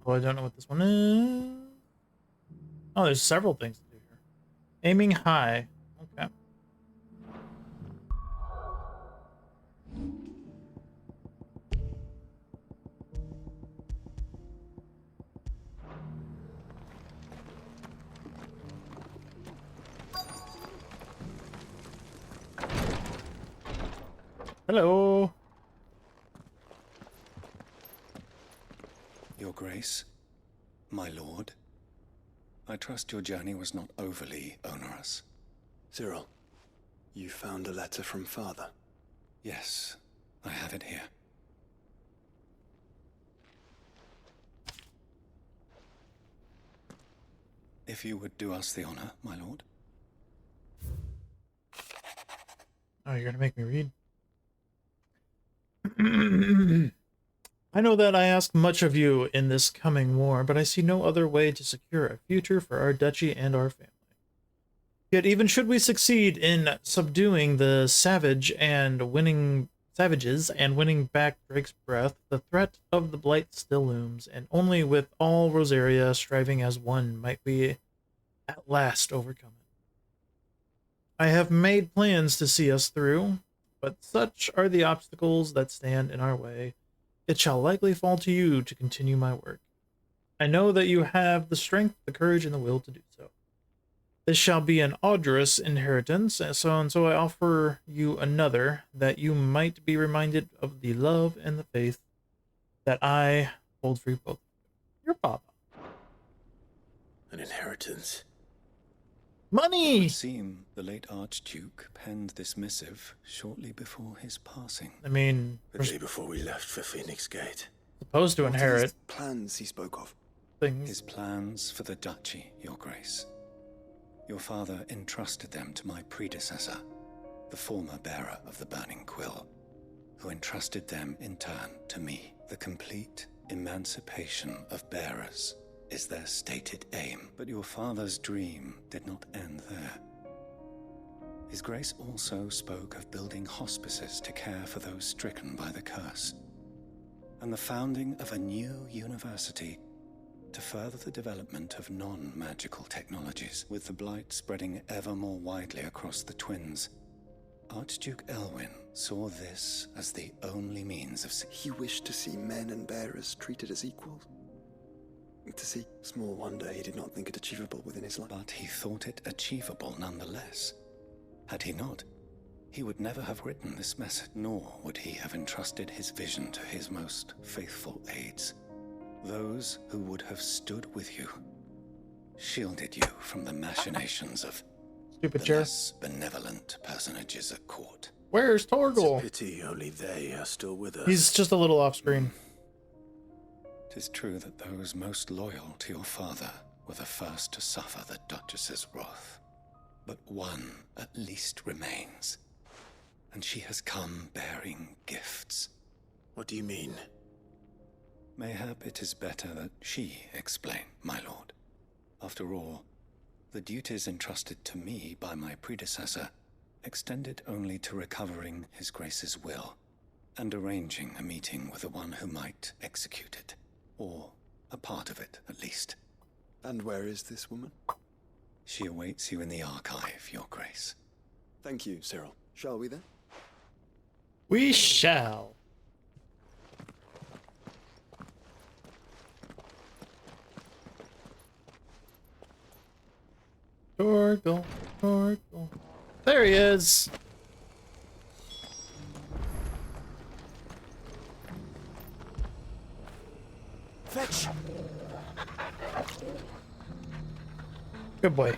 Oh, I don't know what this one is. Oh, there's several things to do here. Aiming high. Okay. Hello. Your Grace, my lord, I trust your journey was not overly onerous. Cyril, you found a letter from Father? Yes, I have it here. If you would do us the honor, my lord. Oh, you're gonna make me read? I know that I ask much of you in this coming war, but I see no other way to secure a future for our duchy and our family. Yet even should we succeed in subduing the savages and winning back Drake's breath, the threat of the Blight still looms, and only with all Rosaria striving as one might we at last overcome it. I have made plans to see us through, but such are the obstacles that stand in our way. It shall likely fall to you to continue my work. I know that you have the strength, the courage, and the will to do so. This shall be an arduous inheritance, so I offer you another, that you might be reminded of the love and the faith that I hold for you both. Your papa. An inheritance. Money! It would seem the late Archduke penned this missive shortly before his passing. I mean, the day before we left for Phoenix Gate. Supposed to inherit plans he spoke of. Things. His plans for the duchy, Your Grace. Your father entrusted them to my predecessor, the former bearer of the Burning Quill, who entrusted them in turn to me. The complete emancipation of bearers is their stated aim, but your father's dream did not end there. His Grace also spoke of building hospices to care for those stricken by the curse, and the founding of a new university to further the development of non-magical technologies. With the Blight spreading ever more widely across the Twins, Archduke Elwyn saw this as the only means of... He wished to see men and bearers treated as equals. To see, small wonder he did not think it achievable within his life. But he thought it achievable nonetheless. Had he not, he would never have written this message, nor would he have entrusted his vision to his most faithful aides. Those who would have stood with you, shielded you from the machinations of less benevolent personages at court. Where's Torgal? It's a pity only they are still with us. He's just a little off screen. 'Tis true that those most loyal to your father were the first to suffer the Duchess's wrath. But one at least remains, and she has come bearing gifts. What do you mean? Mayhap it is better that she explain, my lord. After all, the duties entrusted to me by my predecessor extended only to recovering His Grace's will and arranging a meeting with the one who might execute it, or a part of it at least. And where is this woman? She awaits you in the archive, Your Grace. Thank you, Cyril. Shall we then? We shall. Torgal, Torgal. There he is. Fetch. Good boy.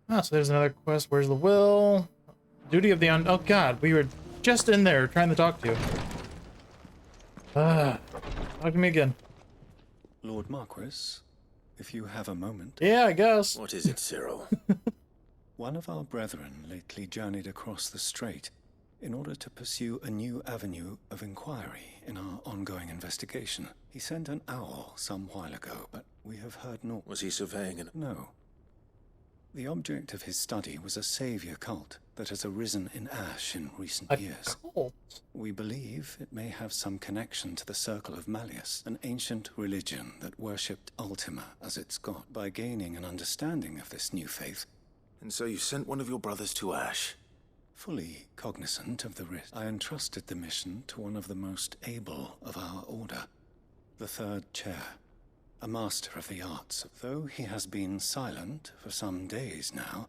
Ah, so there's another quest. Where's the will? Duty of the oh god, we were just in there trying to talk to you. Talk to me again. Lord Marquis, if you have a moment. Yeah, I guess. What is it, Cyril? One of our brethren lately journeyed across the strait in order to pursue a new avenue of inquiry in our ongoing investigation. He sent an owl some while ago, but we have heard naught. Was he surveying an... No. The object of his study was a savior cult that has arisen in Ash in recent years. Cult? We believe it may have some connection to the Circle of Malleus, an ancient religion that worshipped Ultima as its god. By gaining an understanding of this new faith... And so you sent one of your brothers to Ash? Fully cognizant of the risk, I entrusted the mission to one of the most able of our order, the third chair, a master of the arts. Though he has been silent for some days now,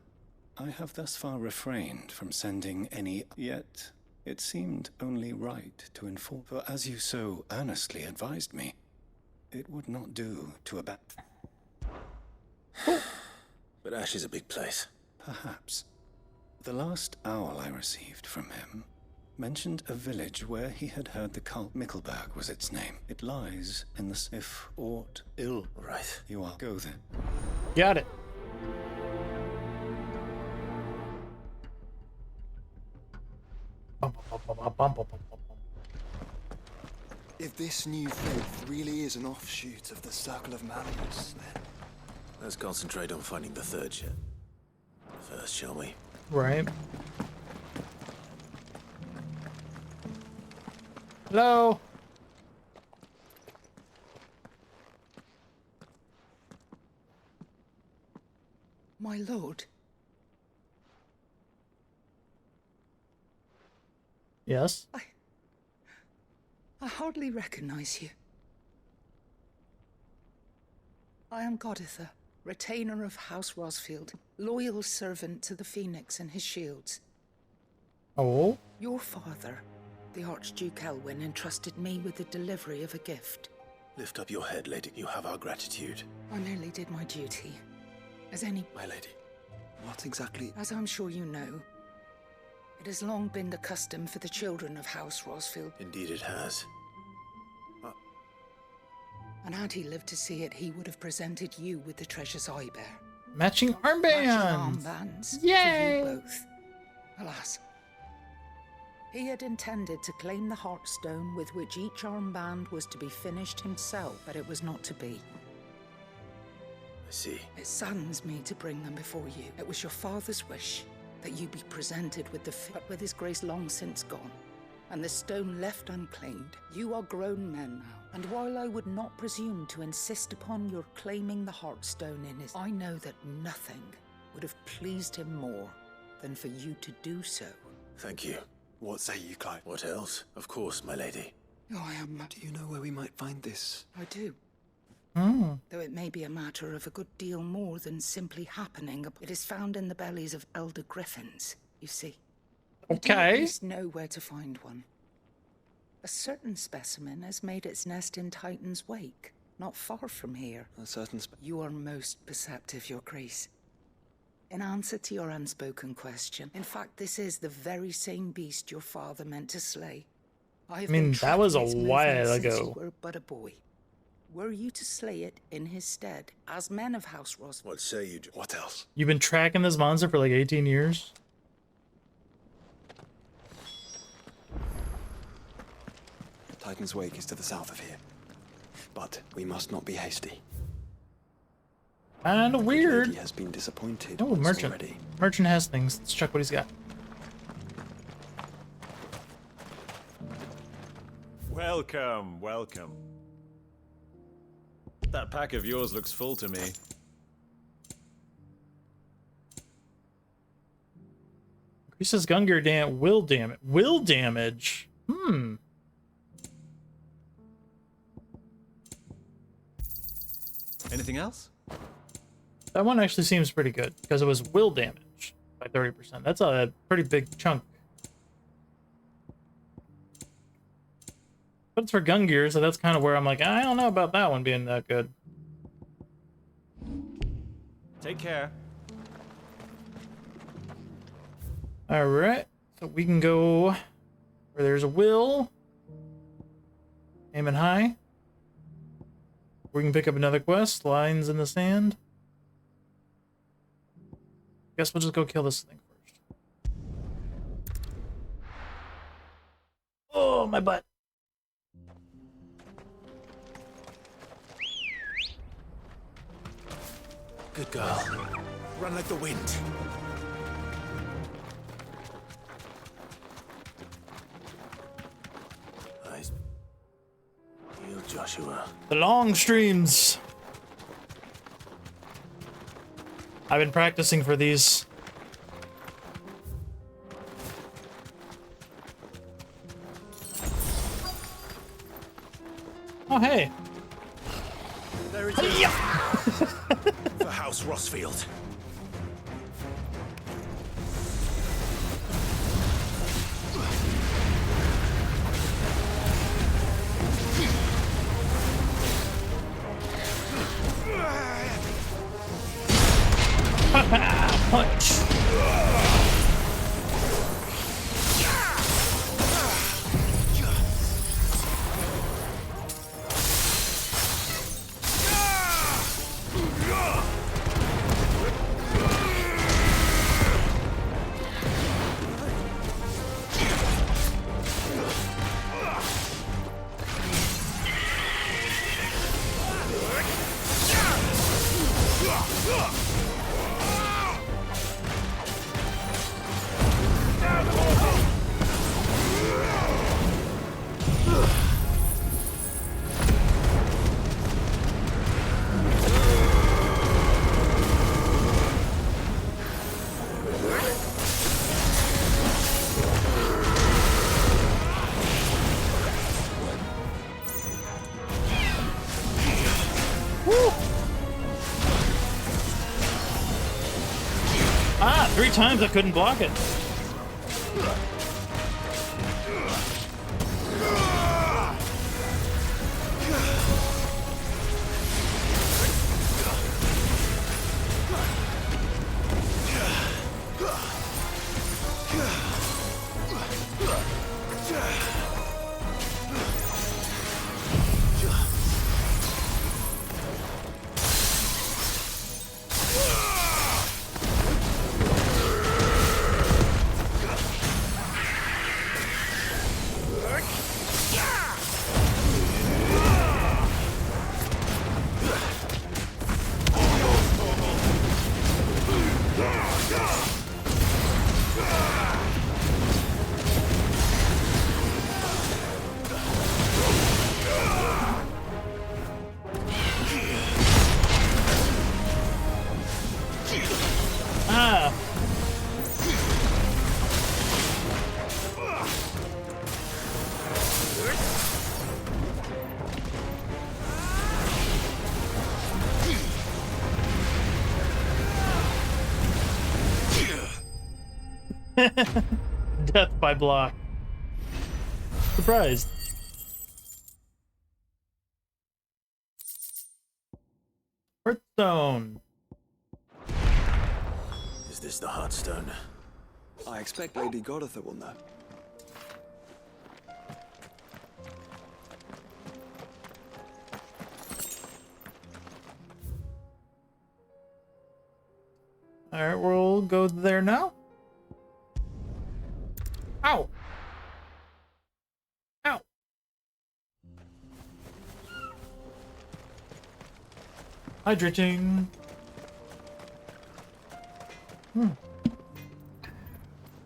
I have thus far refrained from sending any, yet it seemed only right to inform, for as you so earnestly advised me, it would not do to abandon. But Ash is a big place. Perhaps. The last owl I received from him mentioned a village where he had heard the cult. Mickelberg was its name. It lies in the... If aught ill... Right. You are. Go then. Got it. If this new faith really is an offshoot of the Circle of Malleus, then... Let's concentrate on finding the third chair first, shall we? Right. Hello? My lord. Yes? I hardly recognize you. I am Goditha, retainer of House Rosfield, loyal servant to the Phoenix and his shields. Oh? Your father, the Archduke Elwyn, entrusted me with the delivery of a gift. Lift up your head, lady. You have our gratitude. I merely did my duty. As any... My lady, what exactly... As I'm sure you know, it has long been the custom for the children of House Rosfield. Indeed it has. And had he lived to see it, he would have presented you with the treasures I bear. Matching armbands! Armbands Yay! for you both. Alas. He had intended to claim the Heartstone with which each armband was to be finished himself, but it was not to be. I see. It saddens me to bring them before you. It was your father's wish that you be presented with but with his grace long since gone, and the stone left unclaimed. You are grown men now, and while I would not presume to insist upon your claiming the Heartstone in his... I know that nothing would have pleased him more than for you to do so. Thank you. What say you, Clive? What else? Of course, my lady. Oh, I am... Do you know where we might find this? I do. Mm. Though it may be a matter of a good deal more than simply happening. It is found in the bellies of elder griffins, you see. Okay. You do at least know where to find one. A certain specimen has made its nest in Titan's Wake, not far from here. A certain You are most perceptive, Your Grace. In answer to your unspoken question, in fact, this is the very same beast your father meant to slay. I mean, that was a while since ago. You were but a boy. Were you to slay it in his stead, as men of House Ross? What say you? What else? You've been tracking this monster for like 18 years? Titan's Wake is to the south of here. But we must not be hasty. Kinda weird. He has been disappointed. Oh, merchant. Already. Merchant has things. Let's check what he's got. Welcome, welcome. That pack of yours looks full to me. Increases gun gear will damage. Hmm. Anything else? That one actually seems pretty good because it was will damage by 30%. That's a pretty big chunk. But it's for gun gear, so that's kind of where I'm like, I don't know about that one being that good. Take care. Alright, so we can go where there's a will. Aiming high. We can pick up another quest, Lines in the Sand. Guess we'll just go kill this thing first. Oh, my butt. Good girl. Run like the wind. Eyes peeled, Joshua. The long streams. I've been practicing for these. Oh, hey. There it is. For House Rossfield. Punch. Ah, 3 times I couldn't block it. Ah. Death by block. Surprised. Hearthstone. Is this the Hearthstone? I expect Lady Godotha will know. Alright, we'll go there now. Ow! Ow! Hydrating. I'm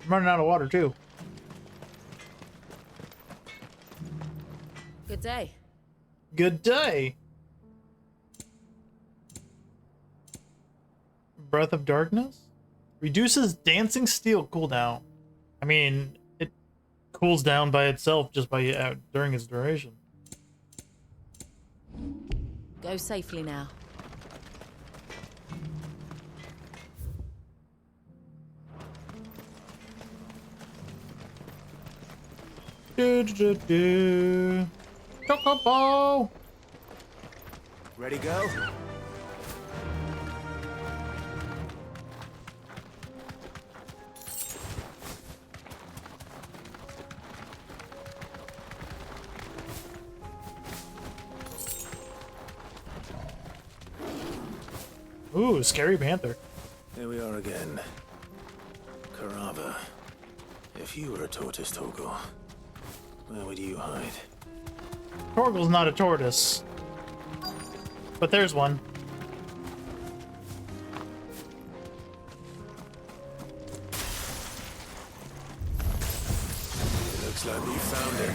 running out of water too. Good day. Good day. Breath of Darkness reduces dancing steel cooldown. I mean, it cools down by itself just by during its duration. Go safely now. Chocobo! Ready, go? Ooh, scary panther. Here we are again. Carava. If you were a tortoise, Torgal, where would you hide? Torgal's not a tortoise. But there's one. Looks like we found it.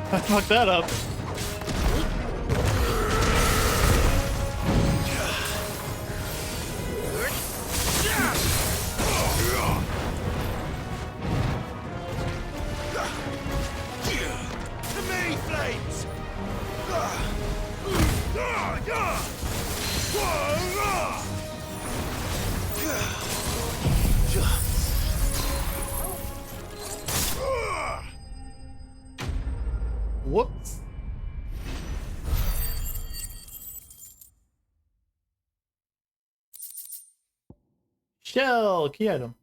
I fucked that up. Whoops. Shell, key item.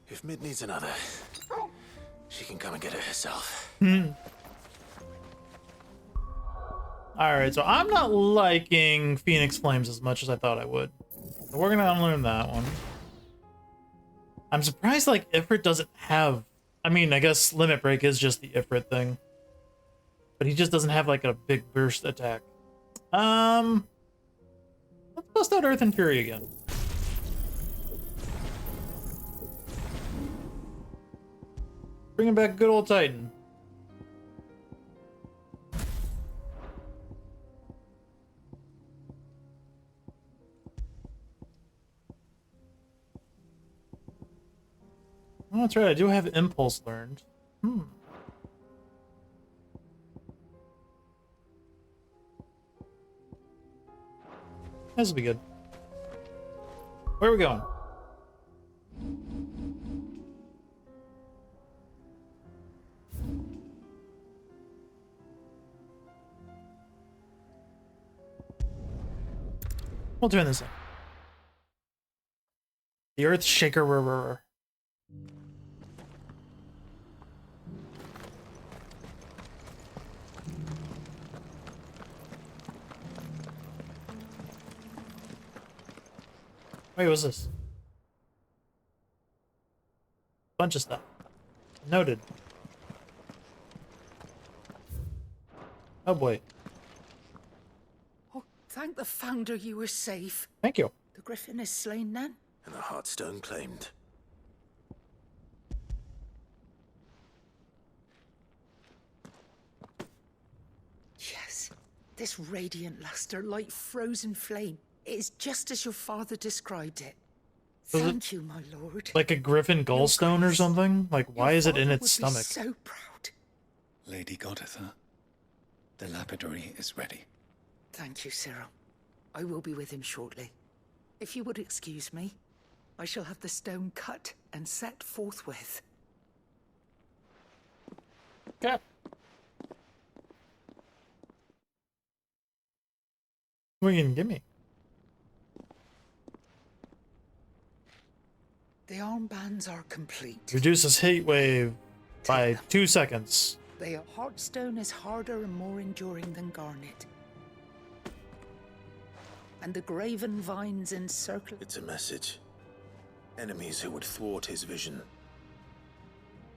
If Mid needs another, she can come and get it herself. Alright, so I'm not liking Phoenix Flames as much as I thought I would. So we're gonna unlearn that one. I'm surprised like Ifrit doesn't have... I mean, I guess Limit Break is just the Ifrit thing. But he just doesn't have like a big burst attack. Let's bust out Earth and Fury again. Bringing back good old Titan. Oh, that's right, I do have Impulse learned. This will be good. Where are we going? We'll turn this on. The Earth Shaker. Wait, what's this? Bunch of stuff. Noted. Oh boy. Oh, thank the Founder you were safe. Thank you. The Griffin is slain then? And the Heartstone claimed. Yes. This radiant luster, like frozen flame. It is just as your father described it. Thank you, my lord. Like a Griffin gallstone or something? Like, why is it in its stomach? So proud. Lady Goditha, the lapidary is ready. Thank you, Cyril. I will be with him shortly. If you would excuse me, I shall have the stone cut and set forthwith. Yeah. What are you gonna give me? The armbands are complete. Reduces heat wave by 2 seconds. The Heartstone is harder and more enduring than garnet. And the graven vines encircle... It's a message. Enemies who would thwart his vision.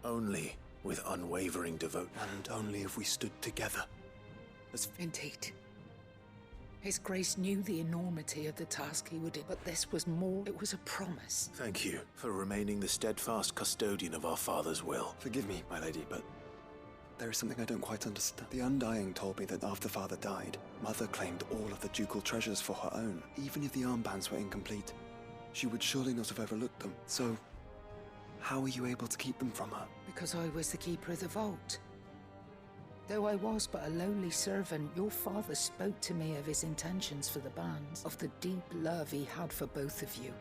Only with unwavering devotion. And only if we stood together. Indeed. His Grace knew the enormity of the task he would do, but this was more. It was a promise. Thank you for remaining the steadfast custodian of our father's will. Forgive me, my lady, but there is something I don't quite understand. The Undying told me that after Father died, Mother claimed all of the ducal treasures for her own. Even if the armbands were incomplete, she would surely not have overlooked them. So, how were you able to keep them from her? Because I was the keeper of the vault. Though I was but a lowly servant, your father spoke to me of his intentions for the bands, of the deep love he had for both of you.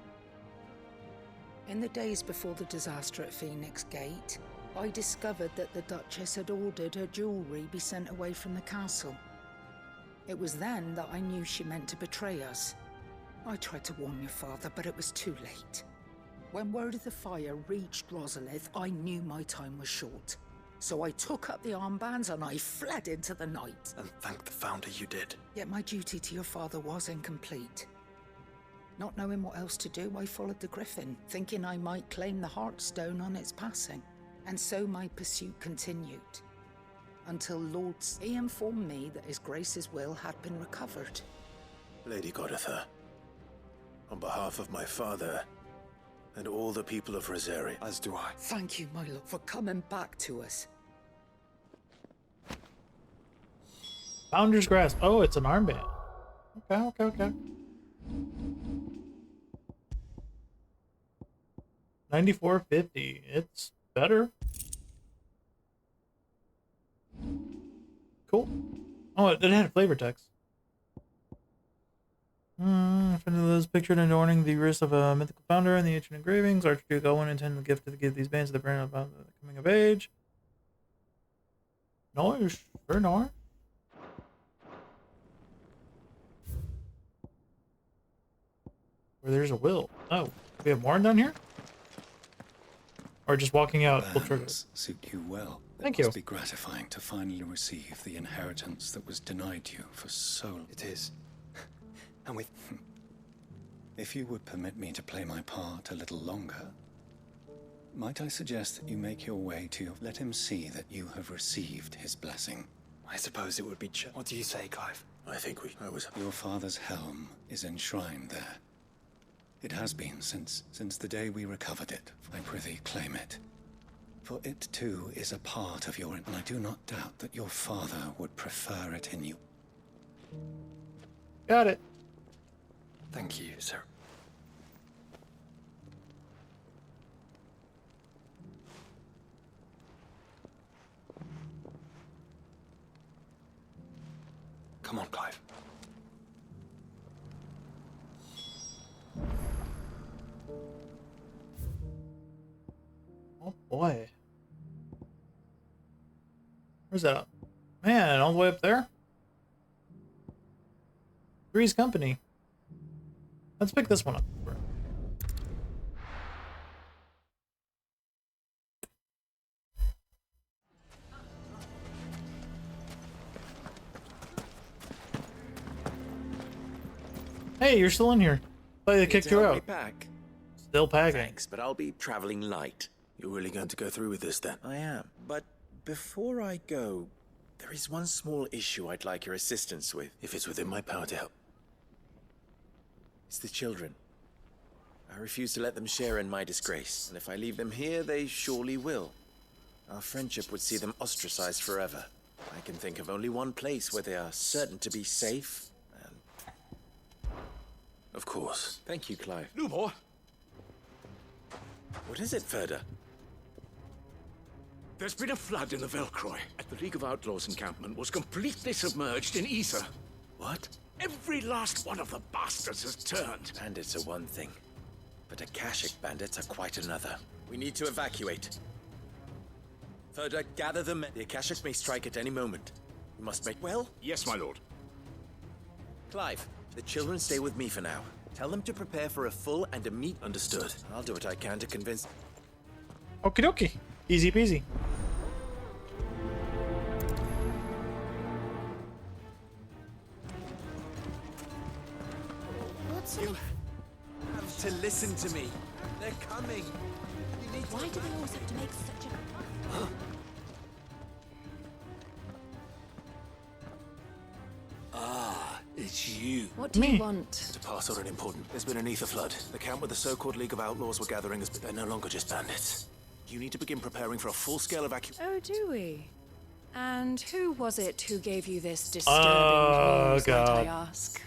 In the days before the disaster at Phoenix Gate, I discovered that the Duchess had ordered her jewelry be sent away from the castle. It was then that I knew she meant to betray us. I tried to warn your father, but it was too late. When word of the fire reached Rosalith, I knew my time was short. So I took up the armbands and I fled into the night. And thank the Founder you did. Yet my duty to your father was incomplete. Not knowing what else to do, I followed the Griffin, thinking I might claim the Heartstone on its passing. And so my pursuit continued. Until he informed me that His Grace's will had been recovered. Lady Goditha, on behalf of my father and all the people of Rosaria. As do I. Thank you, my lord, for coming back to us. Founder's Grasp. Oh, it's an armband. Okay. 94.50. It's better. Cool. Oh, it had flavor text. If any of those pictured adorning the wrist of a mythical founder in the ancient engravings, Archduke Owen intended the gift to give these bands to the brand about the coming of age. Nice, very nice. Where there's a will. Oh, we have more down here? Or just walking out full trigger? Suit you well. Thank It you. must be gratifying to finally receive the inheritance that was denied you for so long. It is. And with... If you would permit me to play my part a little longer, might I suggest that you make your way to let him see that you have received his blessing? I suppose it would be... What do you say, Clive? I think Your father's helm is enshrined there. It has been since the day we recovered it. I prithee claim it. For it too is a part of your... And I do not doubt that your father would prefer it in you. Got it. Thank you, sir. Come on, Clive. Oh boy. Where's that up? Man, all the way up there? Three's Company. Let's pick this one up. Hey, you're still in here. They kicked you out. Back. Still packing. Thanks, but I'll be traveling light. You're really going to go through with this then? I am. But before I go, there is one small issue I'd like your assistance with. If it's within my power to help. It's the children. I refuse to let them share in my disgrace, and if I leave them here, they surely will. Our friendship would see them ostracized forever. I can think of only one place where they are certain to be safe, and... Of course. Thank you, Clive. Lumor! What is it, Ferda? There's been a flood in the Velcroy. The League of Outlaws encampment was completely submerged in ether. What? Every last one of the bastards has turned. Bandits are one thing, but Akashic bandits are quite another. We need to evacuate. Ferda, gather them. The Akashic may strike at any moment. We must make... Well? Yes, my lord. Clive, the children stay with me for now. Tell them to prepare for a full and immediate... Understood. I'll do what I can to convince... Okie dokie. Easy peasy. You have to listen to me. They're coming. Why do they always have to make such a... Ah, it's you? What do you want? To pass on an important. There's been an ether flood. The camp where the so-called League of Outlaws were gathering has been. They're no longer just bandits. You need to begin preparing for a full-scale evacuation. Oh, do we? And who was it who gave you this disturbing news, might I ask?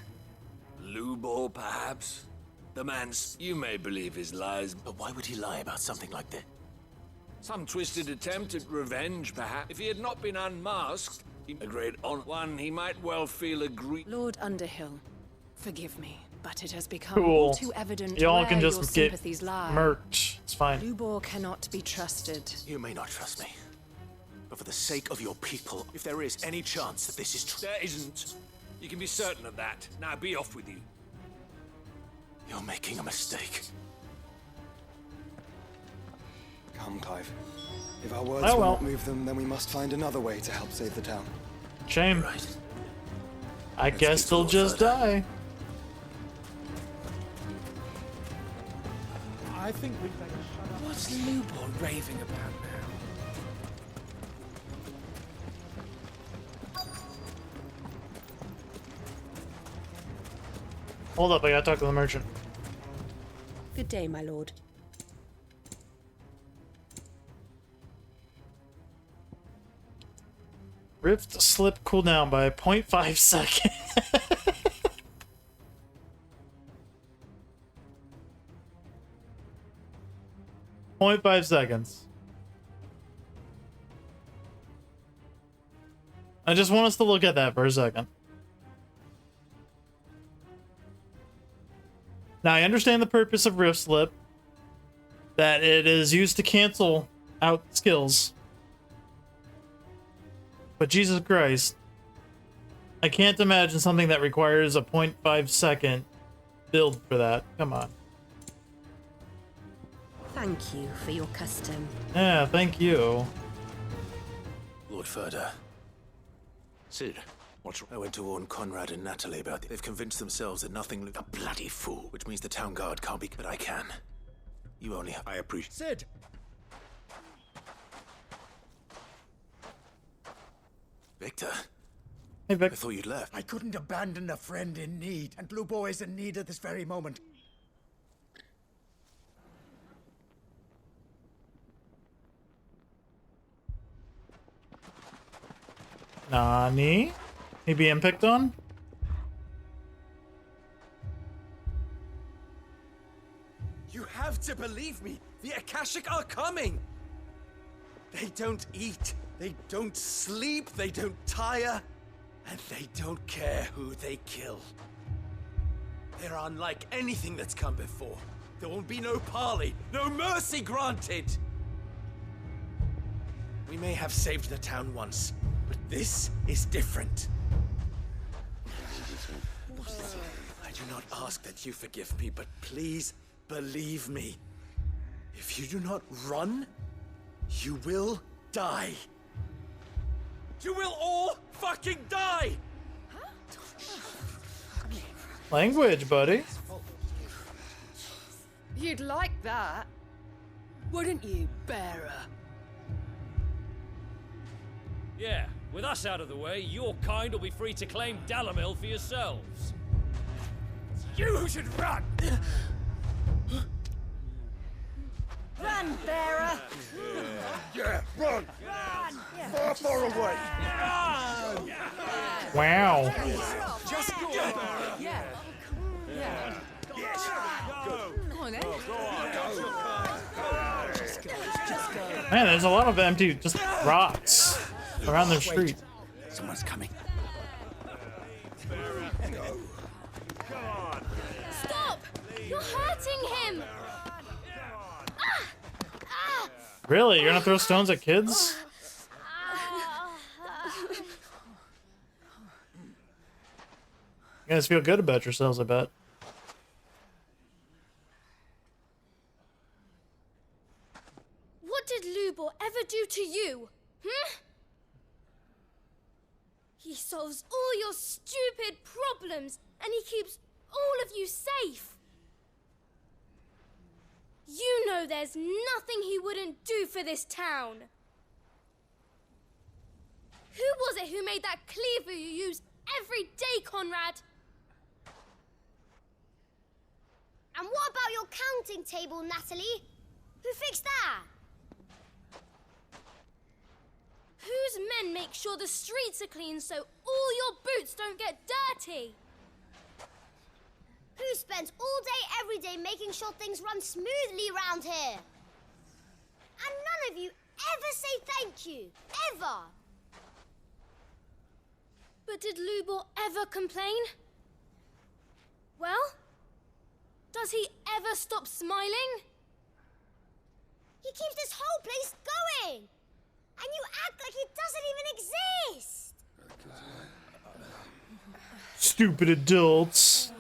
Lubor, perhaps? The man's... You may believe his lies. But why would he lie about something like this? Some twisted attempt at revenge, perhaps. If he had not been unmasked, a great one, he might well feel aggrieved. Lord Underhill, forgive me, but it has become Cool. all too evident Y'all where can your just get sympathies lie. murked. It's fine. Lubor cannot be trusted. You may not trust me. But for the sake of your people, if there is any chance that this is true... There isn't. You can be certain of that. Now be off with you. You're making a mistake. Come, Clive. If our words Oh, will well. not move them, then we must find another way to help save the town. Shame. Right. I guess they'll just die. I think we'd better shut up. What's Lubor raving about now? Hold up, I gotta talk to the merchant. Good day, my lord. Rift slip cooldown by 0.5 seconds. 0.5 seconds. I just want us to look at that for a second. Now, I understand the purpose of Rift Slip, that it is used to cancel out skills. But Jesus Christ, I can't imagine something that requires a 0.5 second build for that. Come on. Thank you for your custom. Yeah, thank you. Lord Furder. Sid, what's wrong? I went to warn Conrad and Natalie about it. They've convinced themselves that nothing... A bloody fool. Which means the town guard can't be... But I can. You only have... I appreciate... Sid! Victor? Hey, Vic. I thought you'd left. I couldn't abandon a friend in need, and Blue Boy is in need at this very moment. Nani? He being picked on? You have to believe me. The Akashic are coming. They don't eat. They don't sleep. They don't tire. And they don't care who they kill. They're unlike anything that's come before. There will be no parley, no mercy granted. We may have saved the town once, but this is different. I do not ask that you forgive me, but please believe me. If you do not run, you will die. You will all fucking die! Language, buddy. You'd like that, wouldn't you, bearer? Yeah, with us out of the way, your kind will be free to claim Dalamil for yourselves. It's you who should run! Run, bearer! Yeah, run! Run! Far, far away! Run! Wow. Just go! Yeah. Yeah. Yes! Go! Come on, then. Man, there's a lot of empty just rocks around their street. Someone's coming. Stop! You're hurting him! Really? You're gonna throw stones at kids? You guys feel good about yourselves, I bet. What did Lubor ever do to you? He solves all your stupid problems, and he keeps all of you safe. You know there's nothing he wouldn't do for this town. Who was it who made that cleaver you use every day, Conrad? counting table, Natalie? Who fixed that? Whose men make sure the streets are clean so all your boots don't get dirty? Who spends all day, every day making sure things run smoothly round here? And none of you ever say thank you. Ever. But did Lubor ever complain? Well, does he ever stop smiling? He keeps this whole place going. And you act like he doesn't even exist. Stupid adults.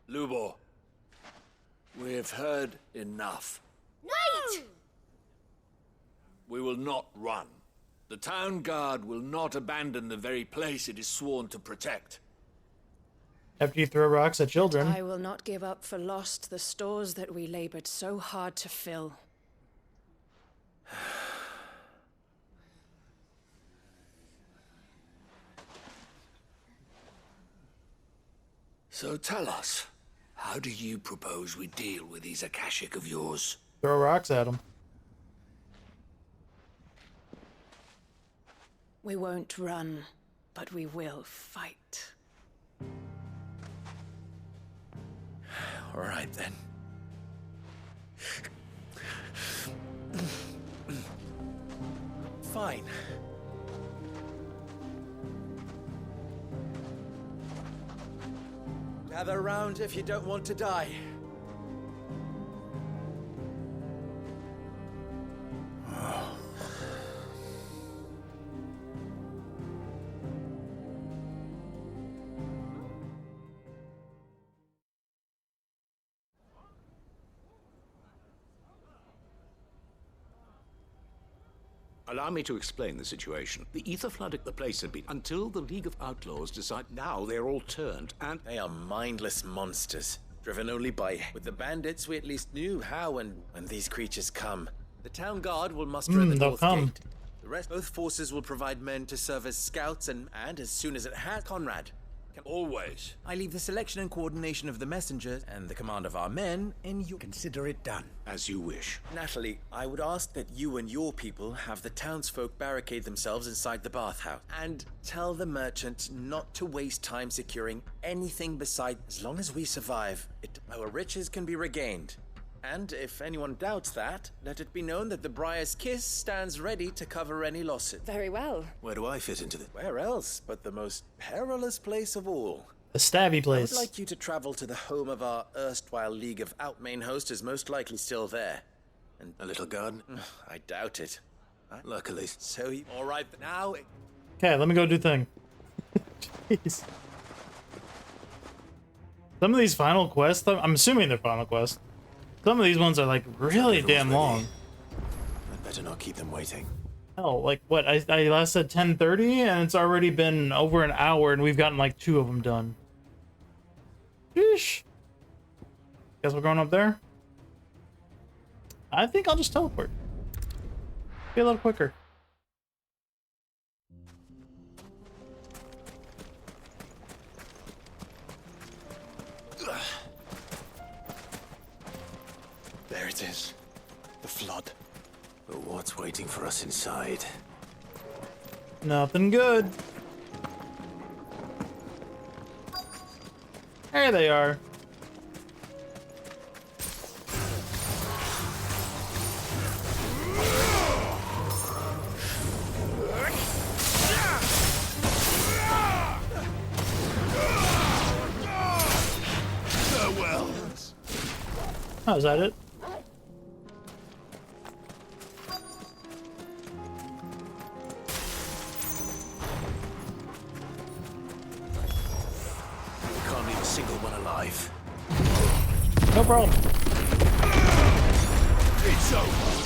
Lubor, we have heard enough. Wait! We will not run. The town guard will not abandon the very place it is sworn to protect. After you throw rocks at children. I will not give up for lost the stores that we labored so hard to fill. So tell us, how do you propose we deal with these Akashic of yours? Throw rocks at them. We won't run, but we will fight. All right, then. Fine. Gather around if you don't want to die. Allow me to explain the situation. The ether flooded the place had been until the League of Outlaws decide. Now they're all turned, and they are mindless monsters, driven only by. With the bandits, we at least knew how and when these creatures come. The town guard will muster at the north gate. The rest, both forces will provide men to serve as scouts, and as soon as it has, Conrad. Always. I leave the selection and coordination of the messengers and the command of our men in you. Consider it done. As you wish. Natalie, I would ask that you and your people have the townsfolk barricade themselves inside the bathhouse. And tell the merchant not to waste time securing anything beside. As long as we survive, our riches can be regained. And if anyone doubts that, let it be known that the Briar's Kiss stands ready to cover any losses. Very well. Where do I fit into this? Where else but the most perilous place of all? The stabby place. I would like you to travel to the home of our erstwhile League of Outmain host, is most likely still there. And a little garden? I doubt it. Luckily. So, all right, now... Okay, let me go do thing. Jeez. Some of these final quests, I'm assuming they're final quests. Some of these ones are like really damn long. I'd better not keep them waiting. Hell, like what? I last said 10:30 and it's already been over an hour and we've gotten like 2 of them done. Sheesh. Guess we're going up there? I think I'll just teleport. Be a little quicker. There it is. The flood. But what's waiting for us inside? Nothing good. There they are. Farewell. Oh, is that it? No problem. It's over.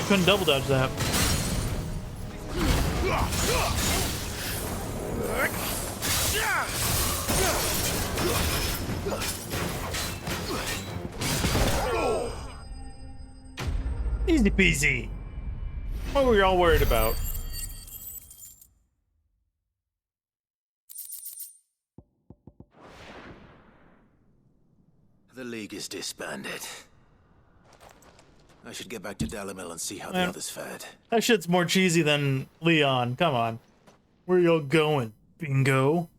couldn't double dodge that. Easy peasy. What were y'all worried about? The League is disbanded. I should get back to Dalamil and see how the Man, others fared. that shit's more cheesy than Leon. Come on. Where y'all going, bingo?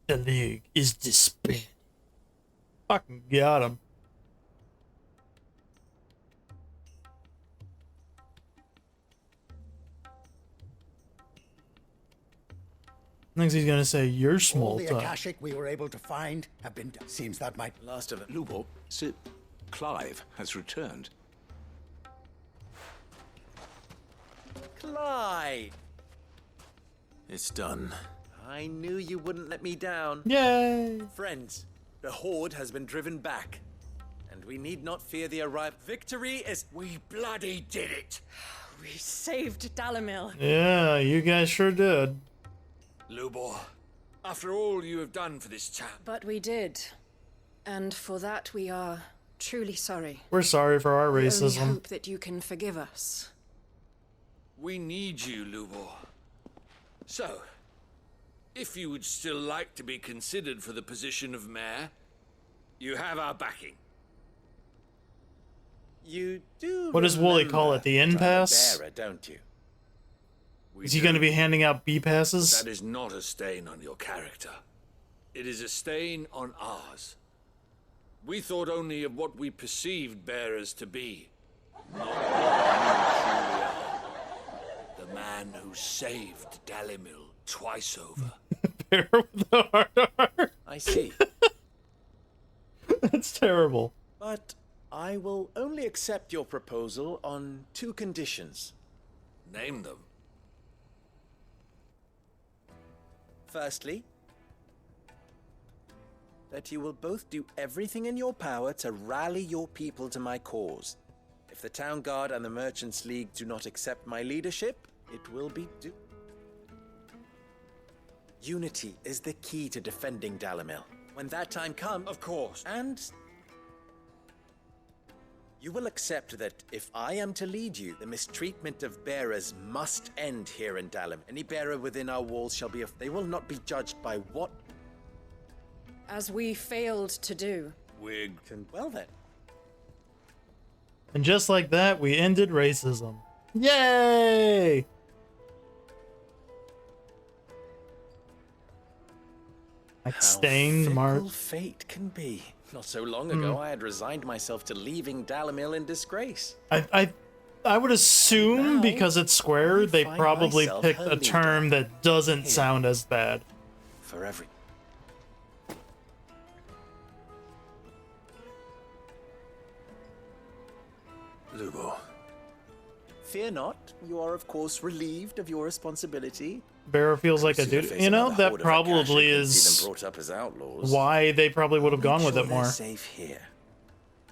The League is disbanded. Fucking got him. Next he's gonna say, you're small All the time. Akashic we were able to find have been... Seems that might... Last of it. Lubor, Sir Clive has returned. Clyde! It's done. I knew you wouldn't let me down. Yay! Friends, the Horde has been driven back, and we need not fear the arrival. Victory is... We bloody did it! We saved Dalamil. Yeah, you guys sure did. Lubor, after all you have done for this town. But we did. And for that we are truly sorry. We're sorry for our We only racism. hope that you can forgive us. We need you, Lubor. So, if you would still like to be considered for the position of mayor, you have our backing. You do. What does Wooly call it? The Inn Pass? Bearer, don't you? Is he going to be handing out B passes? That is not a stain on your character. It is a stain on ours. We thought only of what we perceived bearers to be, not what you truly are. The man who saved Dalimil twice over. Bear with the hard heart. I see. That's terrible. But I will only accept your proposal on 2 conditions. Name them. Firstly, that you will both do everything in your power to rally your people to my cause. If the Town Guard and the Merchants League do not accept my leadership, it will be Unity is the key to defending Dalamil. When that time comes, of course. And you will accept that if I am to lead you, the mistreatment of bearers must end here in Dalim. Any bearer within our walls shall be... They will not be judged by what... As we failed to do. Wig. Well then. And just like that, we ended racism. Yay! Like stained mark. Fate can be. Not so long ago, I had resigned myself to leaving Dalamil in disgrace. I would assume because it's square, they probably picked a term that doesn't sound as bad. For every... Lubor. Fear not. You are, of course, relieved of your responsibility. Bearer feels like a dude. You know, that probably is brought up as outlaws. why they probably would have gone with it more. Safe here.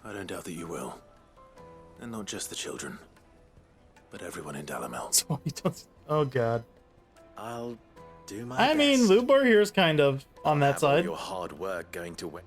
I don't doubt that you will. And not just the children, but everyone in Dalamil. Oh god. I'll do my I mean, Lubor here is kind of on that All side. your hard work going to win.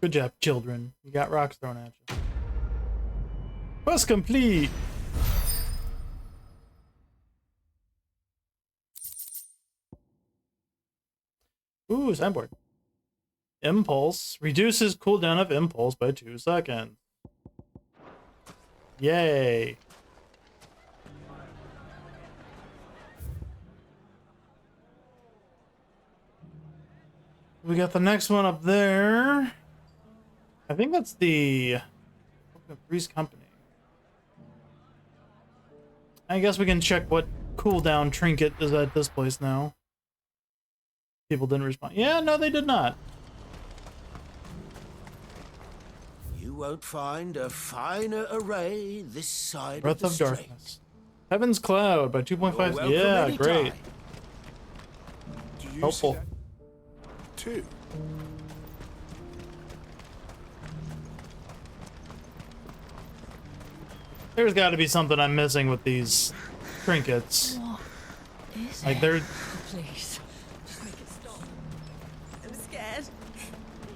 Good job, children. You got rocks thrown at you. Quest complete! Ooh, signboard. Impulse. Reduces cooldown of impulse by 2 seconds. Yay! We got the next one up there. I think that's the Priest Company. I guess we can check what cooldown trinket is at this place now. People didn't respond. Yeah, no, they did not. You won't find a finer array this side Breath of of the Darkness. Heaven's Cloud by 2.5. welcome Yeah, anytime. great. Do you Helpful. see that too? There's got to be something I'm missing with these trinkets. What is Like it? they're Please, just make it stop. I'm scared.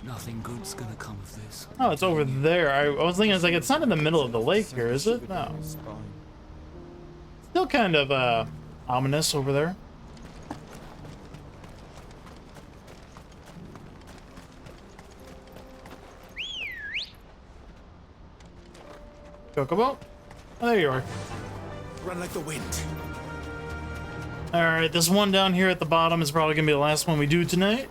Nothing good's gonna come of this. oh, it's over there. I was thinking, it's like it's not in the middle of the lake here, is it? No. Still kind of ominous over there. Chocobo? Oh, there you are. Run like the wind. Alright, this one down here at the bottom is probably gonna be the last one we do tonight.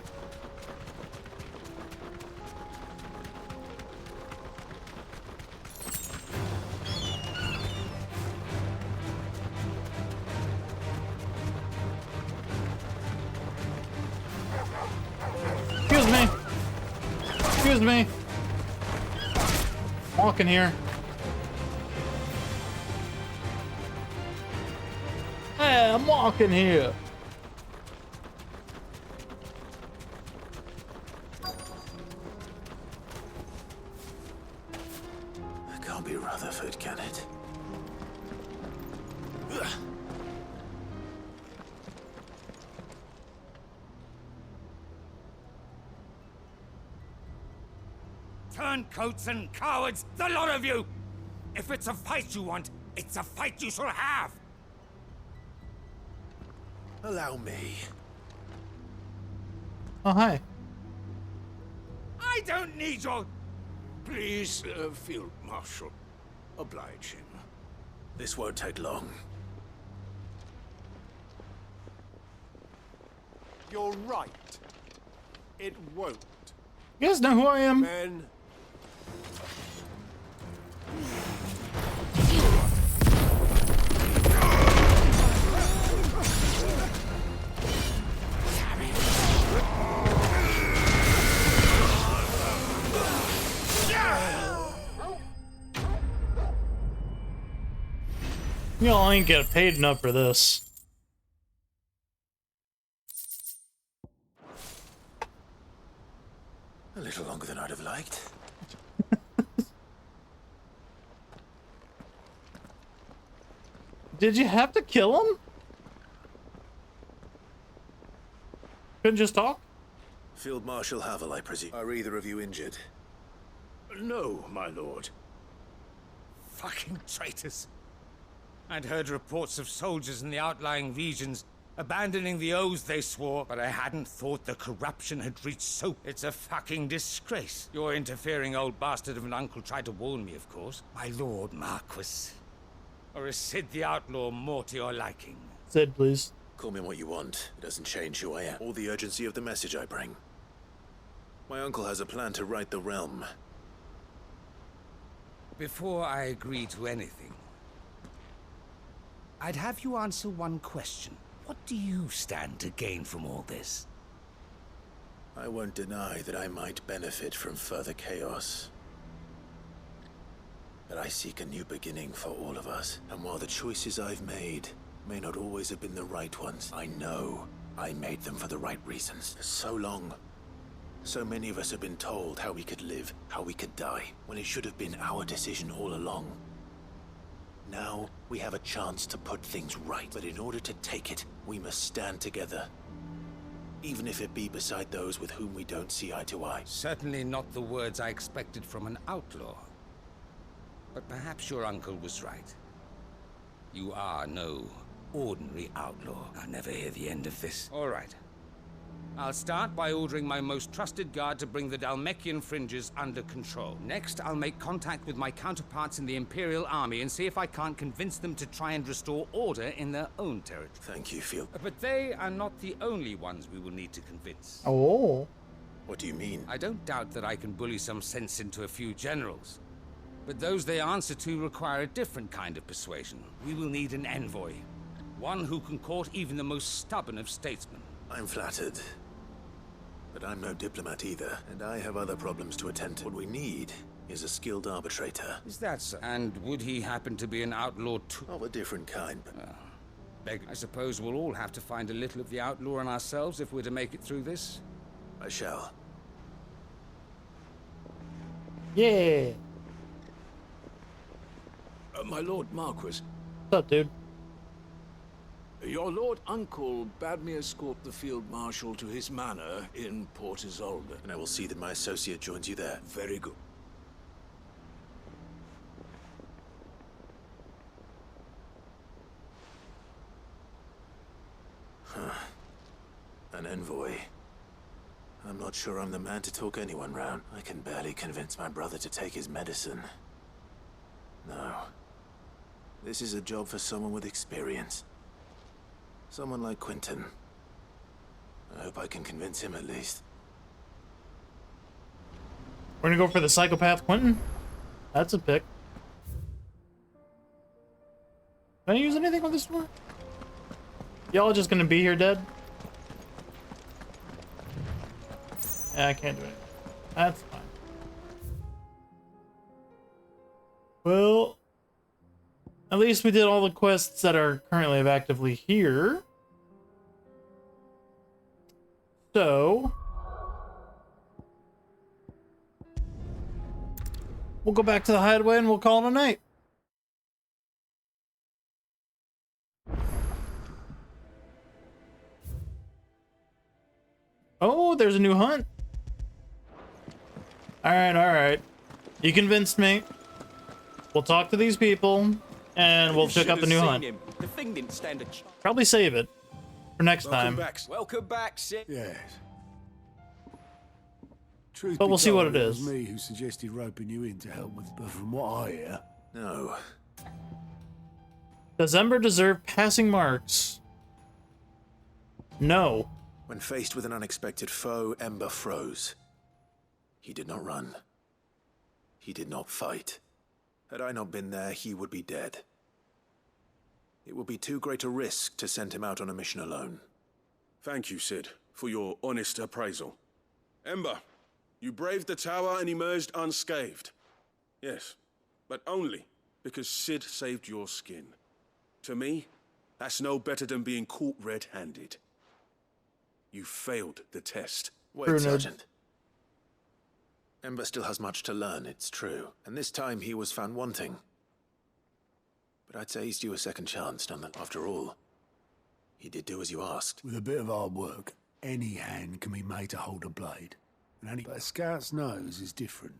Excuse me. Excuse me. Walking here. Hey, I'm walking here. It can't be Rutherford, can it? Ugh. Turncoats and cowards, the lot of you! If it's a fight you want, it's a fight you shall have! Allow me. Oh, hi. I don't need your... Please, Field Marshal, oblige him. This won't take long. You're right. It won't. You guys know who I am? Men. Y'all ain't getting paid enough for this. A little longer than I'd have liked. Did you have to kill him? Couldn't just talk? Field Marshal Havel, I presume. Are either of you injured? No, my lord. Fucking traitors. I'd heard reports of soldiers in the outlying regions abandoning the oaths they swore, but I hadn't thought the corruption had reached so... It's a fucking disgrace. Your interfering old bastard of an uncle tried to warn me, of course. My lord Marquis. Or is Sid the Outlaw more to your liking? Sid, please. Call me what you want. It doesn't change who I am, or the urgency of the message I bring. My uncle has a plan to right the realm. Before I agree to anything, I'd have you answer one question. What do you stand to gain from all this? I won't deny that I might benefit from further chaos. But I seek a new beginning for all of us. And while the choices I've made may not always have been the right ones, I know I made them for the right reasons. For so long, so many of us have been told how we could live, how we could die, when it should have been our decision all along. Now, we have a chance to put things right, but in order to take it, we must stand together. Even if it be beside those with whom we don't see eye to eye. Certainly not the words I expected from an outlaw. But perhaps your uncle was right. You are no ordinary outlaw. I'll never hear the end of this. All right. I'll start by ordering my most trusted guard to bring the Dalmekian fringes under control. Next, I'll make contact with my counterparts in the Imperial Army and see if I can't convince them to try and restore order in their own territory. Thank you, Field. But they are not the only ones we will need to convince. Oh. What do you mean? I don't doubt that I can bully some sense into a few generals. But those they answer to require a different kind of persuasion. We will need an envoy. One who can court even the most stubborn of statesmen. I'm flattered. But I'm no diplomat either, and I have other problems to attend to. What we need is a skilled arbitrator. Is that so? And would he happen to be an outlaw too? Of a different kind, but... I suppose we'll all have to find a little of the outlaw in ourselves if we're to make it through this? I shall. Yeah. My Lord Marquis. What's up, dude? Your Lord Uncle bade me escort the Field Marshal to his manor in Port Isolde. And I will see that my associate joins you there. Very good. An envoy. I'm not sure I'm the man to talk anyone round. I can barely convince my brother to take his medicine. No. This is a job for someone with experience. Someone like Quentin. I hope I can convince him at least. We're gonna go for the psychopath Quentin? That's a pick. Can I use anything with this door? Y'all just gonna be here dead? Yeah, I can't do anything. That's fine. Well, at least we did all the quests that are currently actively here. So we'll go back to the hideaway and we'll call it a night. Oh, there's a new hunt. All right. You convinced me. We'll talk to these people, and we'll check out the new hunt. The thing didn't stand a chance. Probably save it for next time. Welcome back, Sid. Yes. Truth But we'll see what it was is. me who suggested roping you in to help with, but from what I hear... No. Does Ember deserve passing marks? No. When faced with an unexpected foe, Ember froze. He did not run. He did not fight. Had I not been there, he would be dead. It would be too great a risk to send him out on a mission alone. Thank you, Sid, for your honest appraisal. Ember, you braved the tower and emerged unscathed. Yes, but only because Sid saved your skin. To me, that's no better than being caught red-handed. You failed the test. Wait, Sergeant. Ember still has much to learn, it's true. And this time he was found wanting. But I'd say he's due a second chance, after all. He did do as you asked. With a bit of hard work, any hand can be made to hold a blade. But a scout's nose is different.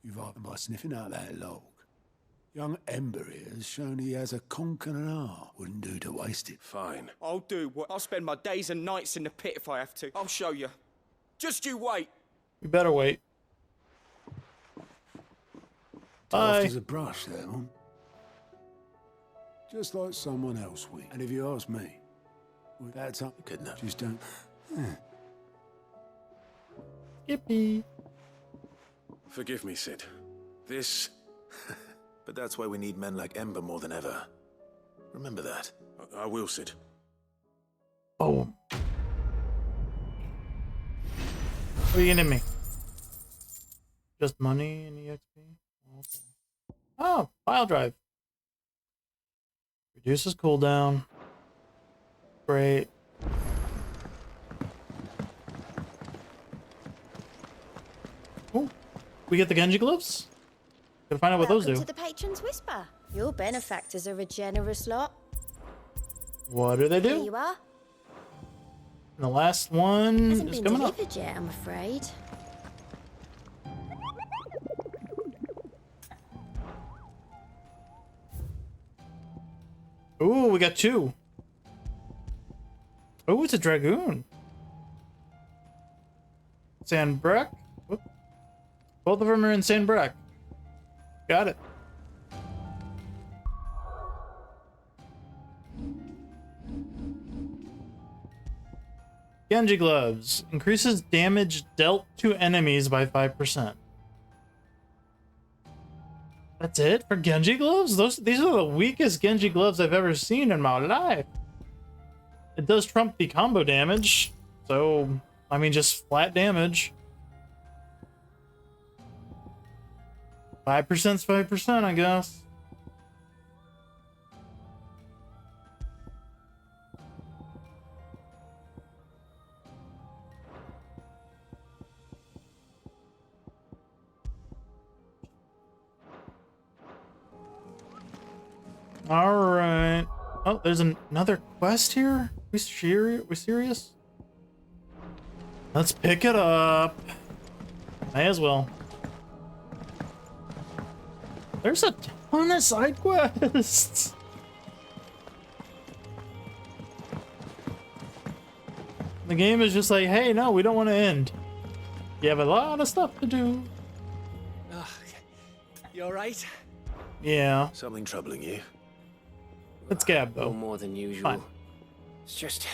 You've either by sniffing out that log. Young Ember here has shown he has a conk and an art. Wouldn't do to waste it. Fine. I'll do what. I'll spend my days and nights in the pit if I have to. I'll show you. Just you wait. You better wait. Soft as a brush, there, man. Just like someone else would. And if you ask me, well, that's up. Good enough. Just don't. Yippee. Forgive me, Sid. This... But that's why we need men like Ember more than ever. Remember that. I will, Sid. Oh. What are you getting me? Just money and EXP? Okay. Oh, file drive. Reduces cooldown. Great. Oh, we get the Genji gloves? Gotta find out what those do. Welcome to the Patron's Whisper. Your benefactors are a generous lot. What do they Here do? you are. And the last one Hasn't is been coming up. delivered yet, I'm afraid. Ooh, we got two. Oh, it's a Dragoon. Sandbreck. Whoop. Both of them are in Sandbreck. Got it. Genji gloves. Increases damage dealt to enemies by 5%. That's it for Genji gloves? These are the weakest Genji gloves I've ever seen in my life. It does trump the combo damage. So, I mean, just flat damage. 5%'s 5%, I guess. All right. Oh, there's another quest here? We serious? Let's pick it up. May as well. There's a ton of side quests. The game is just like, hey, no, we don't want to end. You have a lot of stuff to do. You alright? Yeah. Something troubling you? It's Gab, though. No more than usual. Fine. It's just...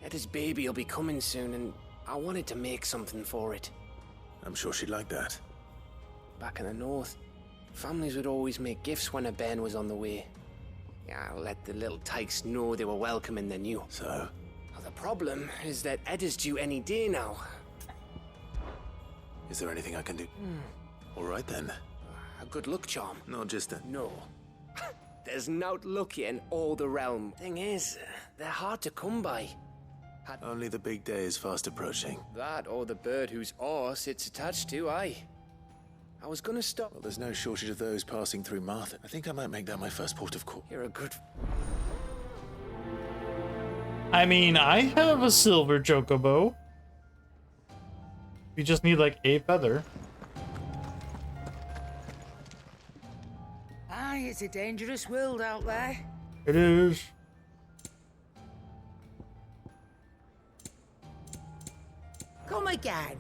Eda's baby will be coming soon, and I wanted to make something for it. I'm sure she'd like that. Back in the north, families would always make gifts when a bairn was on the way. Yeah, let the little tykes know they were welcome in the new. So? Well, the problem is that Eda's due any day now. Is there anything I can do? All right, then. A good luck charm? Not just a... No. There's nought lucky in all the realm. Thing is, they're hard to come by. Only the big day is fast approaching. That or the bird whose horse it's attached to, aye. I was gonna stop. Well, there's no shortage of those passing through Martha. I think I might make that my first port of call. You're a good... I mean, I have a silver chocobo. You just need like a feather. Aye, it's a dangerous world out there. It is. Come again.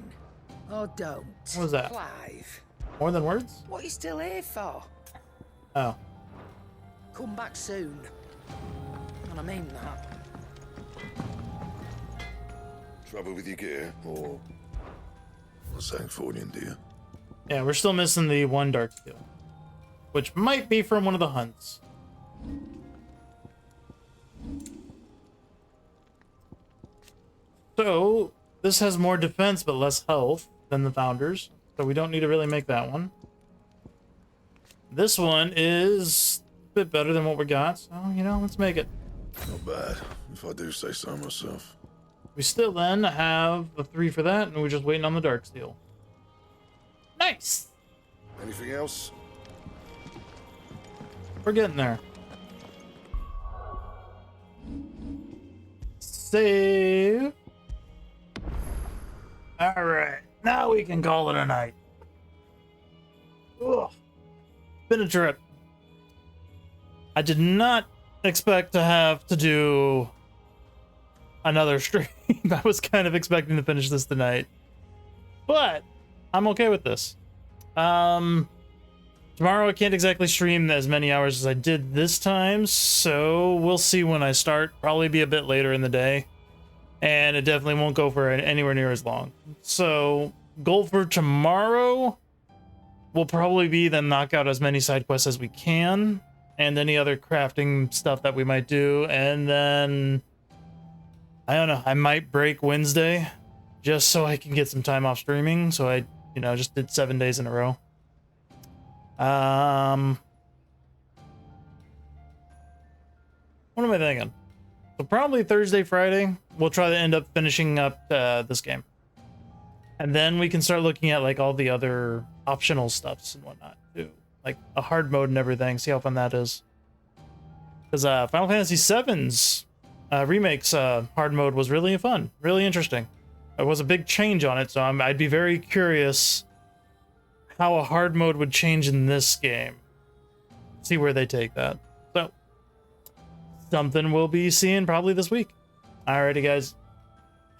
Or don't. What was that? Clive. More than words? What are you still here for? Oh. Come back soon. And I mean that. Trouble with your gear, or something for you, do you? Yeah, we're still missing the one dark steel, which might be from one of the hunts. So, this has more defense but less health than the Founders, so we don't need to really make that one. This one is a bit better than what we got, so, you know, let's make it. Not bad, if I do say so myself. We still then have the 3 for that, and we're just waiting on the dark steel. Nice! Anything else? We're getting there. Save. Alright, now we can call it a night. Ugh. Been a trip. I did not expect to have to do another stream. I was kind of expecting to finish this tonight. But I'm okay with this. Tomorrow I can't exactly stream as many hours as I did this time, so we'll see when I start. Probably be a bit later in the day. And it definitely won't go for anywhere near as long. So, goal for tomorrow will probably be then knock out as many side quests as we can, and any other crafting stuff that we might do, and then I don't know, I might break Wednesday just so I can get some time off streaming. So I, you know, just did 7 days in a row. What am I thinking? So probably Thursday, Friday, we'll try to end up finishing up this game. And then we can start looking at like all the other optional stuffs and whatnot too. Like a hard mode and everything, see how fun that is. Because Final Fantasy VII's remake's hard mode was really fun, really interesting. It was a big change on it, so I'd be very curious how a hard mode would change in this game. See where they take that. So, something we'll be seeing probably this week. Alrighty, guys.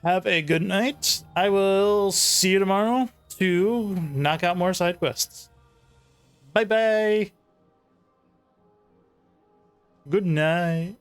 Have a good night. I will see you tomorrow to knock out more side quests. Bye-bye. Good night.